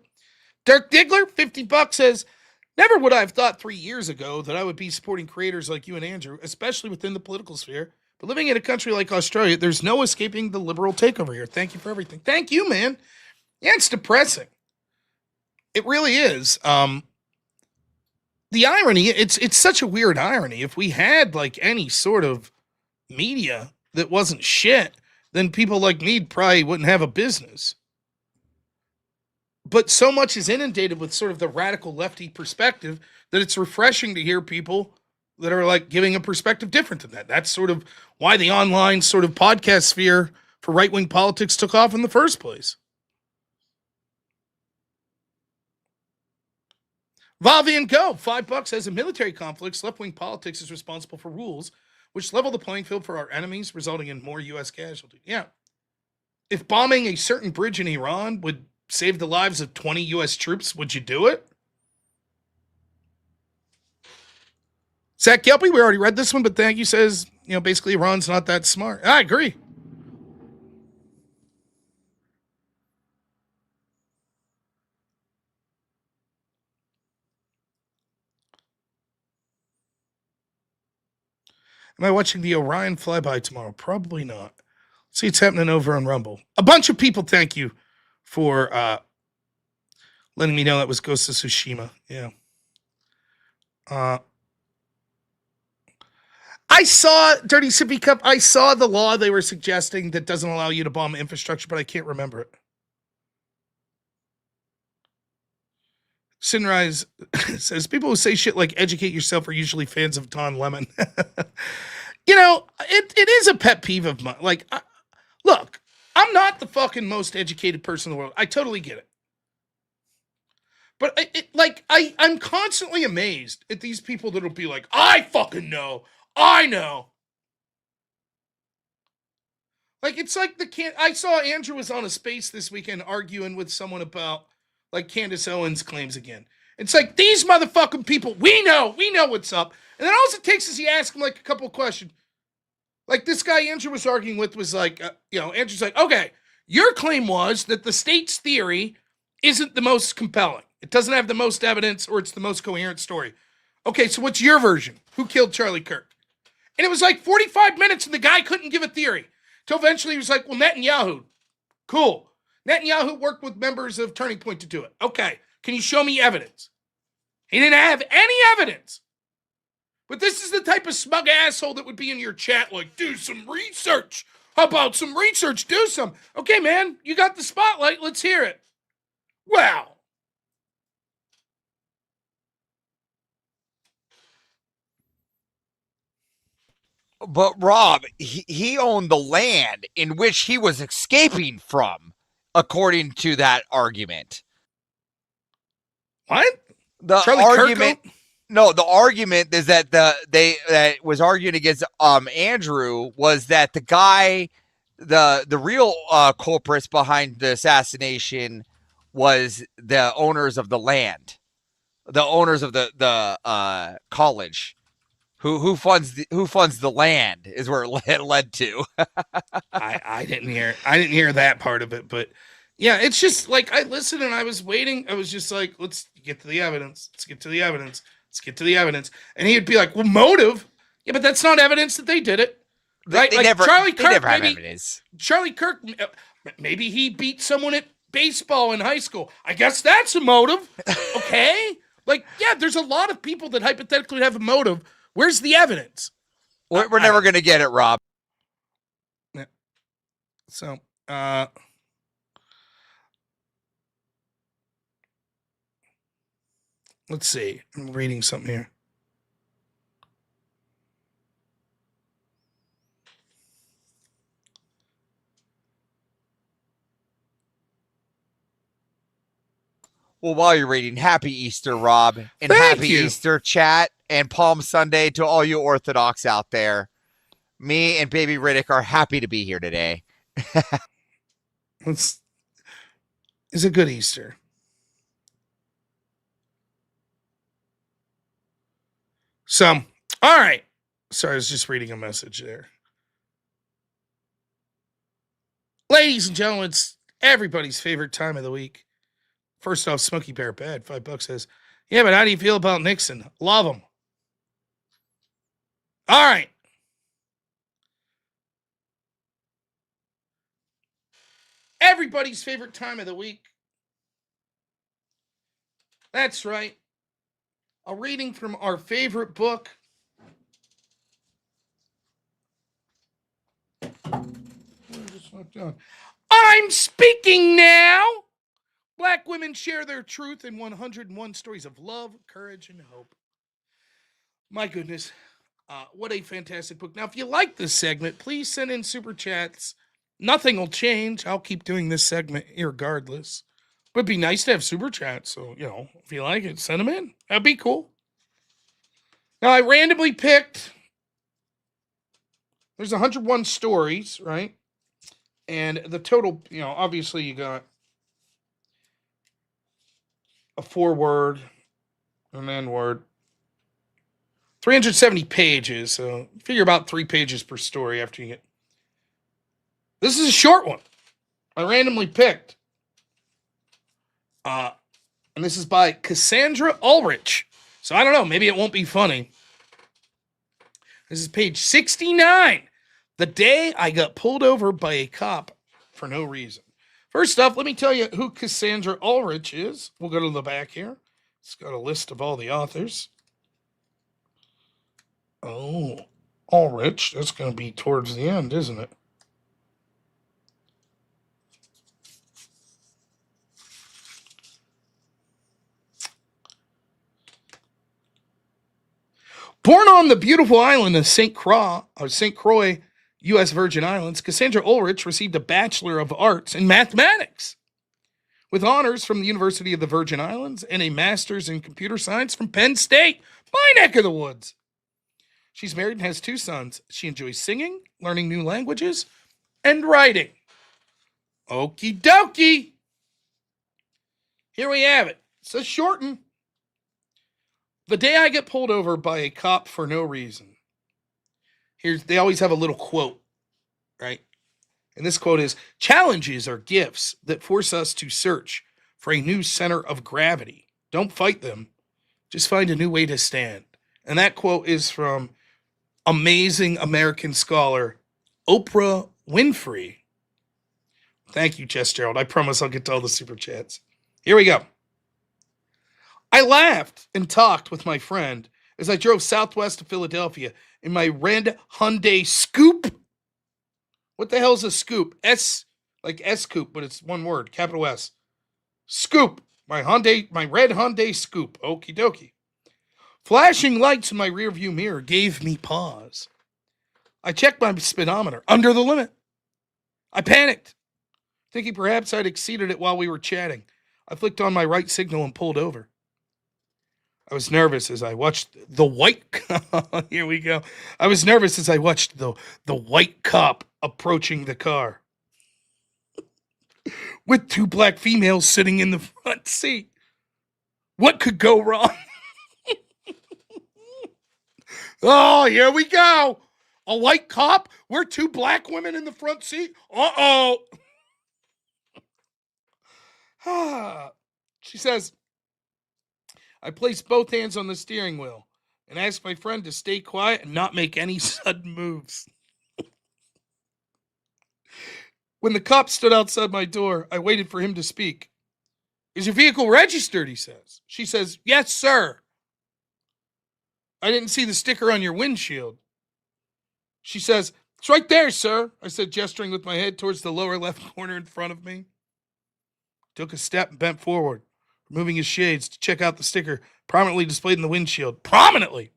Dirk Diggler, $50, says, never would I have thought 3 years ago that I would be supporting creators like you and Andrew, especially within the political sphere. But living in a country like Australia, there's no escaping the liberal takeover here. Thank you for everything. Thank you, man. Yeah, it's depressing. It really is. The irony, it's such a weird irony. If we had like any sort of media that wasn't shit, then people like me probably wouldn't have a business. But so much is inundated with sort of the radical lefty perspective that it's refreshing to hear people that are like giving a perspective different than that. That's sort of why the online sort of podcast sphere for right-wing politics took off in the first place. Vavian Go, $5 as in military conflicts, left-wing politics is responsible for rules which level the playing field for our enemies, resulting in more U.S. casualties. Yeah. If bombing a certain bridge in Iran would save the lives of 20 U.S. troops, would you do it? Zach Kelpie, we already read this one, but thank you, says, basically Iran's not that smart. I agree. Am I watching the Orion flyby tomorrow? Probably not. See, it's happening over on Rumble. A bunch of people, thank you for letting me know that was Ghost of Tsushima. Yeah. I saw Dirty Sippy Cup. I saw the law they were suggesting that doesn't allow you to bomb infrastructure, but I can't remember it. Sinrise says people who say shit like educate yourself are usually fans of Don Lemon. It is a pet peeve of mine. Like, look, I'm not the fucking most educated person in the world. I totally get it. But I'm constantly amazed at these people that'll be like, I fucking know. I know. Like, it's like I saw Andrew was on a space this weekend arguing with someone about, like, Candace Owens' claims again. It's like, these motherfucking people, we know what's up. And then all it takes is you ask them, like, a couple of questions. Like, this guy Andrew was arguing with was like, Andrew's like, okay, your claim was that the state's theory isn't the most compelling. It doesn't have the most evidence, or it's the most coherent story. Okay, so what's your version? Who killed Charlie Kirk? And it was like 45 minutes and the guy couldn't give a theory. Till eventually he was like, well, Netanyahu. Cool. Netanyahu worked with members of Turning Point to do it. Okay, can you show me evidence? He didn't have any evidence. But this is the type of smug asshole that would be in your chat like, do some research. How about some research? Do some. Okay, man, you got the spotlight. Let's hear it. Wow. But Rob, he owned the land in which he was escaping from, according to that argument. What? The Charlie argument. Kirk? No, the argument is that that was arguing against Andrew was that the guy, the real culprits behind the assassination was the owners of the land, the owners of the college. Who funds the land is where it led to. I didn't hear that part of it, but yeah, it's just like I listened and I was waiting. I was just like, let's get to the evidence. Let's get to the evidence. Let's get to the evidence. And he'd be like, well, motive. Yeah, but that's not evidence that they did it. Right? They never Charlie Kirk, have evidence. Charlie Kirk, maybe he beat someone at baseball in high school. I guess that's a motive. Okay? Like, yeah, there's a lot of people that hypothetically have a motive. Where's the evidence? We're never going to get it, Rob. Yeah. So, let's see. I'm reading something here. Well, while you're reading, happy Easter, Rob, and Thank happy you. Easter, chat, and Palm Sunday to all you Orthodox out there. Me and Baby Riddick are happy to be here today. It's a good Easter. So, all right. Sorry, I was just reading a message there. Ladies and gentlemen, it's everybody's favorite time of the week. First off, Smokey Bear Bad, $5 says, yeah, but how do you feel about Nixon? Love him. All right. Everybody's favorite time of the week. That's right. A reading from our favorite book. I'm speaking now. Black women share their truth in 101 stories of love, courage, and hope. My goodness. What a fantastic book. Now, if you like this segment, please send in super chats. Nothing will change. I'll keep doing this segment regardless. But it'd be nice to have super chats. So, if you like it, send them in. That'd be cool. Now, I randomly picked, there's 101 stories, right? And the total, obviously you got a foreword, an end word, 370 pages. So figure about 3 pages per story after you get. This is a short one. I randomly picked. And this is by Cassandra Ulrich. So I don't know. Maybe it won't be funny. This is page 69. The day I got pulled over by a cop for no reason. First off, let me tell you who Cassandra Ulrich is. We'll go to the back here. It's got a list of all the authors. Oh, Ulrich. That's going to be towards the end, isn't it? Born on the beautiful island of St. Croix, U.S. Virgin Islands, Cassandra Ulrich received a Bachelor of Arts in Mathematics with honors from the University of the Virgin Islands and a Master's in Computer Science from Penn State, my neck of the woods. She's married and has 2 sons. She enjoys singing, learning new languages, and writing. Okie dokie. Here we have it. It's a short one. The day I get pulled over by a cop for no reason. They always have a little quote, right? And this quote is, challenges are gifts that force us to search for a new center of gravity. Don't fight them. Just find a new way to stand. And that quote is from amazing American scholar Oprah Winfrey. Thank you, Jess Gerald. I promise I'll get to all the super chats. Here we go. I laughed and talked with my friend as I drove southwest of Philadelphia in my red Hyundai Scoop. What the hell is a Scoop? Like S-Coupe, but it's one word, capital S. Scoop. My red Hyundai Scoop. Okie dokie. Flashing lights in my rearview mirror gave me pause. I checked my speedometer, under the limit. I panicked, thinking perhaps I'd exceeded it while we were chatting. I flicked on my right signal and pulled over. I was nervous as I watched the white here we go. I was nervous as I watched the white cop approaching the car with 2 black females sitting in the front seat. What could go wrong? Oh, here we go. A white cop? We're 2 black women in the front seat? Uh-oh. She says, I placed both hands on the steering wheel and asked my friend to stay quiet and not make any sudden moves. When the cop stood outside my door, I waited for him to speak. Is your vehicle registered? He says. She says, yes, sir. I didn't see the sticker on your windshield. She says, it's right there, sir. I said, gesturing with my head towards the lower left corner in front of me. Took a step and bent forward, removing his shades to check out the sticker prominently displayed in the windshield. Prominently!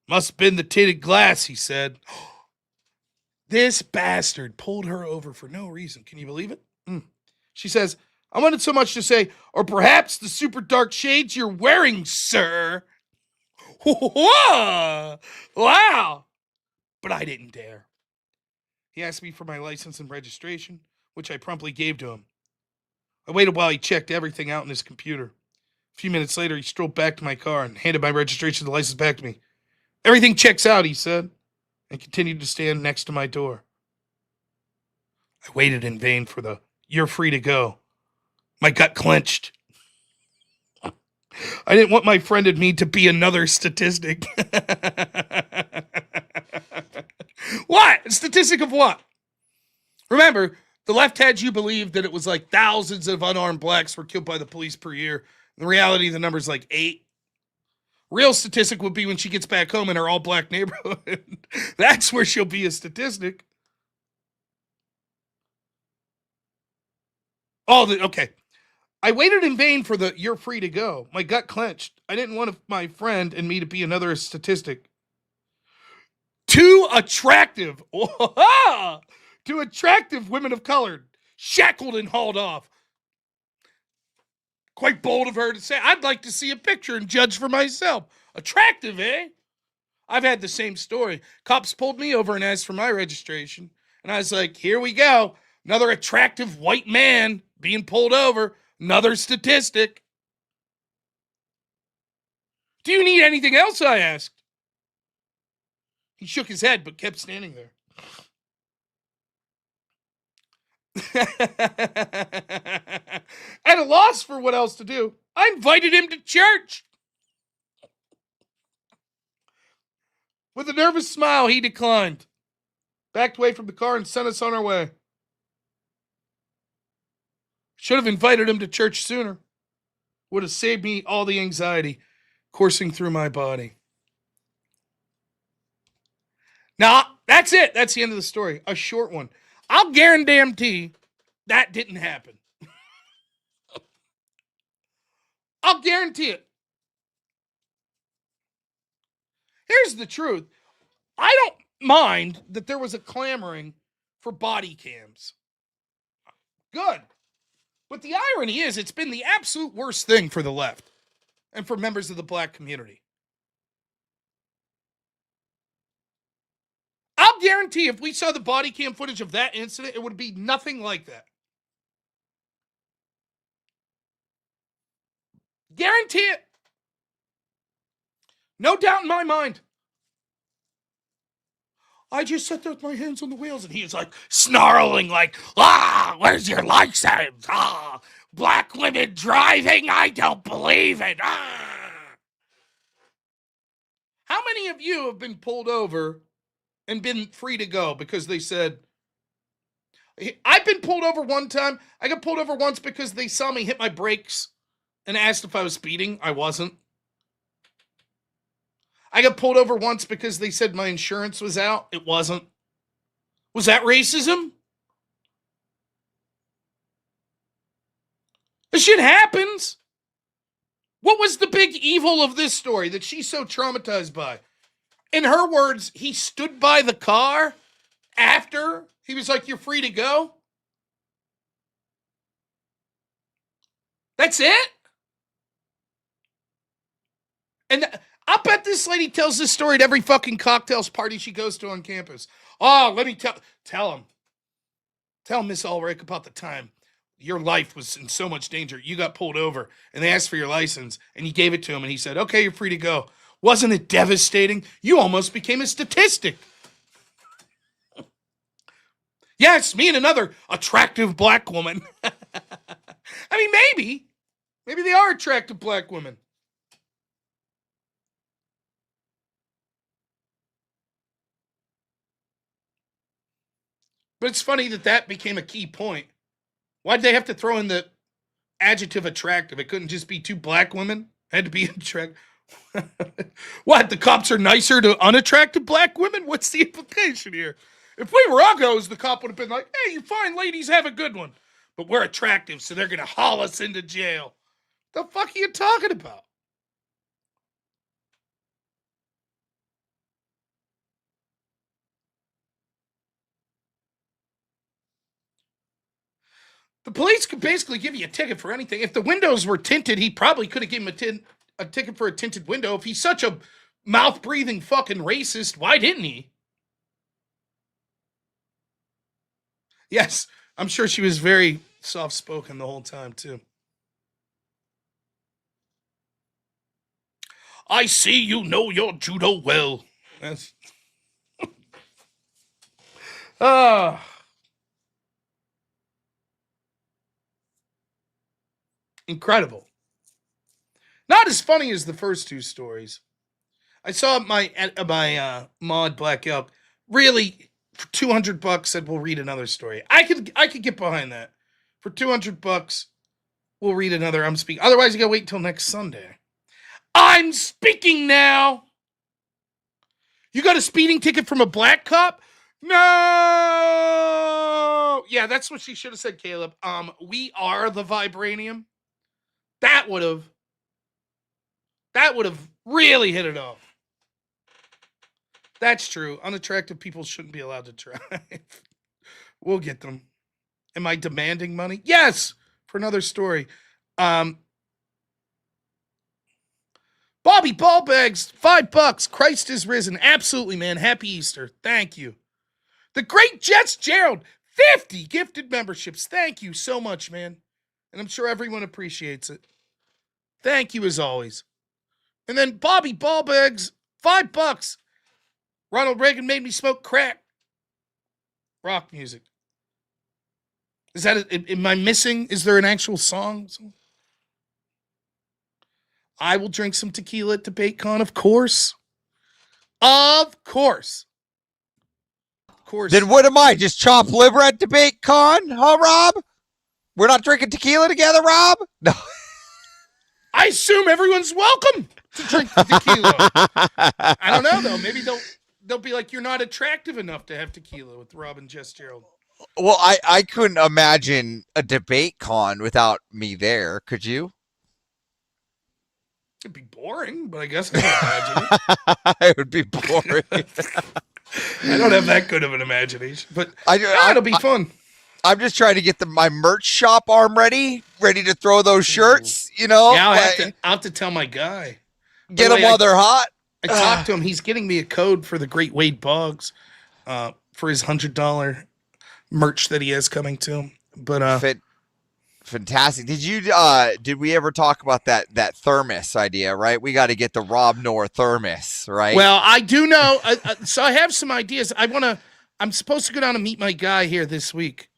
Must have been the tinted glass, he said. This bastard pulled her over for no reason. Can you believe it? She says, I wanted so much to say, or perhaps the super dark shades you're wearing, sir. Whoa! Wow! But I didn't dare. He asked me for my license and registration, which I promptly gave to him. I waited while he checked everything out in his computer. A few minutes later, he strolled back to my car and handed my registration and license back to me. Everything checks out, he said, and continued to stand next to my door. I waited in vain for the, you're free to go. My gut clenched. I didn't want my friend and me to be another statistic. What? A statistic of what? Remember, the left had you believe that it was like thousands of unarmed blacks were killed by the police per year. In reality, the number's like 8. Real statistic would be when she gets back home in her all-black neighborhood. That's where she'll be a statistic. Okay. I waited in vain for the you're free to go. My gut clenched. I didn't want my friend and me to be another statistic. Two attractive women of color, shackled and hauled off. Quite bold of her to say, I'd like to see a picture and judge for myself. Attractive, eh? I've had the same story. Cops pulled me over and asked for my registration. And I was like, here we go. Another attractive white man being pulled over. Another statistic. Do you need anything else? I asked. He shook his head, but kept standing there. At a loss for what else to do, I invited him to church. With a nervous smile, he declined, backed away from the car, and sent us on our way. Should have invited him to church sooner. Would have saved me all the anxiety coursing through my body. Now, that's it. That's the end of the story. A short one. I'll guarantee that didn't happen. I'll guarantee it. Here's the truth. I don't mind that there was a clamoring for body cams. Good. But the irony is, it's been the absolute worst thing for the left and for members of the black community. I'll guarantee if we saw the body cam footage of that incident, it would be nothing like that. Guarantee it. No doubt in my mind. I just sat there with my hands on the wheels, and he was like snarling, like, where's your license? Black women driving? I don't believe it. How many of you have been pulled over and been free to go because they said, I've been pulled over one time. I got pulled over once because they saw me hit my brakes and asked if I was speeding. I wasn't. I got pulled over once because they said my insurance was out. It wasn't. Was that racism? This shit happens. What was the big evil of this story that she's so traumatized by? In her words, he stood by the car after he was like, you're free to go. That's it? And I'll bet this lady tells this story at every fucking cocktails party she goes to on campus. Oh, let me tell him. Tell Miss Ulrich about the time your life was in so much danger. You got pulled over and they asked for your license and you gave it to him and he said, okay, you're free to go. Wasn't it devastating? You almost became a statistic. Yes, me and another attractive black woman. I mean, maybe they are attractive black women. But it's funny that became a key point. Why'd they have to throw in the adjective attractive? It couldn't just be two black women. It had to be attractive. What, the cops are nicer to unattractive black women? What's the implication here? If we were uggos, the cop would have been like, hey, you fine ladies, have a good one. But we're attractive, so they're going to haul us into jail. The fuck are you talking about? The police could basically give you a ticket for anything. If the windows were tinted, he probably could have given him a ticket for a tinted window. If he's such a mouth-breathing fucking racist, why didn't he? Yes, I'm sure she was very soft-spoken the whole time, too. I see you know your judo well. That's... Incredible. Not as funny as the first two stories. I saw my mod Black Elk really for $200 said we'll read another story. I could get behind that. For $200, we'll read another I'm Speaking. Otherwise, you gotta wait until next Sunday. I'm speaking now. You got a speeding ticket from a black cop? No. Yeah, that's what she should have said, Caleb. We are the vibranium. That would have really hit it off. That's true. Unattractive people shouldn't be allowed to drive. We'll get them. Am I demanding money? Yes, for another story. Bobby Ballbags, $5. Christ is risen. Absolutely, man. Happy Easter. Thank you. The great Jess Gerald, 50 gifted memberships. Thank you so much, man. And I'm sure everyone appreciates it. Thank you as always. And then Bobby Ballbags, $5. Ronald Reagan made me smoke crack. Rock music. Is that, am I missing? Is there an actual song? I will drink some tequila at DebateCon, of course. Of course. Of course. Then what am I? Just chop liver at DebateCon? Huh, Rob? We're not drinking tequila together, Rob? No. I assume everyone's welcome to drink the tequila. I don't know, though. Maybe they'll be like, you're not attractive enough to have tequila with Rob and Jess Gerald. Well, I couldn't imagine a DebateCon without me there. Could you? It'd be boring, but I guess I can imagine it. It would be boring. I don't have that good of an imagination, but it'll be fun. I'm just trying to get my merch shop arm ready to throw those shirts. You know, Yeah, I'll have to tell my guy. Get them while they're hot. I talked to him. He's getting me a code for the Great Wade Boggs for his $100 merch that he has coming to him. But fantastic. Did we ever talk about that thermos idea? Right, we got to get the robnoerr thermos. Right. Well, I do know. So I have some ideas. I'm supposed to go down and meet my guy here this week.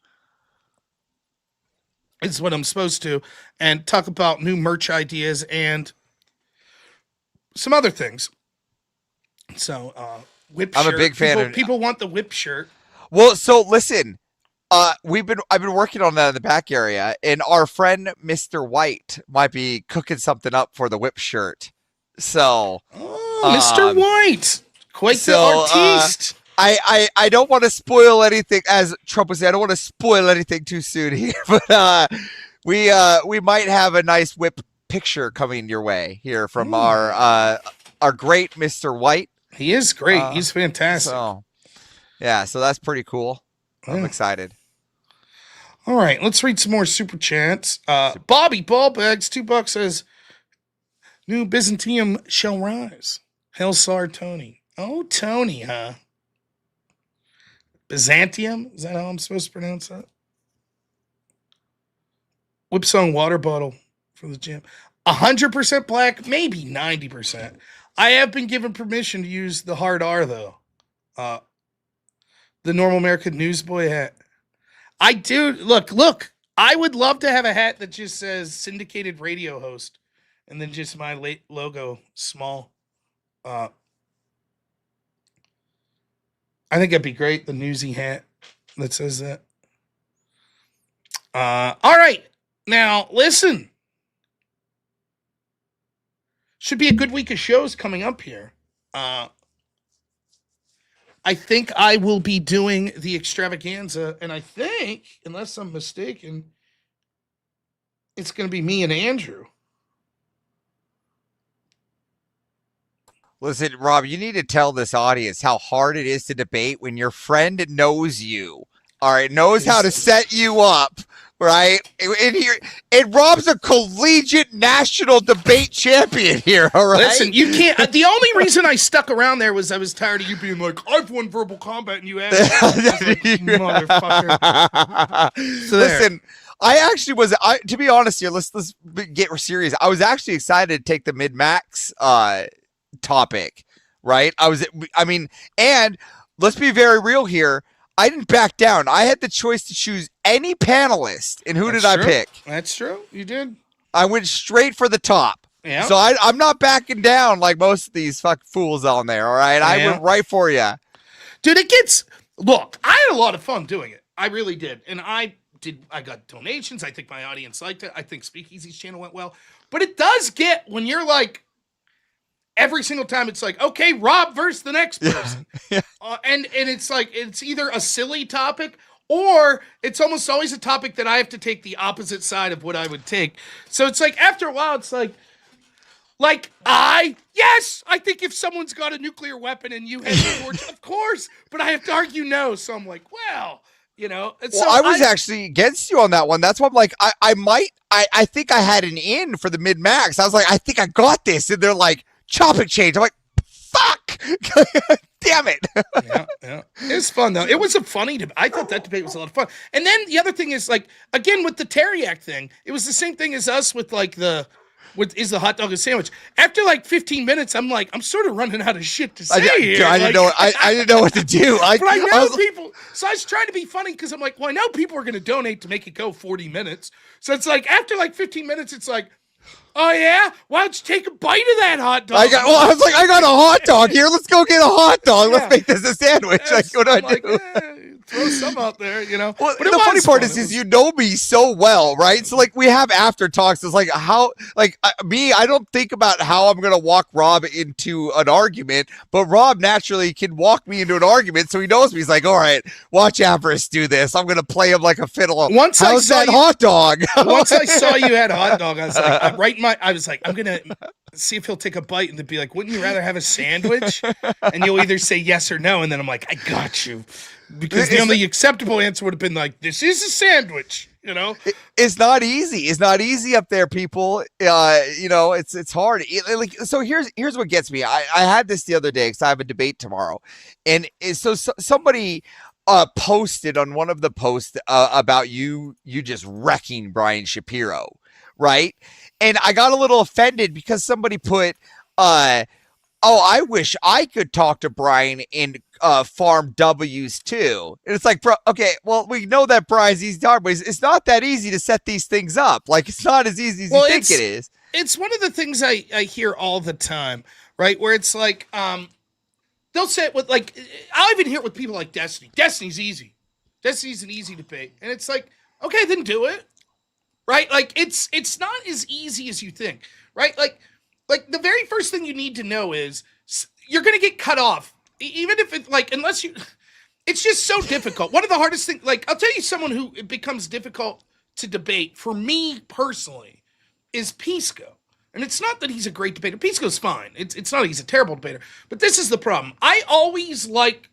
Is what I'm supposed to, and talk about new merch ideas and some other things. So, whip shirt. I'm a big fan of people want the whip shirt. Well, so listen, I've been working on that in the back area, and our friend Mr. White might be cooking something up for the whip shirt. So, Mr. White, quite the artiste. I don't want to spoil anything, as Trump would say. I don't want to spoil anything too soon here, but we might have a nice whip picture coming your way here from our great Mr. White. He is great. He's fantastic. So that's pretty cool. I'm excited. All right, let's read some more super chats. Bobby Ballbags, $2 says, "New Byzantium shall rise." Hellsar Tony. Oh, Tony, huh? Byzantium? Is that how I'm supposed to pronounce that? Whipsong water bottle for the gym. 100% black, maybe 90%. I have been given permission to use the hard R, though. The Normal American Newsboy hat. I do. Look. I would love to have a hat that just says syndicated radio host and then just my late logo small. I think that'd be great. The newsy hat that says that. All right. Now, listen. Should be a good week of shows coming up here. I think I will be doing the extravaganza, and I think, unless I'm mistaken, it's going to be me and Andrew. Listen, Rob, you need to tell this audience how hard it is to debate when your friend knows you. All right, knows how to set you up, right? And Rob's a collegiate national debate champion here, all right? Listen, you can't. The only reason I stuck around there was I was tired of you being like, I've won verbal combat, and you asked. Like, motherfucker. So listen, I actually was. To be honest here, let's get serious. I was actually excited to take the mid-max topic, right? And let's be very real here. I didn't back down. I had the choice to choose any panelist, and who did I pick? That's true. You did. I went straight for the top. Yeah. So I'm not backing down like most of these fuck fools on there. All right, I went right for you, dude. Look, I had a lot of fun doing it. I really did, and I got donations. I think my audience liked it. I think Speakeasy's channel went well, but it does get when you're like. Every single time it's like, okay, Rob versus the next person. Yeah. And it's like, it's either a silly topic or it's almost always a topic that I have to take the opposite side of what I would take. So it's like, after a while, it's like I think if someone's got a nuclear weapon and you have a torch, of course, but I have to argue no. So I'm like, well, you know. And so I was actually against you on that one. That's why I'm like, I think I had an in for the mid-max. I was like, I think I got this. And they're like, chop and change. I'm like, fuck. Damn it. Yeah. It was fun, though. It was a funny debate. I thought that debate was a lot of fun. And then the other thing is, like, again, with the Teriak thing, it was the same thing as us with, like, is the hot dog a sandwich? After, like, 15 minutes, I'm like, I'm sort of running out of shit to say here. I didn't know what to do. But I know people. So I was trying to be funny because I'm like, well, I know people are going to donate to make it go 40 minutes. So it's like, after, like, 15 minutes, it's like, oh, yeah? Why don't you take a bite of that hot dog? I got a hot dog here. Let's go get a hot dog. Let's make this a sandwich. Yes, what do I do? Throw some out there, you know. Well, the funny part is you know me so well, right? So like we have after talks. It's like how, like me, I don't think about how I'm gonna walk Rob into an argument, but Rob naturally can walk me into an argument, so he knows me. He's like, all right, watch Avarice do this. I'm gonna play him like a fiddle. How's that hot dog? Once I saw you had a hot dog, I was like, I'm see if he'll take a bite and then be like, wouldn't you rather have a sandwich? And you'll either say yes or no. And then I'm like, I got you. Because the only acceptable answer would have been like, this is a sandwich, you know? It's not easy. It's not easy up there, people. You know, it's hard. So here's what gets me. I had this the other day because I have a debate tomorrow. And so somebody posted on one of the posts about you just wrecking Brian Shapiro, right? And I got a little offended because somebody put, oh, I wish I could talk to Brian in farm W's too. And it's like, bro, okay, well, we know that Brian's easy to talk, but it's not that easy to set these things up. Like, it's not as easy as you think it is. It's one of the things I hear all the time, right? Where it's like, they'll say it with like, I'll even hear it with people like Destiny. Destiny's easy. Destiny's an easy debate. And it's like, okay, then do it. Right? Like, it's not as easy as you think, right? Like the very first thing you need to know is you're going to get cut off. Even if it, like, unless you, it's just so difficult. One of the hardest things, like, I'll tell you someone who it becomes difficult to debate, for me personally, is Pisco. And it's not that he's a great debater. Pisco's fine. It's not he's a terrible debater. But this is the problem. I always like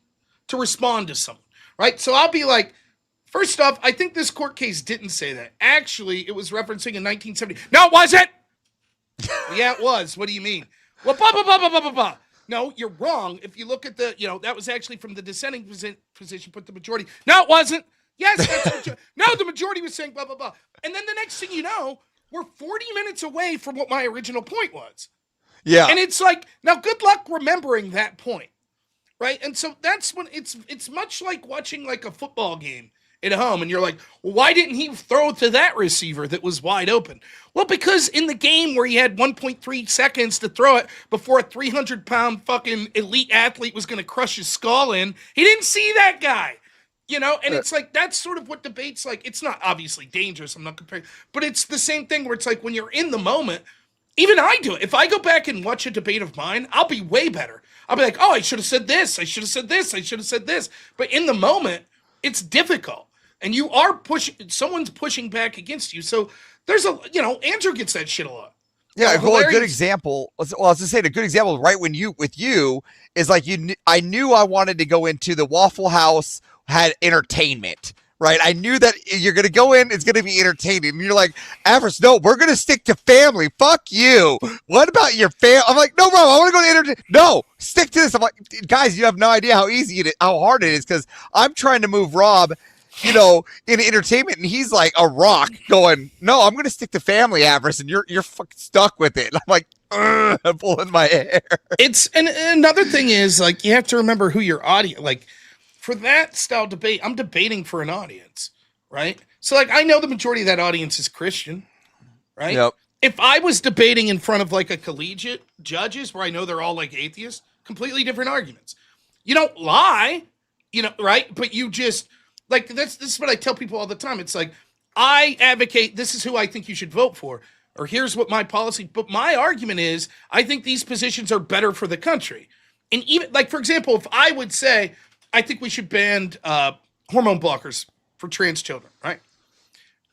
to respond to someone, right? So I'll be like, first off, I think this court case didn't say that. Actually, it was referencing in 1970. No, it wasn't. Yeah, it was. What do you mean? Well, blah, blah, blah, blah, blah, blah, blah. No, you're wrong. If you look at the, that was actually from the dissenting position, put the majority. No, it wasn't. Yes, that's no, the majority was saying blah, blah, blah. And then the next thing you know, we're 40 minutes away from what my original point was. Yeah. And it's like, now good luck remembering that point. Right? And so that's when it's much like watching like a football game at home, and you're like, well, why didn't he throw to that receiver that was wide open? Well, because in the game where he had 1.3 seconds to throw it before a 300-pound fucking elite athlete was going to crush his skull in, he didn't see that guy. And it's like, that's sort of what debate's like. It's not obviously dangerous, I'm not comparing, but it's the same thing where it's like when you're in the moment, even I do it. If I go back and watch a debate of mine, I'll be way better. I'll be like, oh, I should have said this, I should have said this, I should have said this. But in the moment, it's difficult. And you are someone's pushing back against you. So there's Andrew gets that shit a lot. Yeah, well, a good example. Well, I was just saying a good example, right? With you is like I knew I wanted to go into the Waffle House had entertainment, right? I knew that you're going to go in, it's going to be entertaining. And you're like, Avarice, no, we're going to stick to family. Fuck you. What about your family? I'm like, no, bro, I want to go to entertainment. No, stick to this. I'm like, guys, you have no idea how hard it is because I'm trying to move Rob in entertainment, and he's like a rock going, no, I'm going to stick to family, Avarice, and you're fucking stuck with it. And I'm like, I'm pulling my hair. And another thing is, like, you have to remember who your audience, like, for that style debate, I'm debating for an audience, right? So, like, I know the majority of that audience is Christian, right? Yep. If I was debating in front of, like, a collegiate judges where I know they're all, like, atheists, completely different arguments. You don't lie, right? But you just... Like, this is what I tell people all the time. It's like, I advocate, this is who I think you should vote for. Or here's what my policy, but my argument is, I think these positions are better for the country. And even, like, for example, if I would say, I think we should ban hormone blockers for trans children, right?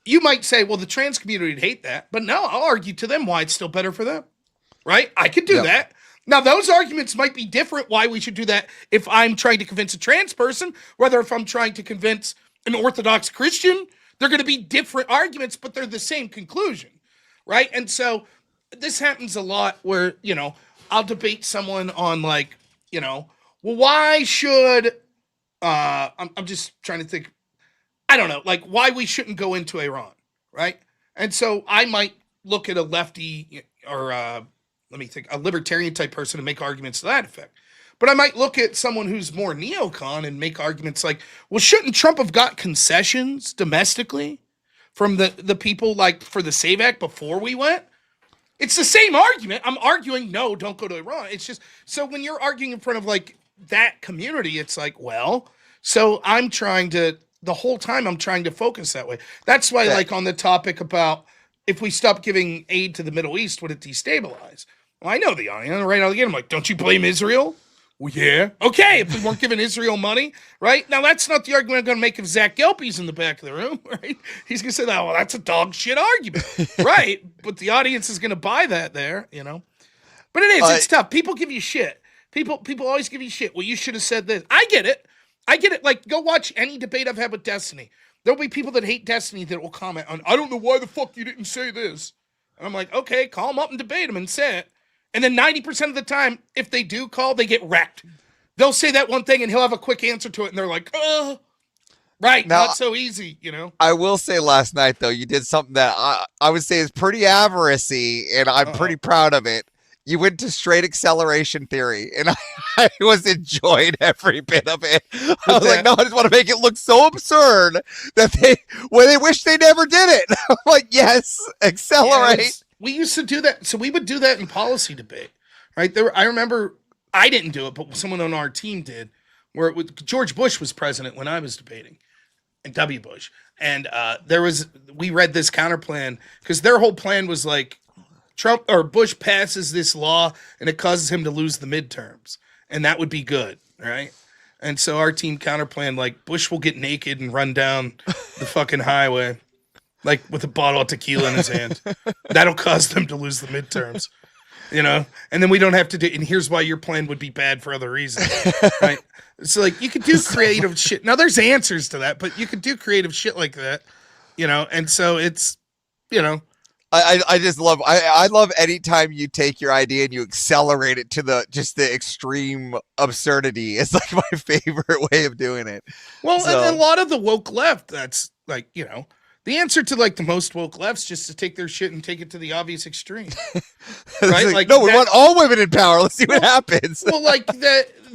You might say, well, the trans community would hate that. But no, I'll argue to them why it's still better for them, right? I could do that. Now, those arguments might be different why we should do that if I'm trying to convince a trans person, whether if I'm trying to convince an Orthodox Christian, they're going to be different arguments, but they're the same conclusion, right? And so this happens a lot where, I'll debate someone on like, well, why should, I'm just trying to think, I don't know, like why we shouldn't go into Iran, right? And so I might look at a lefty or let me think, a libertarian type person and make arguments to that effect. But I might look at someone who's more neocon and make arguments like, well, shouldn't Trump have got concessions domestically from the people like for the SAVE Act before we went? It's the same argument. I'm arguing, no, don't go to Iran. It's just, so when you're arguing in front of like that community, it's like, well, so the whole time I'm trying to focus that way. That's why like on the topic about if we stop giving aid to the Middle East, would it destabilize? Well, I know the audience right out again. I'm like, don't you blame Israel? Well, yeah. Okay, if we weren't giving Israel money, right? Now, that's not the argument I'm going to make if Zach Gelpy's in the back of the room, right? He's going to say, well, that's a dog shit argument, right? But the audience is going to buy that there, But it is. It's tough. People give you shit. People always give you shit. Well, you should have said this. I get it. Like, go watch any debate I've had with Destiny. There'll be people that hate Destiny that will comment on, I don't know why the fuck you didn't say this. And I'm like, okay, call them up and debate them and say it. And then 90% of the time, if they do call, they get wrecked. They'll say that one thing and he'll have a quick answer to it. And they're like, right, now, not so easy, you know? I will say last night, though, you did something that I would say is pretty avarice-y, and I'm pretty proud of it. You went to straight acceleration theory, and I was enjoying every bit of it. I was like, no, I just want to make it look so absurd that they wish they never did it. I'm like, yes, accelerate. Yes. We used to do that. So we would do that in policy debate, right? I remember I didn't do it, but someone on our team did, where George Bush was president when I was debating, and W. Bush. And we read this counterplan because their whole plan was like, Trump or Bush passes this law and it causes him to lose the midterms, and that would be good, right? And so our team counterplanned, like, Bush will get naked and run down the fucking highway, like with a bottle of tequila in his hand. That'll cause them to lose the midterms, you know? And then we don't have to do, and here's why your plan would be bad for other reasons, right? So, like, you could do creative shit. Now, there's answers to that, but you could do creative shit like that, you know? And so it's, you know, I just love I love any time you take your idea and you accelerate it to the extreme absurdity. It's like my favorite way of doing it. Well, so. And a lot of the woke left, that's like, you know, the answer to like the most woke left's just to take their shit and take it to the obvious extreme. Right? Like, no, we want all women in power. Let's see what happens. Well, like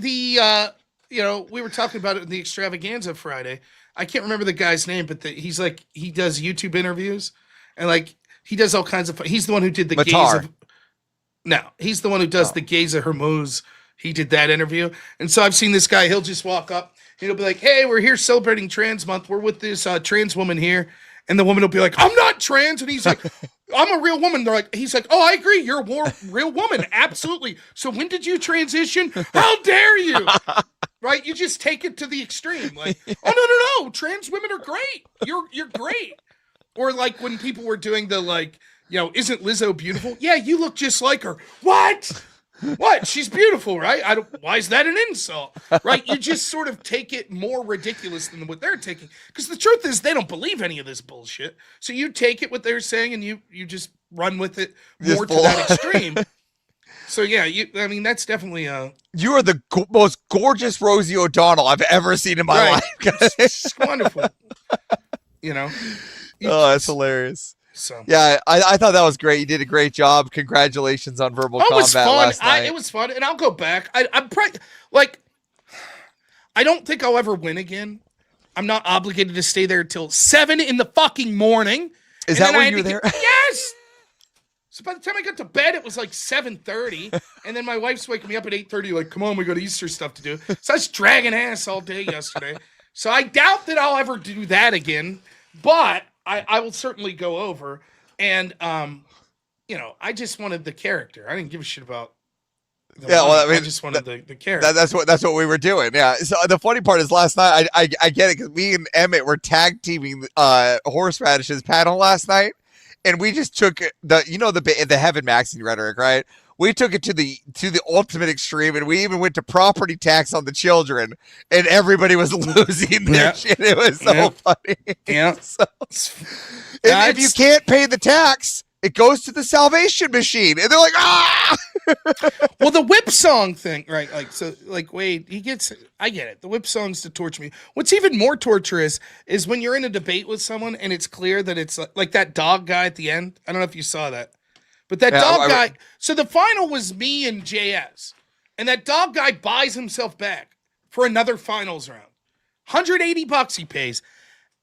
you know, we were talking about it in the Extravaganza Friday. I can't remember the guy's name, but he does YouTube interviews, and like, he does all kinds of fun. He's the one who did the gaze of... No, he's the one who does the gaze of Hormuz. He did that interview. And so I've seen this guy, he'll just walk up, and he'll be like, hey, we're here celebrating Trans Month. We're with this trans woman here. And the woman will be like, I'm not trans. And he's like, I'm a real woman. He's like, oh, I agree. You're a real woman. Absolutely. So when did you transition? How dare you? Right? You just take it to the extreme. Like, oh, no. Trans women are great. You're great. Or like when people were doing the like, you know, isn't Lizzo beautiful? Yeah, you look just like her. What? What? She's beautiful, right? Why is that an insult? Right? You just sort of take it more ridiculous than what they're taking. Because the truth is they don't believe any of this bullshit. So you take it what they're saying and you just run with it more to that extreme. So yeah, I mean, that's definitely you are the most gorgeous Rosie O'Donnell I've ever seen in my life. It's wonderful. You know? Oh, that's hilarious. So yeah, I thought that was great. You did a great job. Congratulations on Verbal Combat last night. It was fun, and I'll go back. I'm probably like, I don't think I'll ever win again. I'm not obligated to stay there till 7 in the fucking morning. Is that when you were there? Yes. So by the time I got to bed, it was like 7:30, and then my wife's waking me up at 8:30. Like, come on, we got Easter stuff to do. So I was dragging ass all day yesterday. So I doubt that I'll ever do that again, but I will certainly go over. And, you know, I just wanted the character. I didn't give a shit about I just wanted the character. That's what we were doing. Yeah. So the funny part is last night, I get it, because me and Emmett were tag teaming Horseradish's panel last night. And we just took the heaven maxing rhetoric, right? We took it to the ultimate extreme, and we even went to property tax on the children, and everybody was losing their shit. It was so funny. Yeah. So, if you can't pay the tax, it goes to the Salvation Machine, and they're like, ah. Well, the whip song thing, right? Like, so, like, Wade, I get it. The whip song's to torture me. What's even more torturous is when you're in a debate with someone, and it's clear that it's like that dog guy at the end. I don't know if you saw that. But that dog guy, so the final was me and JS, and that dog guy buys himself back for another finals round. $180 he pays.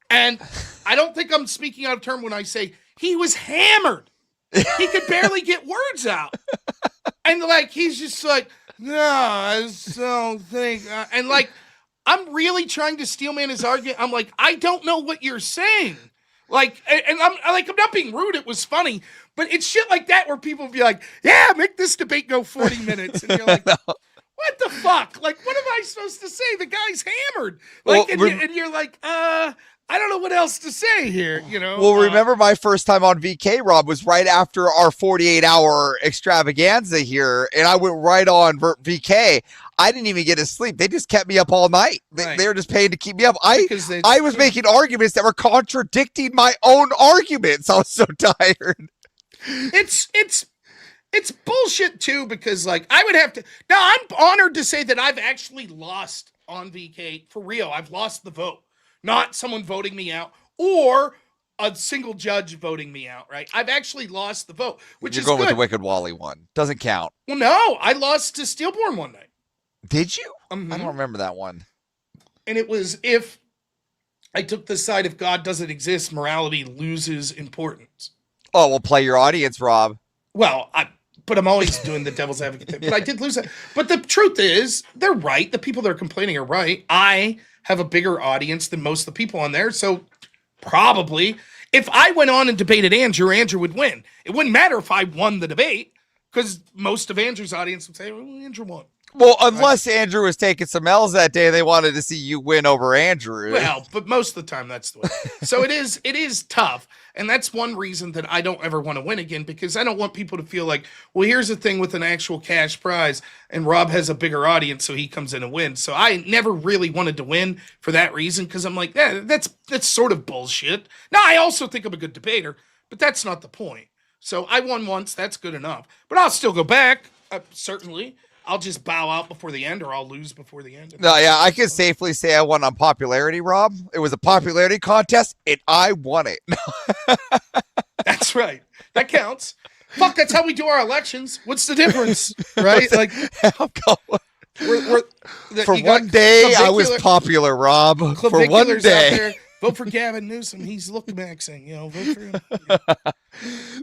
And I don't think I'm speaking out of turn when I say he was hammered. He could barely get words out. And like, he's just like, no, I just don't think. And like, I'm really trying to steelman his argument. I'm like, I don't know what you're saying. Like, and I'm not being rude. It was funny. But it's shit like that where people be like, yeah, make this debate go 40 minutes. And you're like, no. What the fuck? Like, what am I supposed to say? The guy's hammered. Like, and you're like, I don't know what else to say here, you know. Well, remember my first time on VK, Rob, was right after our 48-hour extravaganza here, and I went right on VK. I didn't even get to sleep. They just kept me up all night. They were just paying to keep me up. I was making arguments that were contradicting my own arguments. I was so tired. It's bullshit too, because like I would have to. Now I'm honored to say that I've actually lost on VK for real. I've lost the vote, not someone voting me out or a single judge voting me out. Right? I've actually lost the vote, which You're is going good. with the Wicked Wally one. Doesn't count. Well, no, I lost to Steelborn one night. Did you? Mm-hmm. I don't remember that one. And it was if I took the side if God doesn't exist, morality loses importance. Oh, well, play your audience, Rob. Well, but I'm always doing the devil's advocate thing. But I did lose that. But the truth is, they're right. The people that are complaining are right. I have a bigger audience than most of the people on there. So probably, if I went on and debated Andrew, Andrew would win. It wouldn't matter if I won the debate, because most of Andrew's audience would say, well, Andrew won. Well, unless Andrew was taking some L's that day, they wanted to see you win over Andrew. Well, but most of the time that's the way. So it is tough. And that's one reason that I don't ever want to win again, because I don't want people to feel like, well, here's the thing with an actual cash prize and Rob has a bigger audience, so he comes in and wins. So I never really wanted to win for that reason, because I'm like, that's sort of bullshit. Now, I also think I'm a good debater, but that's not the point. So I won once. That's good enough. But I'll still go back, certainly. I'll just bow out before the end, or I'll lose before the end. No, yeah, I can safely say I won on popularity, Rob. It was a popularity contest, and I won it. That's right. That counts. Fuck, that's how we do our elections. What's the difference, right? Like, for one day, I was popular, Rob. For one day. Vote for Gavin Newsom. He's look-maxing, vote for him.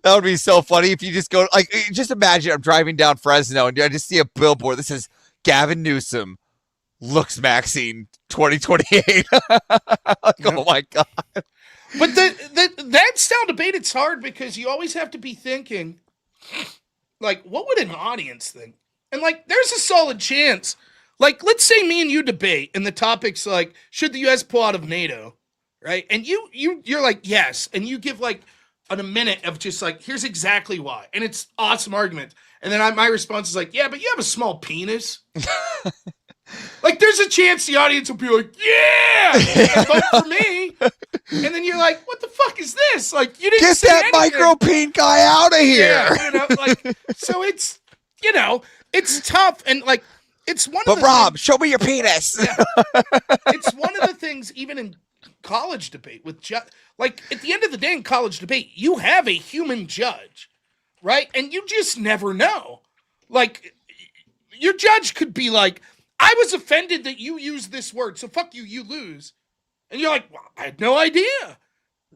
That would be so funny if you just go, like, just imagine I'm driving down Fresno and I just see a billboard that says Gavin Newsom looks maxing 2028. Oh my God. But that style debate, it's hard because you always have to be thinking, like, what would an audience think? And like, there's a solid chance. Like, let's say me and you debate and the topic's like, should the U.S. pull out of NATO? Right? And you're like, yes. And you give like a minute of just like, here's exactly why. And it's awesome argument. And then my response is like, yeah, but you have a small penis. Like, there's a chance the audience will be like, yeah, vote for me. And then you're like, what the fuck is this? Like, you didn't get that micro peen guy out of here. Yeah, so it's, it's tough. And like, it's one of the Rob, things, show me your penis. Yeah, it's one of the things, even in college debate with like at the end of the day in college debate, you have a human judge, right? And you just never know. Like, your judge could be like, I was offended that you used this word, so fuck you, you lose. And you're like, well, I had no idea.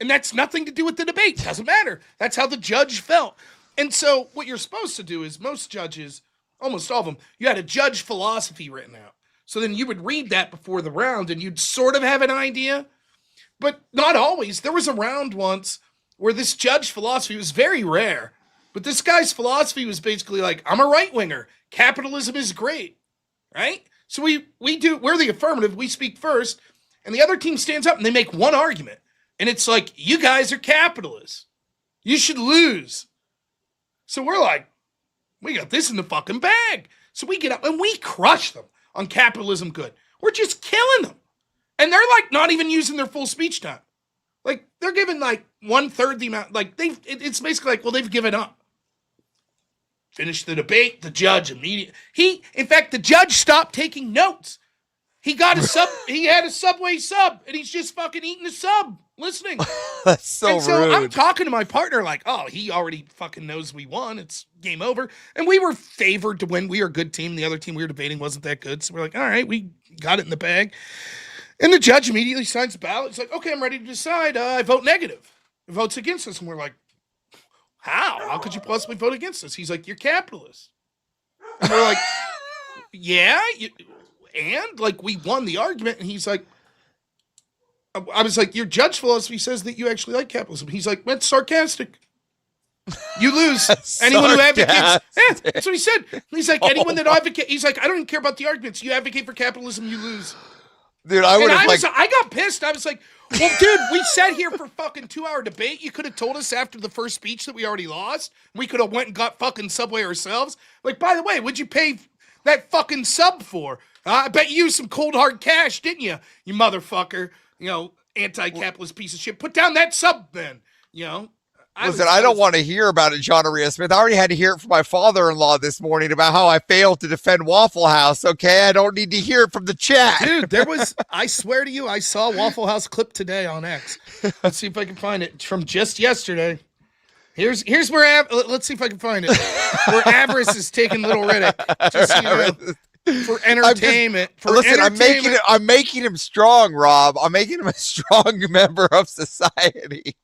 And that's nothing to do with the debate. Doesn't matter. That's how the judge felt. And so what you're supposed to do is, most judges, almost all of them, you had a judge philosophy written out. So then you would read that before the round and you'd sort of have an idea. But not always. There was a round once where this judge philosophy was very rare. But this guy's philosophy was basically like, I'm a right-winger. Capitalism is great. Right? So we're the affirmative. We speak first. And the other team stands up and they make one argument. And it's like, you guys are capitalists. You should lose. So we're like, we got this in the fucking bag. So we get up and we crush them on capitalism good. We're just killing them. And they're like not even using their full speech time. Like, they're giving like 1/3 the amount. Like, it's basically like, well, they've given up. Finish the debate. The judge immediately. In fact, the judge stopped taking notes. He got a sub. He had a Subway sub, and he's just fucking eating a sub, listening. That's so rude. I'm talking to my partner like, oh, he already fucking knows we won. It's game over. And we were favored to win. We are a good team. The other team we were debating wasn't that good. So we're like, all right, we got it in the bag. And the judge immediately signs the ballot. It's like, okay, I'm ready to decide. I vote negative. He votes against us. And we're like, how? How could you possibly vote against us? He's like, you're capitalist. And we're like, yeah? And like, we won the argument. And he's like, I was like, your judge philosophy says that you actually like capitalism. He's like, that's sarcastic. You lose. Anyone who advocates. Yeah, that's what he said. He's like, anyone that advocates. He's like, I don't even care about the arguments. You advocate for capitalism, you lose. Dude, I would have I got pissed. I was like, well, dude, we sat here for fucking 2-hour debate. You could have told us after the first speech that we already lost. We could have went and got fucking Subway ourselves. Like, by the way, what'd you pay that fucking sub for? I bet you used some cold hard cash, didn't you? You motherfucker. You know, anti-capitalist piece of shit. Put down that sub then. You know? I don't want to hear about it, John Aria Smith. I already had to hear it from my father-in-law this morning about how I failed to defend Waffle House. Okay, I don't need to hear it from the chat. Dude, I swear to you, I saw Waffle House clip today on X. Let's see if I can find it. It's from just yesterday. Here's where, let's see if I can find it. Where Avarice is taking Little Riddick. Just, you know, for entertainment. I'm making him strong, Rob. I'm making him a strong member of society.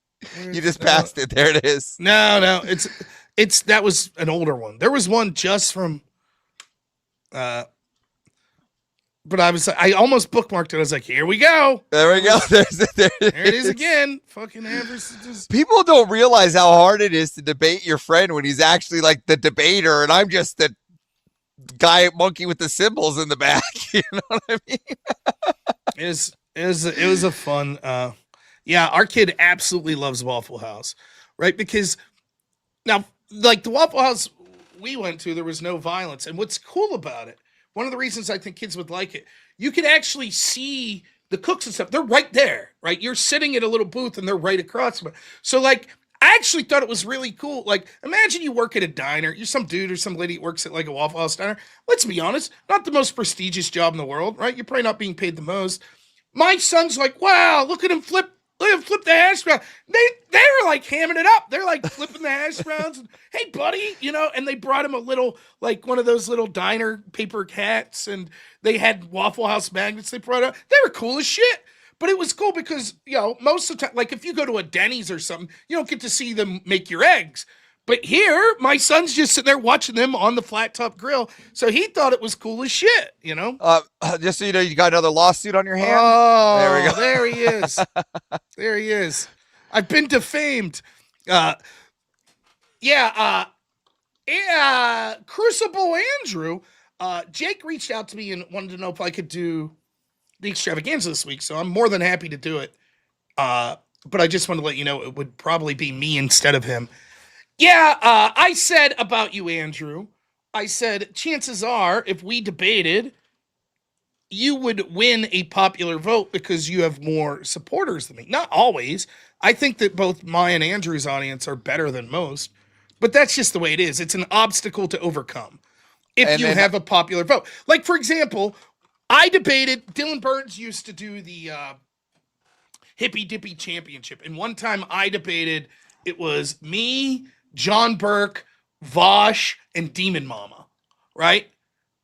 You just passed it. There it is. No, it's that was an older one. There was one just from, but I almost bookmarked it. I was like, here we go. There we go. There it is again. Fucking Everest. People don't realize how hard it is to debate your friend when he's actually like the debater, and I'm just the guy monkey with the symbols in the back. You know what I mean? It was a fun. Yeah, our kid absolutely loves Waffle House, right? Because now, like the Waffle House we went to, there was no violence. And what's cool about it, one of the reasons I think kids would like it, you can actually see the cooks and stuff. They're right there, right? You're sitting at a little booth and they're right across from it. So, like, I actually thought it was really cool. Like, imagine you work at a diner. You're some dude or some lady that works at like a Waffle House diner. Let's be honest, not the most prestigious job in the world, right? You're probably not being paid the most. My son's like, wow, look at him flip the hash brown. They were like hamming it up. They're like flipping the hash browns. And, hey, buddy, you know, and they brought him a little, like one of those little diner paper hats, and they had Waffle House magnets they brought out. They were cool as shit. But it was cool because, you know, most of the time, like if you go to a Denny's or something, you don't get to see them make your eggs. But here, my son's just sitting there watching them on the flat top grill. So he thought it was cool as shit, you know? Just so you know, you got another lawsuit on your hand? Oh, there we go. There he is. There he is. I've been defamed. Crucible Andrew. Jake reached out to me and wanted to know if I could do the extravaganza this week. So I'm more than happy to do it. But I just want to let you know it would probably be me instead of him. Yeah, I said about you, Andrew, I said, chances are, if we debated, you would win a popular vote because you have more supporters than me. Not always. I think that both my and Andrew's audience are better than most, but that's just the way it is. It's an obstacle to overcome if you have a popular vote. Like, for example, I debated, Dylan Burns used to do the Hippy Dippy Championship, and one time I debated, it was me, John Burke, Vosh, and Demon Mama, right?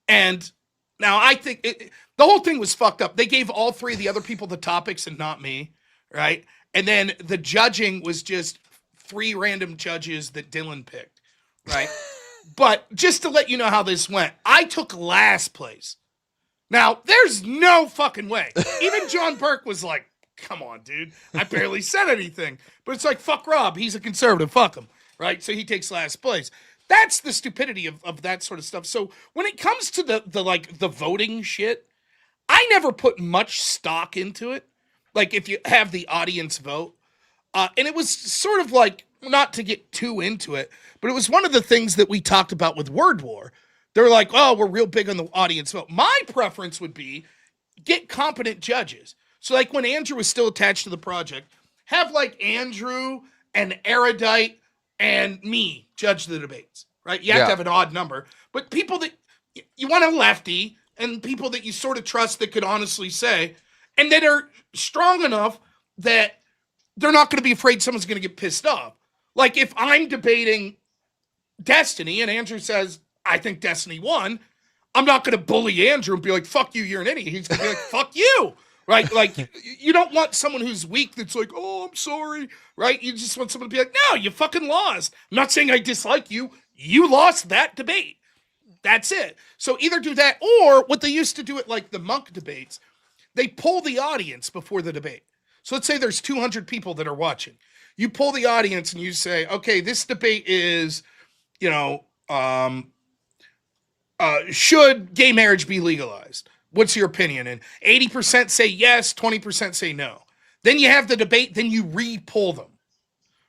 And now I think the whole thing was fucked up. They gave all three of the other people the topics and not me, right? And then the judging was just three random judges that Dylan picked, right? But just to let you know how this went, I took last place. Now, there's no fucking way. Even John Burke was like, come on, dude. I barely said anything. But it's like, fuck Rob. He's a conservative. Fuck him. Right? So he takes last place. That's the stupidity of that sort of stuff. So when it comes to the voting shit, I never put much stock into it. Like if you have the audience vote. And it was sort of like, not to get too into it, but it was one of the things that we talked about with Word War. They were like, oh, we're real big on the audience vote. My preference would be get competent judges. So like when Andrew was still attached to the project, have like Andrew and Erudite and me judge the debates, right? You have to have an odd number, but people that you want a lefty and people that you sort of trust that could honestly say, and that are strong enough that they're not going to be afraid someone's going to get pissed off. Like if I'm debating Destiny and Andrew says, I think Destiny won, I'm not going to bully Andrew and be like, fuck you, you're an idiot. He's going to be like, fuck you. Right? Like, you don't want someone who's weak that's like, oh, I'm sorry. Right? You just want someone to be like, no, you fucking lost. I'm not saying I dislike you. You lost that debate. That's it. So either do that or what they used to do at like the monk debates, they poll the audience before the debate. So let's say there's 200 people that are watching. You poll the audience and you say, okay, this debate is, you know, should gay marriage be legalized? What's your opinion? And 80% say yes, 20% say no. Then you have the debate, then you re-poll them,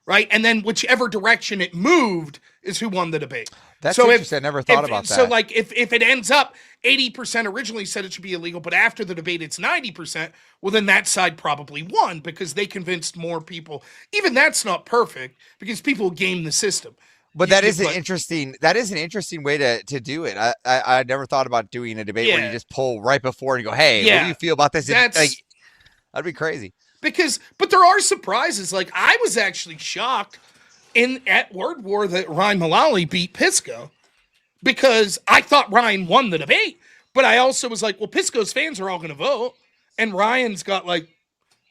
right? And then whichever direction it moved is who won the debate. That's interesting. I never thought about that. So like if it ends up 80% originally said it should be illegal, but after the debate it's 90%, well then that side probably won because they convinced more people. Even that's not perfect because people game the system. But that is an interesting way to do it. I never thought about doing a debate where you just poll right before and you go, hey, what do you feel about this? That'd be crazy. But there are surprises. Like I was actually shocked at Word War that Ryan Mullally beat Pisco because I thought Ryan won the debate, but I also was like, well, Pisco's fans are all going to vote, and Ryan's got like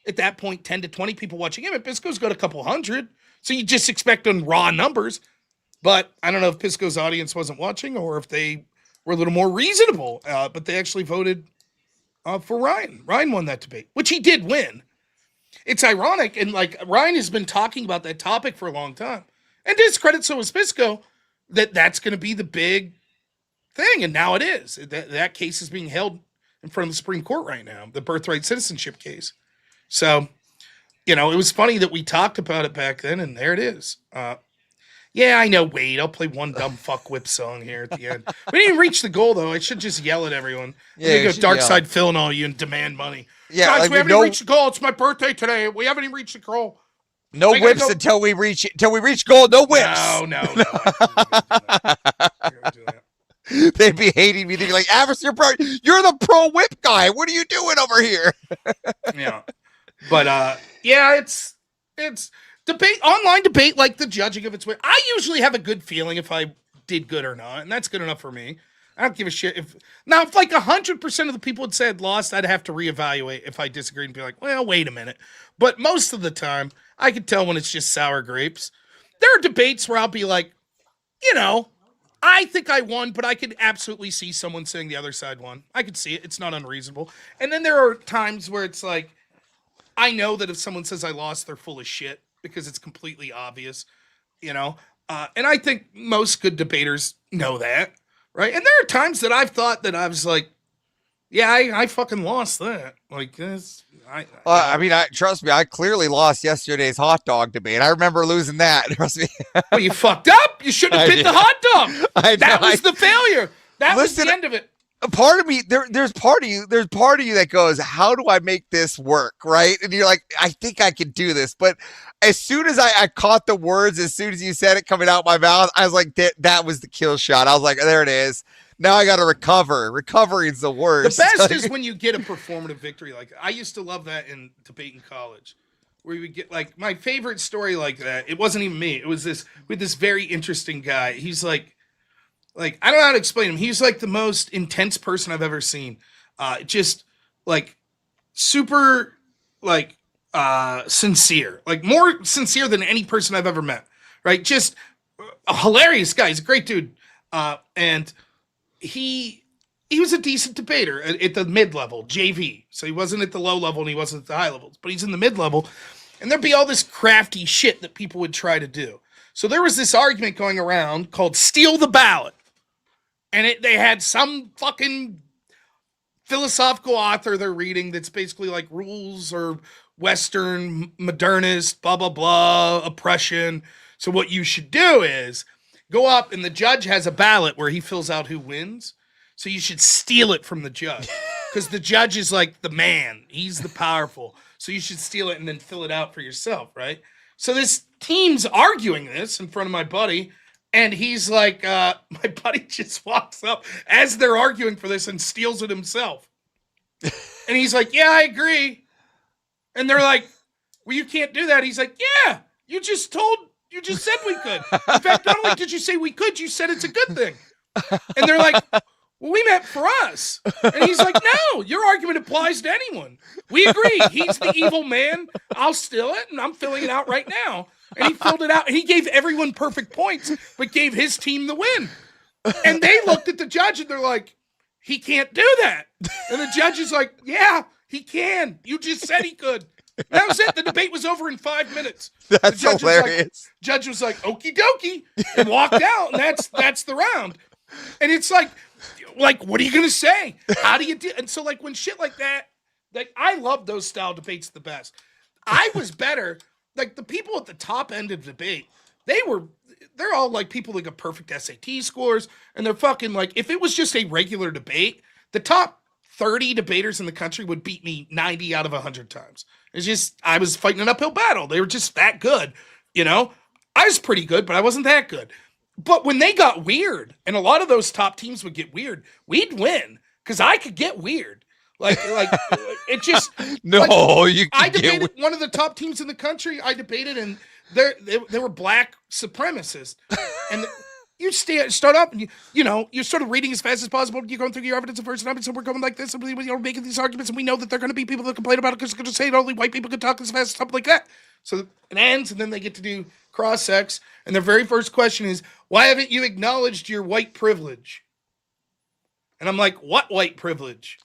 at that point 10 to 20 people watching him, and Pisco's got a couple hundred, so you just expect on raw numbers. But I don't know if Pisco's audience wasn't watching or if they were a little more reasonable, but they actually voted for Ryan. Ryan won that debate, which he did win. It's ironic, and like Ryan has been talking about that topic for a long time. And to his credit, so is Pisco, that's going to be the big thing, and now it is. That case is being held in front of the Supreme Court right now, the birthright citizenship case. So, it was funny that we talked about it back then, and there it is. Yeah, I know. Wait, I'll play one dumb fuck whip song here at the end. We didn't even reach the goal, though. I should just yell at everyone. Yeah, go Dark Side Phil and all you and demand money. Yeah, guys, we haven't even reached the goal. It's my birthday today. We haven't even reached the goal. No whips until we reach goal. No whips. No. They'd be hating me. They'd be like, Avarice, you're the pro whip guy. What are you doing over here? Yeah. But, it's online debate, like the judging of its way. I usually have a good feeling if I did good or not, and that's good enough for me. I don't give a shit. If like 100% of the people had said lost, I'd have to reevaluate if I disagreed and be like, well, wait a minute. But most of the time, I can tell when it's just sour grapes. There are debates where I'll be like, I think I won, but I could absolutely see someone saying the other side won. I could see it. It's not unreasonable. And then there are times where it's like, I know that if someone says I lost, they're full of shit because it's completely obvious, and I think most good debaters know that. Right. And there are times that I've thought that I was like, yeah, I fucking lost that. Like this. Trust me, I clearly lost yesterday's hot dog debate. I remember losing that. Trust me. Well, you fucked up. You shouldn't have bit the hot dog. That was the failure. That was the end of it. Part of me, there's part of you that goes, how do I make this work? Right. And you're like, I think I can do this. But as soon as I caught the words, as soon as you said it coming out my mouth, I was like, that was the kill shot. I was like, there it is. Now I got to recover. Recovering's the worst. The best is when you get a performative victory. Like I used to love that in debate in college, where you would get like my favorite story like that. It wasn't even me. It was this very interesting guy. He's like I don't know how to explain him. He's like the most intense person I've ever seen. Just like super like sincere, like more sincere than any person I've ever met. Right? Just a hilarious guy. He's a great dude. And he was a decent debater at the mid-level, JV. So he wasn't at the low level and he wasn't at the high levels, but he's in the mid-level. And there'd be all this crafty shit that people would try to do. So there was this argument going around called steal the ballot. And they had some fucking philosophical author they're reading that's basically like rules or Western, modernist, blah, blah, blah, oppression. So what you should do is go up and the judge has a ballot where he fills out who wins. So you should steal it from the judge because the judge is like the man. He's the powerful. So you should steal it and then fill it out for yourself, right? So this team's arguing this in front of my buddy. And he's like, my buddy just walks up as they're arguing for this and steals it himself. And he's like, yeah, I agree. And they're like, well, you can't do that. He's like, yeah, you just said we could. In fact, not only did you say we could, you said it's a good thing. And they're like, well, we meant for us. And he's like, no, your argument applies to anyone. We agree. He's the evil man. I'll steal it, and I'm filling it out right now. And he filled it out, and he gave everyone perfect points, but gave his team the win. And they looked at the judge, and they're like, he can't do that. And the judge is like, yeah, he can. You just said he could. And that was it. The debate was over in 5 minutes. That's hilarious. Judge was like, okie dokie, and walked out, and that's the round. And it's like, what are you going to say? How do you do? And so like when shit like that, like I love those style debates the best. I was better. Like the people at the top end of debate, they're all like people that got perfect SAT scores. And they're fucking like, if it was just a regular debate, the top 30 debaters in the country would beat me 90 out of 100 times. It's just, I was fighting an uphill battle. They were just that good. You know, I was pretty good, but I wasn't that good. But when they got weird, and a lot of those top teams would get weird, we'd win because I could get weird. Like it just no. Like, You. I debated one of the top teams in the country. I debated, and they were black supremacists, and you start up, and you're sort of reading as fast as possible. You're going through your evidence of first and so we're going like this, and we're making these arguments, and we know that they're going to be people that complain about it because they're going to say it, only white people can talk as fast, something like that. So it ends, and then they get to do cross-sex, and their very first question is, why haven't you acknowledged your white privilege? And I'm like, what white privilege?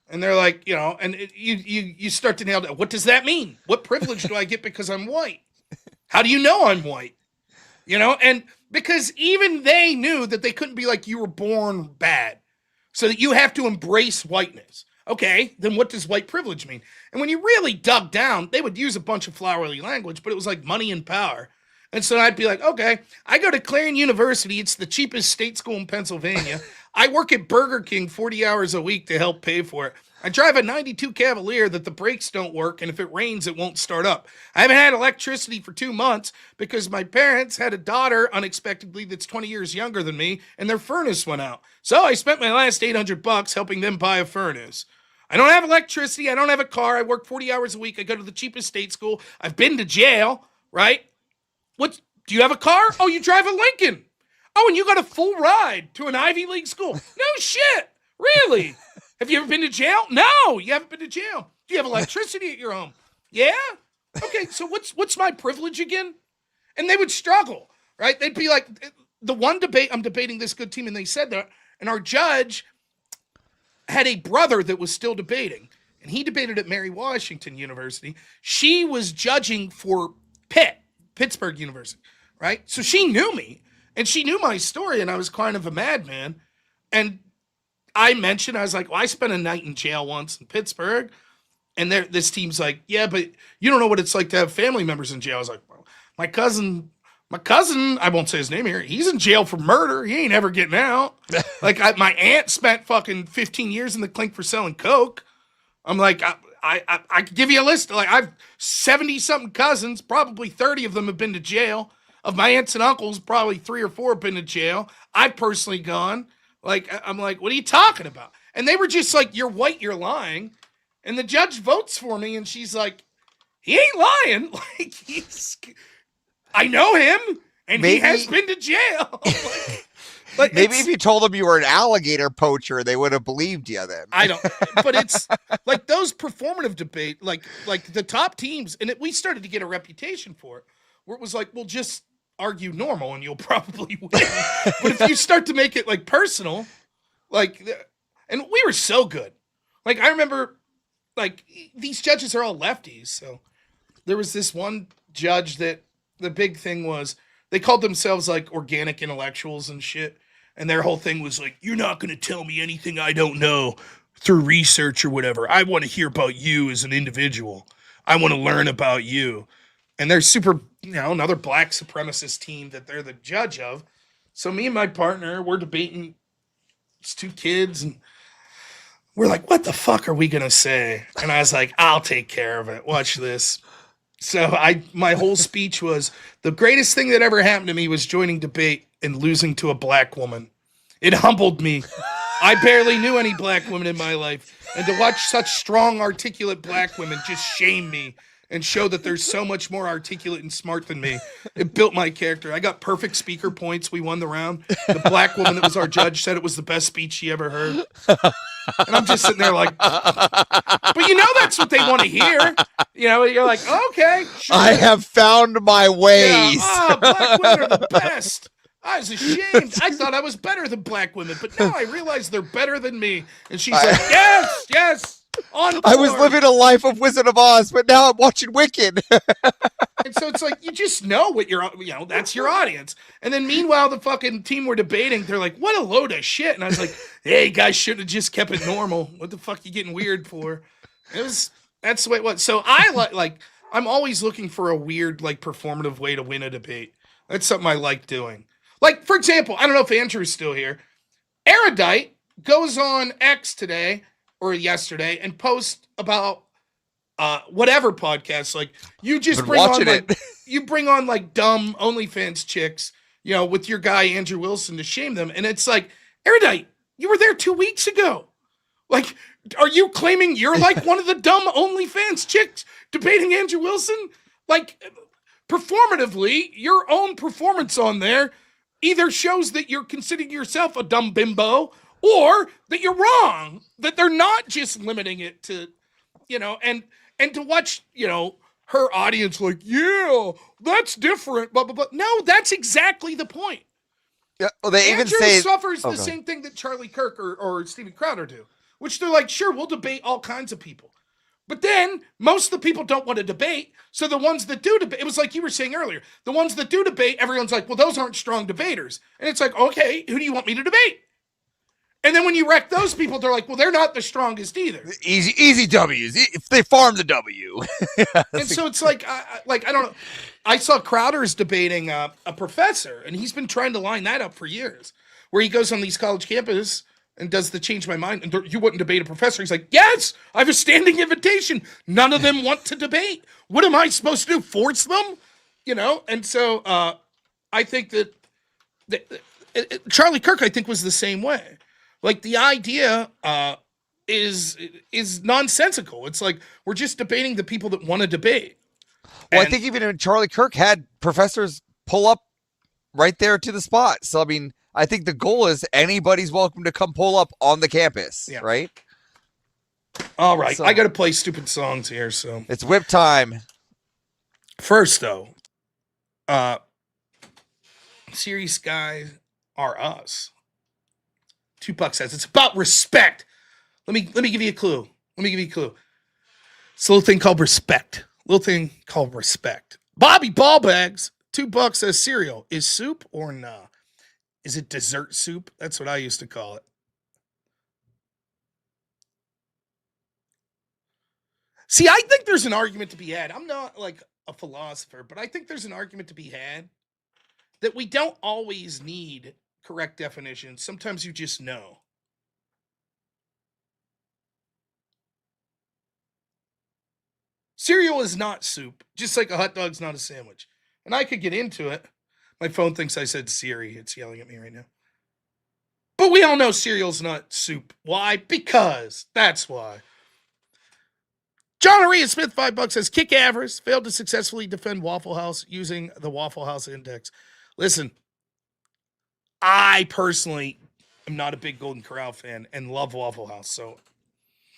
And they're like, you start to nail down, what does that mean? What privilege do I get because I'm white? How do you know I'm white? And because even they knew that they couldn't be like, you were born bad. So that you have to embrace whiteness. Okay, then what does white privilege mean? And when you really dug down, they would use a bunch of flowery language, but it was like money and power. And so I'd be like, okay, I go to Clarion University. It's the cheapest state school in Pennsylvania. I work at Burger King 40 hours a week to help pay for it. I drive a 92 Cavalier that the brakes don't work, and if it rains, it won't start up. I haven't had electricity for 2 months because my parents had a daughter unexpectedly that's 20 years younger than me, and their furnace went out. So I spent my last $800 helping them buy a furnace. I don't have electricity. I don't have a car. I work 40 hours a week. I go to the cheapest state school. I've been to jail, right? Do you have a car? Oh, you drive a Lincoln. Oh, and you got a full ride to an Ivy League school. No shit. Really? Have you ever been to jail? No, you haven't been to jail. Do you have electricity at your home? Yeah? Okay, so what's my privilege again? And they would struggle, right? They'd be like, the one debate, I'm debating this good team, and they said that, and our judge had a brother that was still debating, and he debated at Mary Washington University. She was judging for Pittsburgh University, right? So she knew me, and she knew my story, and I was kind of a madman. And I was like, well, I spent a night in jail once in Pittsburgh, and this team's like, yeah, but you don't know what it's like to have family members in jail. I was like, well, my cousin, I won't say his name here, he's in jail for murder. He ain't ever getting out. Like, my aunt spent fucking 15 years in the clink for selling coke. I'm like, I could give you a list. Like, I've 70-something cousins. Probably 30 of them have been to jail. Of my aunts and uncles, probably 3 or 4 have been to jail. I've personally gone. Like, I'm like, what are you talking about? And they were just like, you're white, you're lying. And the judge votes for me, and she's like, he ain't lying. Like, I know him, and he has been to jail. Like maybe if you told them you were an alligator poacher, they would have believed you then. I don't, but it's like those performative debate, like the top teams, and we started to get a reputation for it, where it was like, well, just argue normal and you'll probably win. But if you start to make it like personal, like, and we were so good. Like, I remember, like, these judges are all lefties. So there was this one judge that the big thing was they called themselves like organic intellectuals and shit. And their whole thing was like, you're not going to tell me anything I don't know through research or whatever. I want to hear about you as an individual. I want to learn about you. And they're super, another black supremacist team that they're the judge of. So me and my partner, we're debating. It's 2 kids, and we're like, what the fuck are we going to say? And I was like, I'll take care of it. Watch this. So my whole speech was, the greatest thing that ever happened to me was joining debate and losing to a black woman. It humbled me. I barely knew any black women in my life. And to watch such strong, articulate black women just shame me and show that there's so much more articulate and smart than me. It built my character. I got perfect speaker points. We won the round. The black woman that was our judge said it was the best speech she ever heard. And I'm just sitting there like, but that's what they want to hear. You're like, okay, sure. I have found my ways. Black women are the best. I was ashamed. I thought I was better than black women, but now I realize they're better than me. And she's like, yes. on I was board. living a life of Wizard of Oz, but now I'm watching Wicked. And so it's like, you just know what that's your audience. And then meanwhile, the fucking team were debating. They're like, what a load of shit. And I was like, hey, guys should have just kept it normal. What the fuck you getting weird for? That's the way it was. So I I'm always looking for a weird, like, performative way to win a debate. That's something I like doing. Like, for example, I don't know if Andrew's still here. Erudite goes on X today or yesterday and posts about whatever podcast. Like, you just bring on you bring on like dumb OnlyFans chicks, with your guy Andrew Wilson to shame them. And it's like, Erudite, you were there 2 weeks ago. Like, are you claiming you're like one of the dumb OnlyFans chicks debating Andrew Wilson? Like, performatively, your own performance on there either shows that you're considering yourself a dumb bimbo, or that you're wrong, that they're not just limiting it to, and to watch, her audience like, yeah, that's different, blah, blah, blah. No, that's exactly the point. Yeah, well, they Andrew even say suffers the same thing that Charlie Kirk or Steven Crowder do, which they're like, sure, we'll debate all kinds of people. But then most of the people don't want to debate. So the ones that do debate, it was like you were saying earlier, the ones that do debate, everyone's like, well, those aren't strong debaters. And it's like, okay, who do you want me to debate? And then when you wreck those people, they're like, well, they're not the strongest either. Easy W's. If they farm the W. And so it's like, I don't know. I saw Crowder's debating a professor, and he's been trying to line that up for years, where he goes on these college campuses and does the change my mind. And you wouldn't debate a professor. He's like, yes, I have a standing invitation. None of them want to debate. What am I supposed to do? Force them? And so I think that Charlie Kirk, I think, was the same way. Like, the idea is nonsensical. It's like, we're just debating the people that want to debate. Well, I think even Charlie Kirk had professors pull up right there to the spot. So, I mean, I think the goal is anybody's welcome to come pull up on the campus, right? All right. So, I got to play stupid songs here, so. It's whip time. First, though, serious guys are us. Tupac says it's about respect. Let me give you a clue. It's a little thing called respect. Bobby Ballbags, $2 says cereal. Is soup or nah? Is it dessert soup? That's what I used to call it. See, I think there's an argument to be had. I'm not like a philosopher, but I think there's an argument to be had that we don't always need correct definitions. Sometimes you just know. Cereal is not soup, just like a hot dog's not a sandwich. And I could get into it. My phone thinks I said Siri. It's yelling at me right now. But we all know cereal's not soup. Why? Because. That's why. John Aria Smith, $5 says, Kick Avarice failed to successfully defend Waffle House using the Waffle House Index. Listen, I personally am not a big Golden Corral fan and love Waffle House. So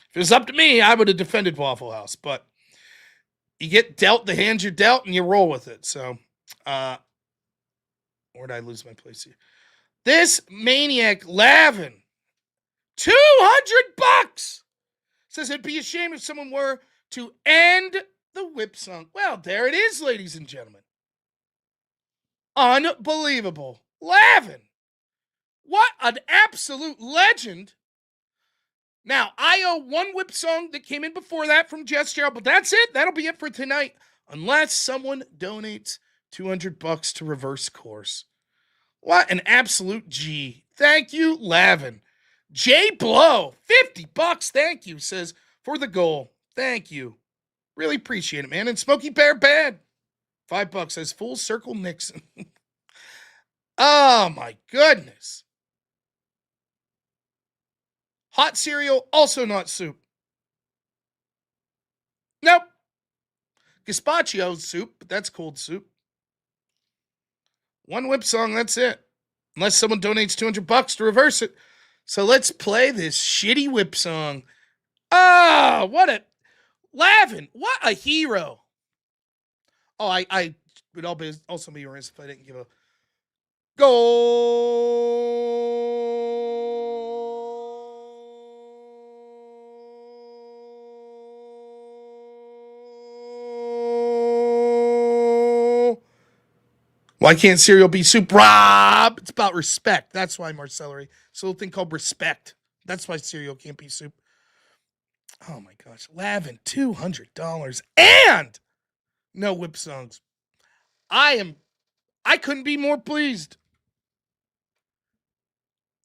if it was up to me, I would have defended Waffle House. But you get dealt the hands you're dealt and you roll with it. So, where'd I lose my place here? This maniac Lavin, $200 says it'd be a shame if someone were to end the whip song. Well, there it is, ladies and gentlemen. Unbelievable. Lavin. What an absolute legend. Now, I owe one whip song that came in before that from Jess Gerald, but that's it. That'll be it for tonight, unless someone donates $200 to Reverse Course. What an absolute G. Thank you, Lavin. Jay Blow, $50. Thank you, says, for the goal. Thank you. Really appreciate it, man. And Smokey Bear Bad, $5 says, Full Circle Nixon. Oh, my goodness. Hot cereal, also not soup. Nope. Gazpacho's soup, but that's cold soup. One whip song, that's it. Unless someone donates $200 to reverse it. So let's play this shitty whip song. Ah, what a Lavin, what a hero. Oh, I would also be remiss if I didn't give a goal. Why can't cereal be soup? Rob! It's about respect. That's why, Marcellery. It's a little thing called respect. That's why cereal can't be soup. Oh my gosh. Lavin, $200. And no whip songs. I couldn't be more pleased.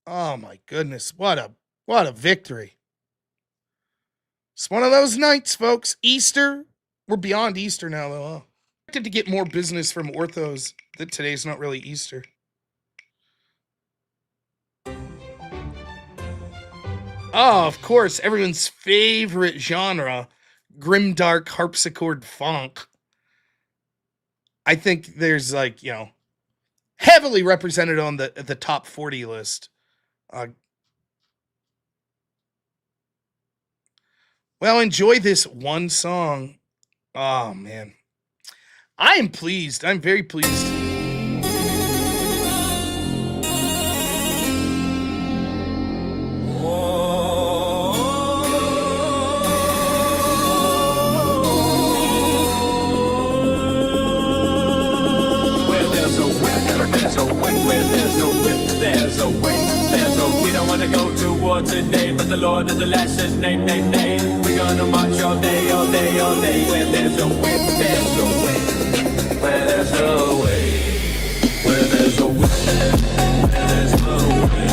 Oh my goodness. What a victory. It's one of those nights, folks. Easter. We're beyond Easter now, though. Huh? I expected to get more business from orthos that today's not really Easter. Oh, of course, everyone's favorite genre, grimdark harpsichord funk. I think there's heavily represented on the top 40 list. Well, enjoy this one song. Oh, man. I am pleased. I'm very pleased. Today, but the Lord is the last says name. We're gonna march all day. Where there's a way, there's a way. Where there's a way, where there's a way, where there's a way.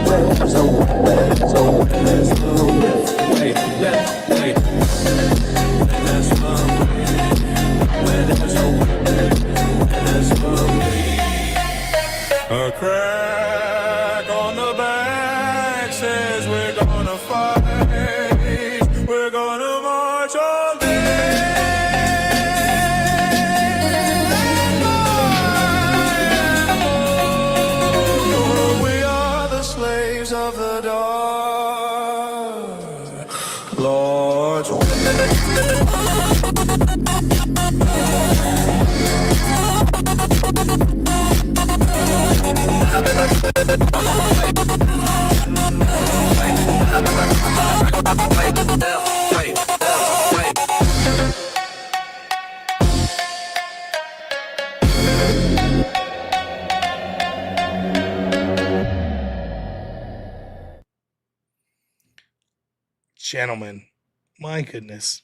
Where there's a way, there's a way, there's a way. Wait, left, wait. Where there's a way, where there's a way, where there's a way. A crack on the back says we're gonna fight, we're gonna march all day. We are the slaves of the dark, Lord's Gentlemen, my goodness.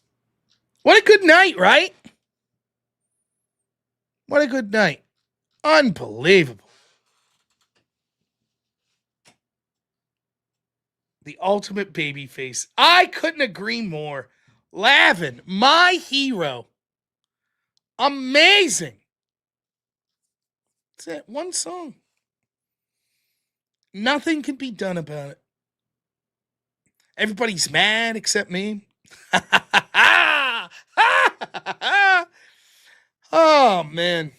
What a good night, right? What a good night. Unbelievable. The ultimate baby face. I couldn't agree more. Lavin, my hero. Amazing. That's it. One song. Nothing can be done about it. Everybody's mad except me. Oh, man.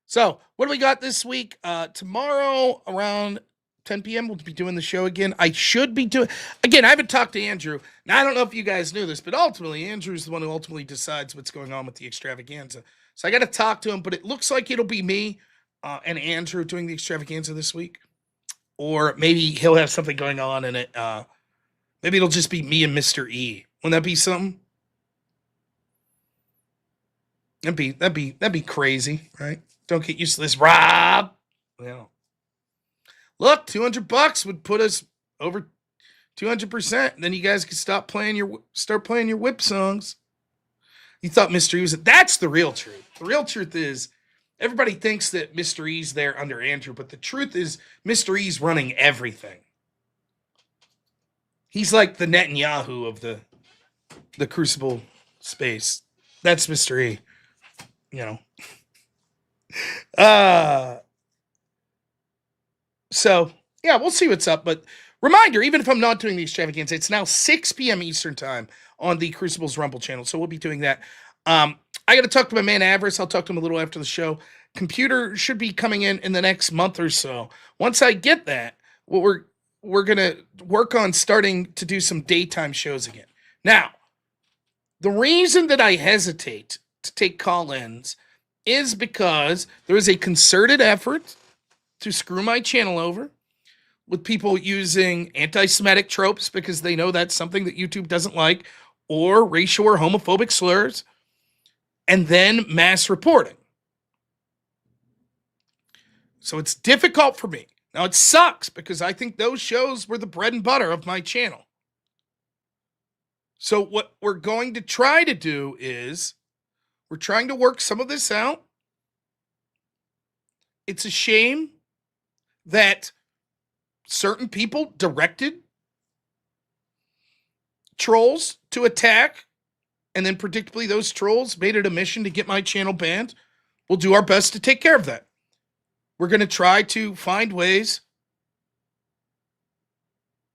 So, what do we got this week? Tomorrow around 10 p.m. we'll be doing the show again. I should be doing... Again, I haven't talked to Andrew. Now, I don't know if you guys knew this, but ultimately, Andrew's the one who ultimately decides what's going on with the extravaganza. So I got to talk to him, but it looks like it'll be me and Andrew doing the extravaganza this week. Or maybe he'll have something going on in it. Maybe it'll just be me and Mr. E. Wouldn't that be something? That'd be crazy, right? Don't get used to this, Rob. Well, look, $200 would put us over 200%. Then you guys could start playing your whip songs. You thought Mr. E was that's the real truth. The real truth is everybody thinks that Mr. E's there under Andrew, but the truth is Mr. E's running everything. He's like the Netanyahu of the Crucible space. That's Mr. E. So, yeah, we'll see what's up. But reminder, even if I'm not doing the extravaganza, it's now 6 p.m. Eastern time on the Crucible's Rumble channel. So we'll be doing that. I got to talk to my man Avarice. I'll talk to him a little after the show. Computer should be coming in the next month or so. Once I get that, we're going to work on starting to do some daytime shows again. Now, the reason that I hesitate to take call-ins is because there is a concerted effort to screw my channel over with people using anti-Semitic tropes because they know that's something that YouTube doesn't like, or racial or homophobic slurs. and then mass reporting. So it's difficult for me. Now, it sucks because I think those shows were the bread and butter of my channel. So what we're going to try to do is we're trying to work some of this out. It's a shame that certain people directed trolls to attack, and then predictably those trolls made it a mission to get my channel banned. We'll do our best to take care of that. We're going to try to find ways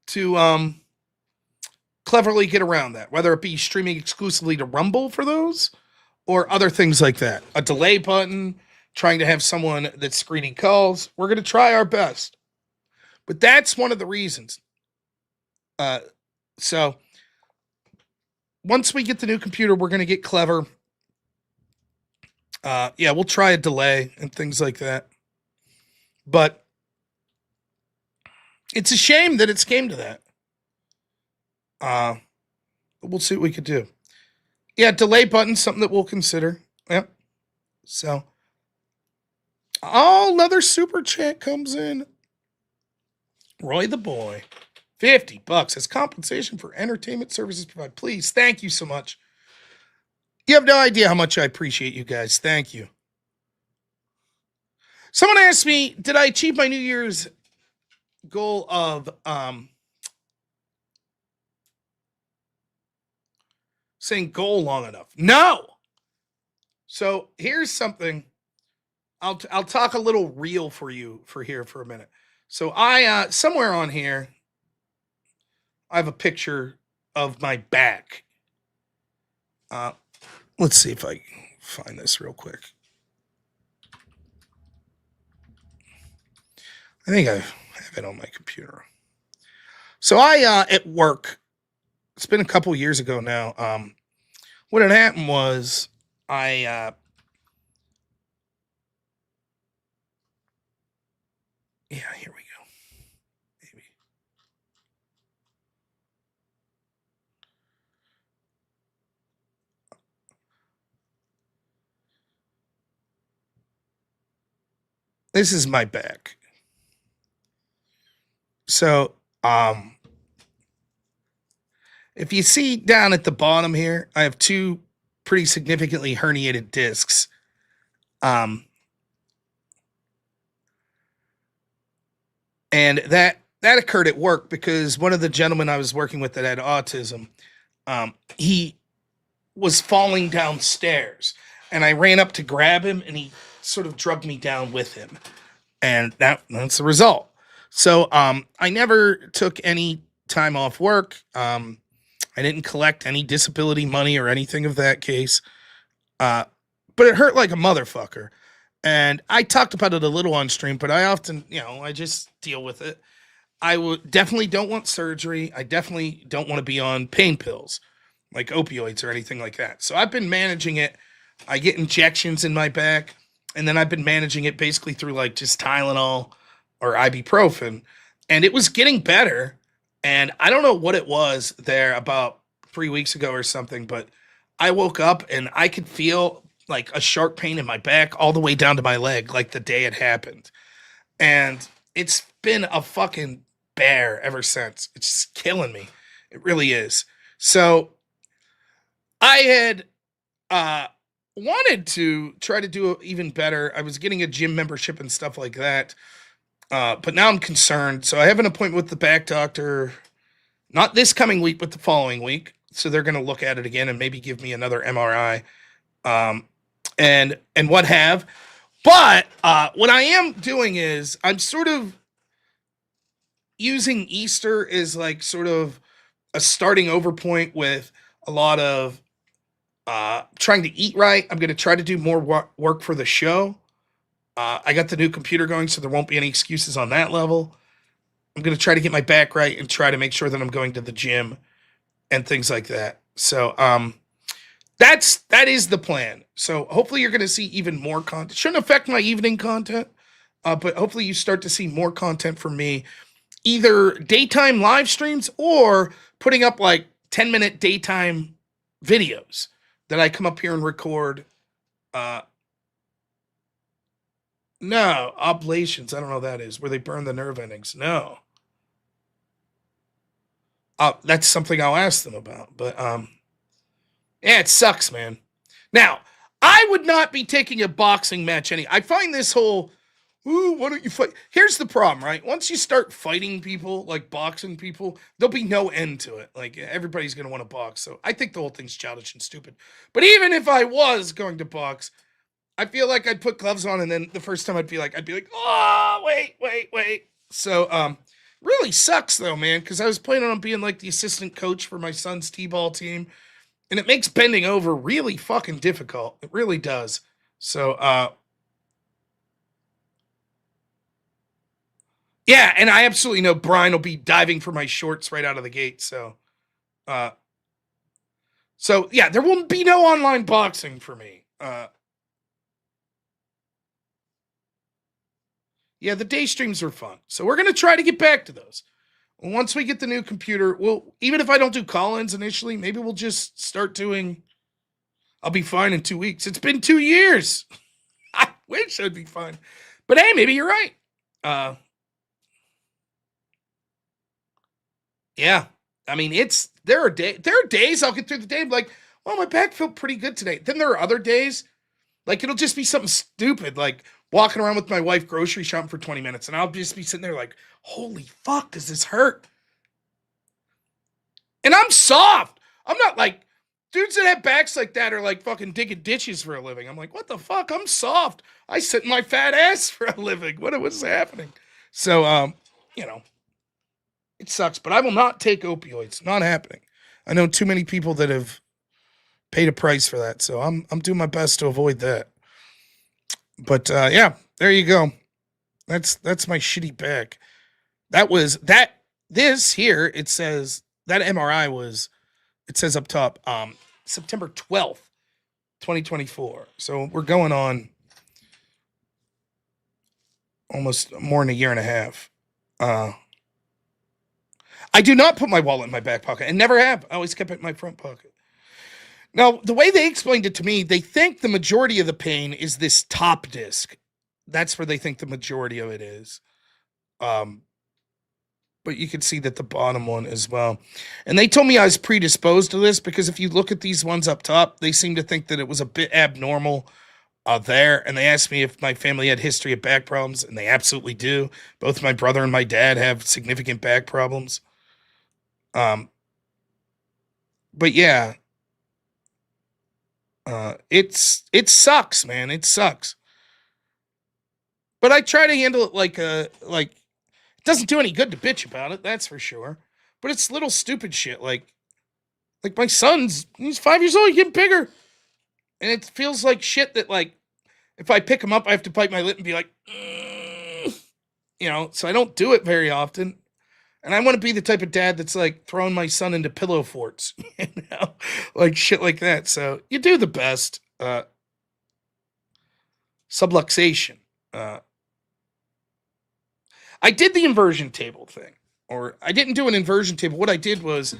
to cleverly get around that, whether it be streaming exclusively to Rumble for those or other things like that. A delay button, trying to have someone that's screening calls. We're going to try our best. But that's one of the reasons. So once we get the new computer, we're going to get clever. Yeah, we'll try a delay and things like that. But it's a shame that it's came to that. We'll see what we could do. Yeah, delay button, something that we'll consider. Yep. So, another super chat comes in. Roy the boy, $50 as compensation for entertainment services provided. Please, thank you so much. You have no idea how much I appreciate you guys. Thank you. Someone asked me, did I achieve my New Year's goal of saying goal long enough? No. So here's something. I'll talk a little real for you for a minute. So I somewhere on here, I have a picture of my back. Let's see if I can find this real quick. I think I have it on my computer. So I at work, it's been a couple years ago now. What had happened was yeah, here we go. Maybe. This is my back. So, if you see down at the bottom here, I have two pretty significantly herniated discs. And that occurred at work because one of the gentlemen I was working with that had autism, he was falling downstairs, and I ran up to grab him, and he sort of drugged me down with him, and that's the result. So I never took any time off work. I didn't collect any disability money or anything of that case, but it hurt like a motherfucker. And I talked about it a little on stream, but I often, I just deal with it. I definitely don't want surgery. I definitely don't want to be on pain pills like opioids or anything like that. So I've been managing it. I get injections in my back, and then I've been managing it basically through like just Tylenol or ibuprofen, and it was getting better. And I don't know what it was there about 3 weeks ago or something, but I woke up and I could feel like a sharp pain in my back all the way down to my leg, like the day it happened. And it's been a fucking bear ever since. It's just killing me. It really is. So I had wanted to try to do even better. I was getting a gym membership and stuff like that. But now I'm concerned. So I have an appointment with the back doctor, not this coming week, but the following week. So they're going to look at it again and maybe give me another MRI. And what have. But what I am doing is I'm sort of using Easter as like sort of a starting over point with a lot of trying to eat right. I'm going to try to do more work for the show. I got the new computer going, so there won't be any excuses on that level. I'm going to try to get my back right and try to make sure that I'm going to the gym and things like that. So that is the plan. So hopefully you're going to see even more content. Shouldn't affect my evening content, but hopefully you start to see more content from me, either daytime live streams or putting up like 10-minute daytime videos that I come up here and record Uh, no, oblations. I don't know what that is, where they burn the nerve endings. No. That's something I'll ask them about. But yeah, it sucks, man. Now, I would not be taking a boxing match I find this whole, ooh, why don't you fight? Here's the problem, right? Once you start fighting people, like boxing people, there'll be no end to it. Like, everybody's going to want to box. So I think the whole thing's childish and stupid. But even if I was going to box, I feel like I'd put gloves on, and then the first time I'd be like, oh, wait. So, really sucks though, man, because I was planning on being like the assistant coach for my son's t-ball team, and it makes bending over really fucking difficult. It really does. So, yeah, and I absolutely know Brian will be diving for my shorts right out of the gate. So yeah, there will be no online boxing for me. Yeah, the day streams were fun. So we're going to try to get back to those. Once we get the new computer, even if I don't do call-ins initially, maybe we'll just start doing, I'll be fine in 2 weeks. It's been 2 years. I wish I'd be fine. But hey, maybe you're right. Yeah. I mean, there are days I'll get through the day, I'm like, well, my back felt pretty good today. Then there are other days, like it'll just be something stupid, like walking around with my wife grocery shopping for 20 minutes, and I'll just be sitting there like, holy fuck, does this hurt? And I'm soft. I'm not like, dudes that have backs like that are like fucking digging ditches for a living. I'm like, what the fuck? I'm soft. I sit in my fat ass for a living. What's happening? So, it sucks, but I will not take opioids. Not happening. I know too many people that have paid a price for that, so I'm doing my best to avoid that. But yeah, there you go. That's my shitty back. This here, it says that MRI was, it says up top, September 12th, 2024. So we're going on almost more than a year and a half. I do not put my wallet in my back pocket, and never have. I always kept it in my front pocket. Now, the way they explained it to me, they think the majority of the pain is this top disc. That's where they think the majority of it is. But you can see that the bottom one as well. And they told me I was predisposed to this because if you look at these ones up top, they seem to think that it was a bit abnormal there. And they asked me if my family had history of back problems, and they absolutely do. Both my brother and my dad have significant back problems. But yeah, it sucks, man. It sucks. But I try to handle it like it doesn't do any good to bitch about it, that's for sure. But it's little stupid shit, like my he's 5 years old, he's getting bigger. And it feels like shit that, like, if I pick him up, I have to bite my lip and be like, so I don't do it very often. And I want to be the type of dad that's like throwing my son into pillow forts, like shit like that. So you do the best. Subluxation. I did the inversion table thing, or I didn't do an inversion table. What I did was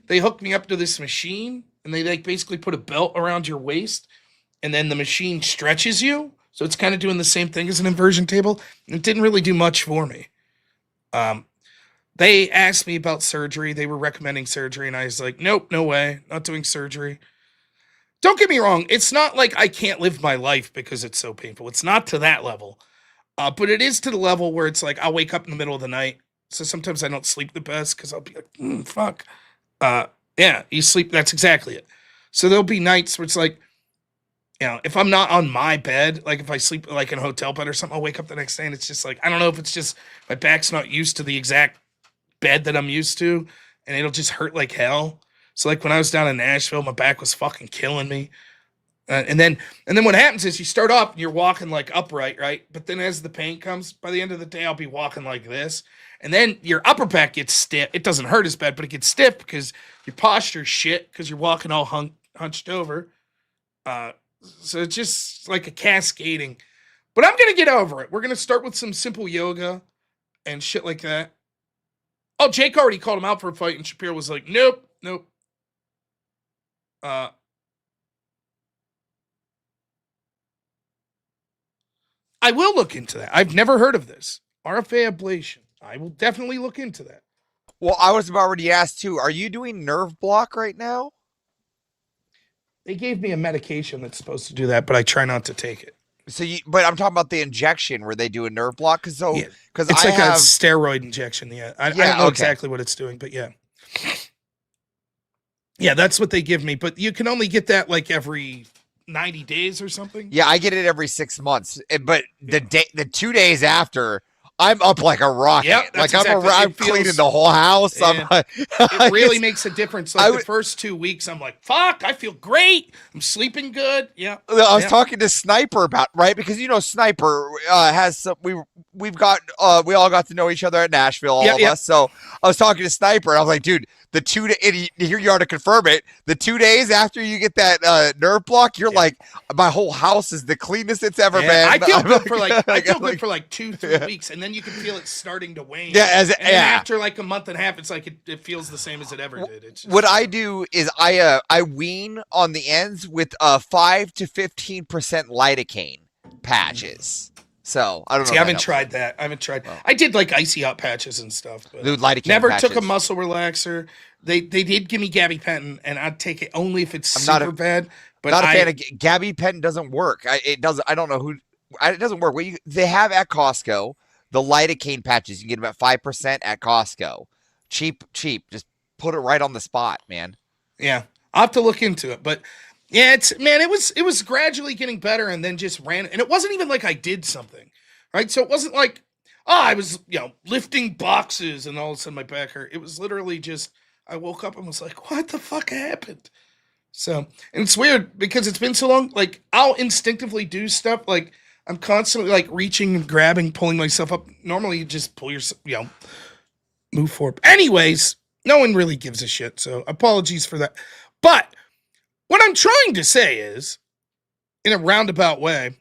they hooked me up to this machine, and they like basically put a belt around your waist, and then the machine stretches you. So it's kind of doing the same thing as an inversion table. It didn't really do much for me. They asked me about surgery. They were recommending surgery, and I was like, nope, no way, not doing surgery. Don't get me wrong. It's not like I can't live my life because it's so painful. It's not to that level. But it is to the level where it's like I'll wake up in the middle of the night. So sometimes I don't sleep the best because I'll be like, fuck. Yeah, you sleep. That's exactly it. So there'll be nights where it's like, if I'm not on my bed, like if I sleep like in a hotel bed or something, I'll wake up the next day and it's just like, I don't know if it's just my back's not used to the exact bed that I'm used to, and it'll just hurt like hell. So like when I was down in Nashville, my back was fucking killing me. And then what happens is you start off and you're walking like upright, right? But then as the pain comes, by the end of the day, I'll be walking like this. And then your upper back gets stiff. It doesn't hurt as bad, but it gets stiff because your posture's shit because you're walking all hunched over. So it's just like a cascading. But I'm going to get over it. We're going to start with some simple yoga and shit like that. Oh, Jake already called him out for a fight, and Shapiro was like, nope. I will look into that. I've never heard of this. RFA ablation. I will definitely look into that. Well, I was already asked too. Are you doing nerve block right now? They gave me a medication that's supposed to do that, but I try not to take it. So but I'm talking about the injection where they do a nerve block. Because Yeah. It's I like have a steroid injection. Yeah. I don't know exactly what it's doing, but yeah. Yeah, that's what they give me. But you can only get that like every 90 days or something. Yeah, I get it every 6 months. But the 2 days after, I'm up like a rocket. Yep, like exactly. I'm cleaning the whole house. Yeah. It really makes a difference. Like the first 2 weeks, I'm like, fuck, I feel great. I'm sleeping good. Yeah. I was talking to Sniper about, right? Because Sniper has some, we all got to know each other at Nashville, all of us. So I was talking to Sniper and I was like, dude, here you are to confirm it. The 2 days after you get that nerve block, you're like, my whole house is the cleanest it's ever been. I feel good for like 2-3 weeks, and then you can feel it starting to wane. Yeah, then after like a month and a half, it's like it feels the same as it ever did. It's just, what I do is I wean on the ends with 5 to 15% lidocaine patches. So I don't know. See, I haven't tried that. I did like icy hot patches and stuff, but dude, lidocaine never patches. took a muscle relaxer. They did give me gabapentin, and I'd take it only if it's super bad. But not a fan of gabapentin. Doesn't work. It doesn't. I don't know who. It doesn't work. They have at Costco the lidocaine patches. You can get them at 5% at Costco. Cheap. Just put it right on the spot, man. Yeah, I'll have to look into it, but. Yeah, it was gradually getting better and then just ran. And it wasn't even like I did something, right? So it wasn't like, I was, lifting boxes and all of a sudden my back hurt. It was literally just, I woke up and was like, what the fuck happened? So, and it's weird because it's been so long. Like, I'll instinctively do stuff. Like, I'm constantly like reaching and grabbing, pulling myself up. Normally you just pull yourself, move forward. Anyways, no one really gives a shit. So apologies for that. But what I'm trying to say is, in a roundabout way,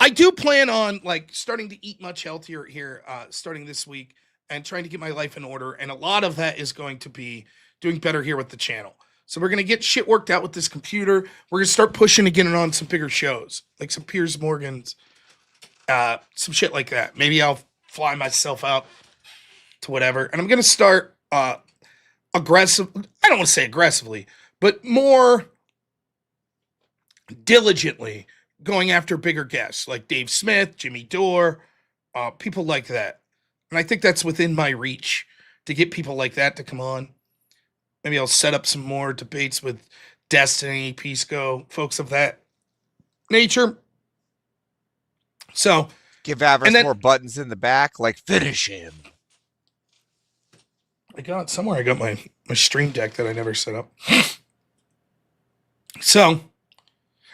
I do plan on like starting to eat much healthier here, starting this week, and trying to get my life in order. And a lot of that is going to be doing better here with the channel. So we're going to get shit worked out with this computer. We're going to start pushing to get it on some bigger shows, like some Piers Morgan's, some shit like that. Maybe I'll fly myself out to whatever. And I'm going to start aggressive. I don't want to say aggressively, but more diligently going after bigger guests like Dave Smith, Jimmy Dore, people like that. And I think that's within my reach to get people like that to come on. Maybe I'll set up some more debates with Destiny, Pisco, folks of that nature. So give Avarice more buttons in the back, like finish him. I got my stream deck that I never set up. So,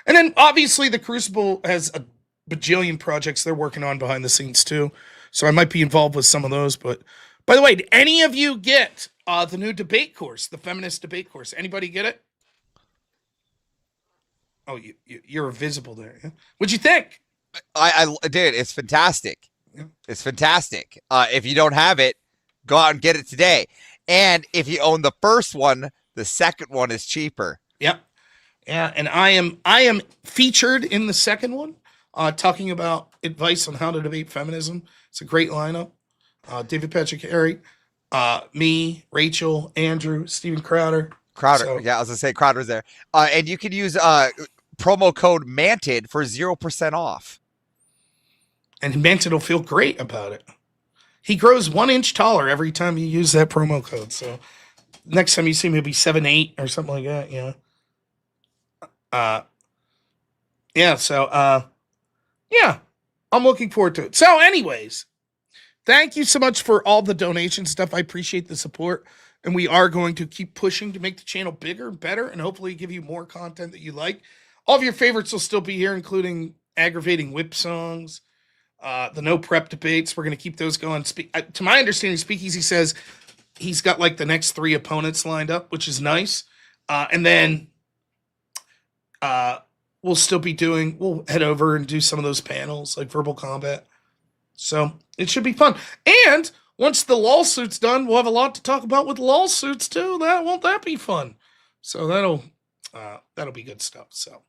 and then obviously the Crucible has a bajillion projects they're working on behind the scenes too. So I might be involved with some of those. But by the way, did any of you get the new debate course, the feminist debate course? Anybody get it? Oh, you're visible there. Yeah? What'd you think? I did. It's fantastic. Yeah. It's fantastic. If you don't have it, go out and get it today. And if you own the first one, the second one is cheaper. Yep. Yeah, and I am featured in the second one, talking about advice on how to debate feminism. It's a great lineup. David Patrick Harry, me, Rachel, Andrew, Steven Crowder. Yeah, I was gonna say Crowder's there. And you can use promo code MANTED for 0% off. And Manted will feel great about it. He grows 1 inch taller every time you use that promo code. So next time you see him, he'll be 7'8" or something like that. Yeah. I'm looking forward to it. So anyways, thank you so much for all the donation stuff. I appreciate the support. And we are going to keep pushing to make the channel bigger and better and hopefully give you more content that you like. All of your favorites will still be here, including aggravating whip songs, the no prep debates. We're going to keep those going. To my understanding, Speakeasy says he's got like the next 3 opponents lined up, which is nice. And then we'll head over and do some of those panels like verbal combat. So it should be fun. And once the lawsuit's done, we'll have a lot to talk about with lawsuits too. Won't that be fun? So that'll be good stuff. So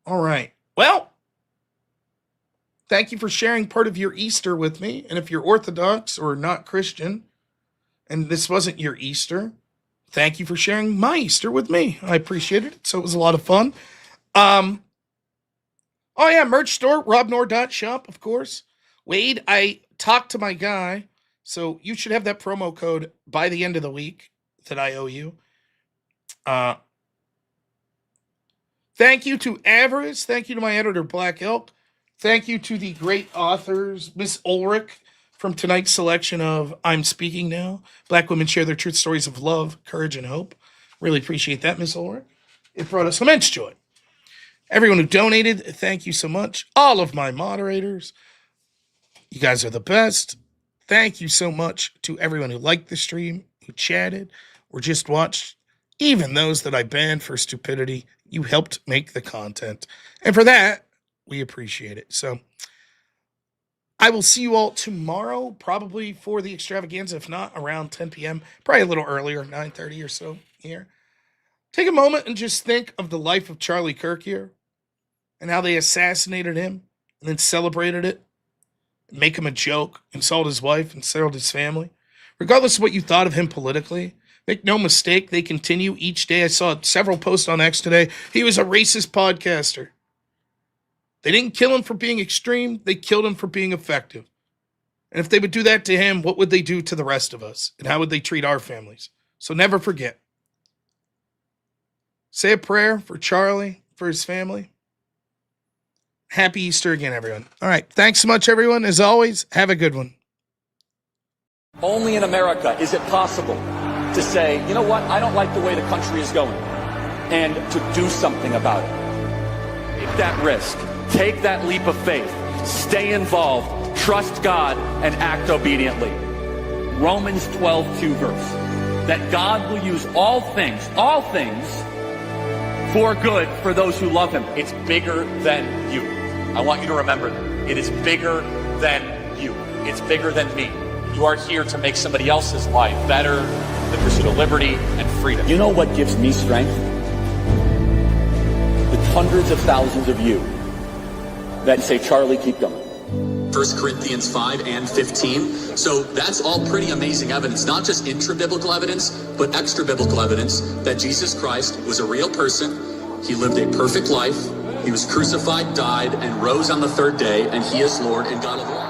All right. Well, thank you for sharing part of your Easter with me. And if you're Orthodox or not Christian, and this wasn't your Easter, thank you for sharing my Easter with me. I appreciated it. So it was a lot of fun. Oh yeah, merch store, robnoerr.shop, of course. Wade, I talked to my guy, so you should have that promo code by the end of the week that I owe you. Thank you to Avarice. Thank you to my editor, Black Elk. Thank you to the great authors, Miss Ulrich, from tonight's selection of I'm Speaking Now. Black women share their truth stories of love, courage, and hope. Really appreciate that, Miss Ulrich. It brought us immense joy. Everyone who donated, thank you so much. All of my moderators, you guys are the best. Thank you so much to everyone who liked the stream, who chatted, or just watched. Even those that I banned for stupidity, you helped make the content. And for that, we appreciate it. So I will see you all tomorrow, probably for the extravaganza, if not around 10 p.m., probably a little earlier, 9:30 or so here. Take a moment and just think of the life of Charlie Kirk here and how they assassinated him and then celebrated it, make him a joke, insult his wife, insult his family. Regardless of what you thought of him politically, make no mistake, they continue each day. I saw several posts on X today. He was a racist podcaster. They didn't kill him for being extreme. They killed him for being effective. And if they would do that to him, what would they do to the rest of us? And how would they treat our families? So never forget. Say a prayer for Charlie, for his family. Happy Easter again, everyone. All right. Thanks so much, everyone. As always, have a good one. Only in America is it possible to say, you know what, I don't like the way the country is going, and to do something about it. Take that risk. Take that leap of faith. Stay involved. Trust God and act obediently. Romans 12:2 verse. That God will use all things, for good for those who love him. It's bigger than you. I want you to remember that. It is bigger than you. It's bigger than me. You are here to make somebody else's life better, the pursuit of liberty and freedom. You know what gives me strength? The hundreds of thousands of you that say, Charlie, keep going. 1 Corinthians 5 and 15. So that's all pretty amazing evidence, not just intra-biblical evidence, but extra-biblical evidence that Jesus Christ was a real person. He lived a perfect life. He was crucified, died, and rose on the third day, and he is Lord and God of all.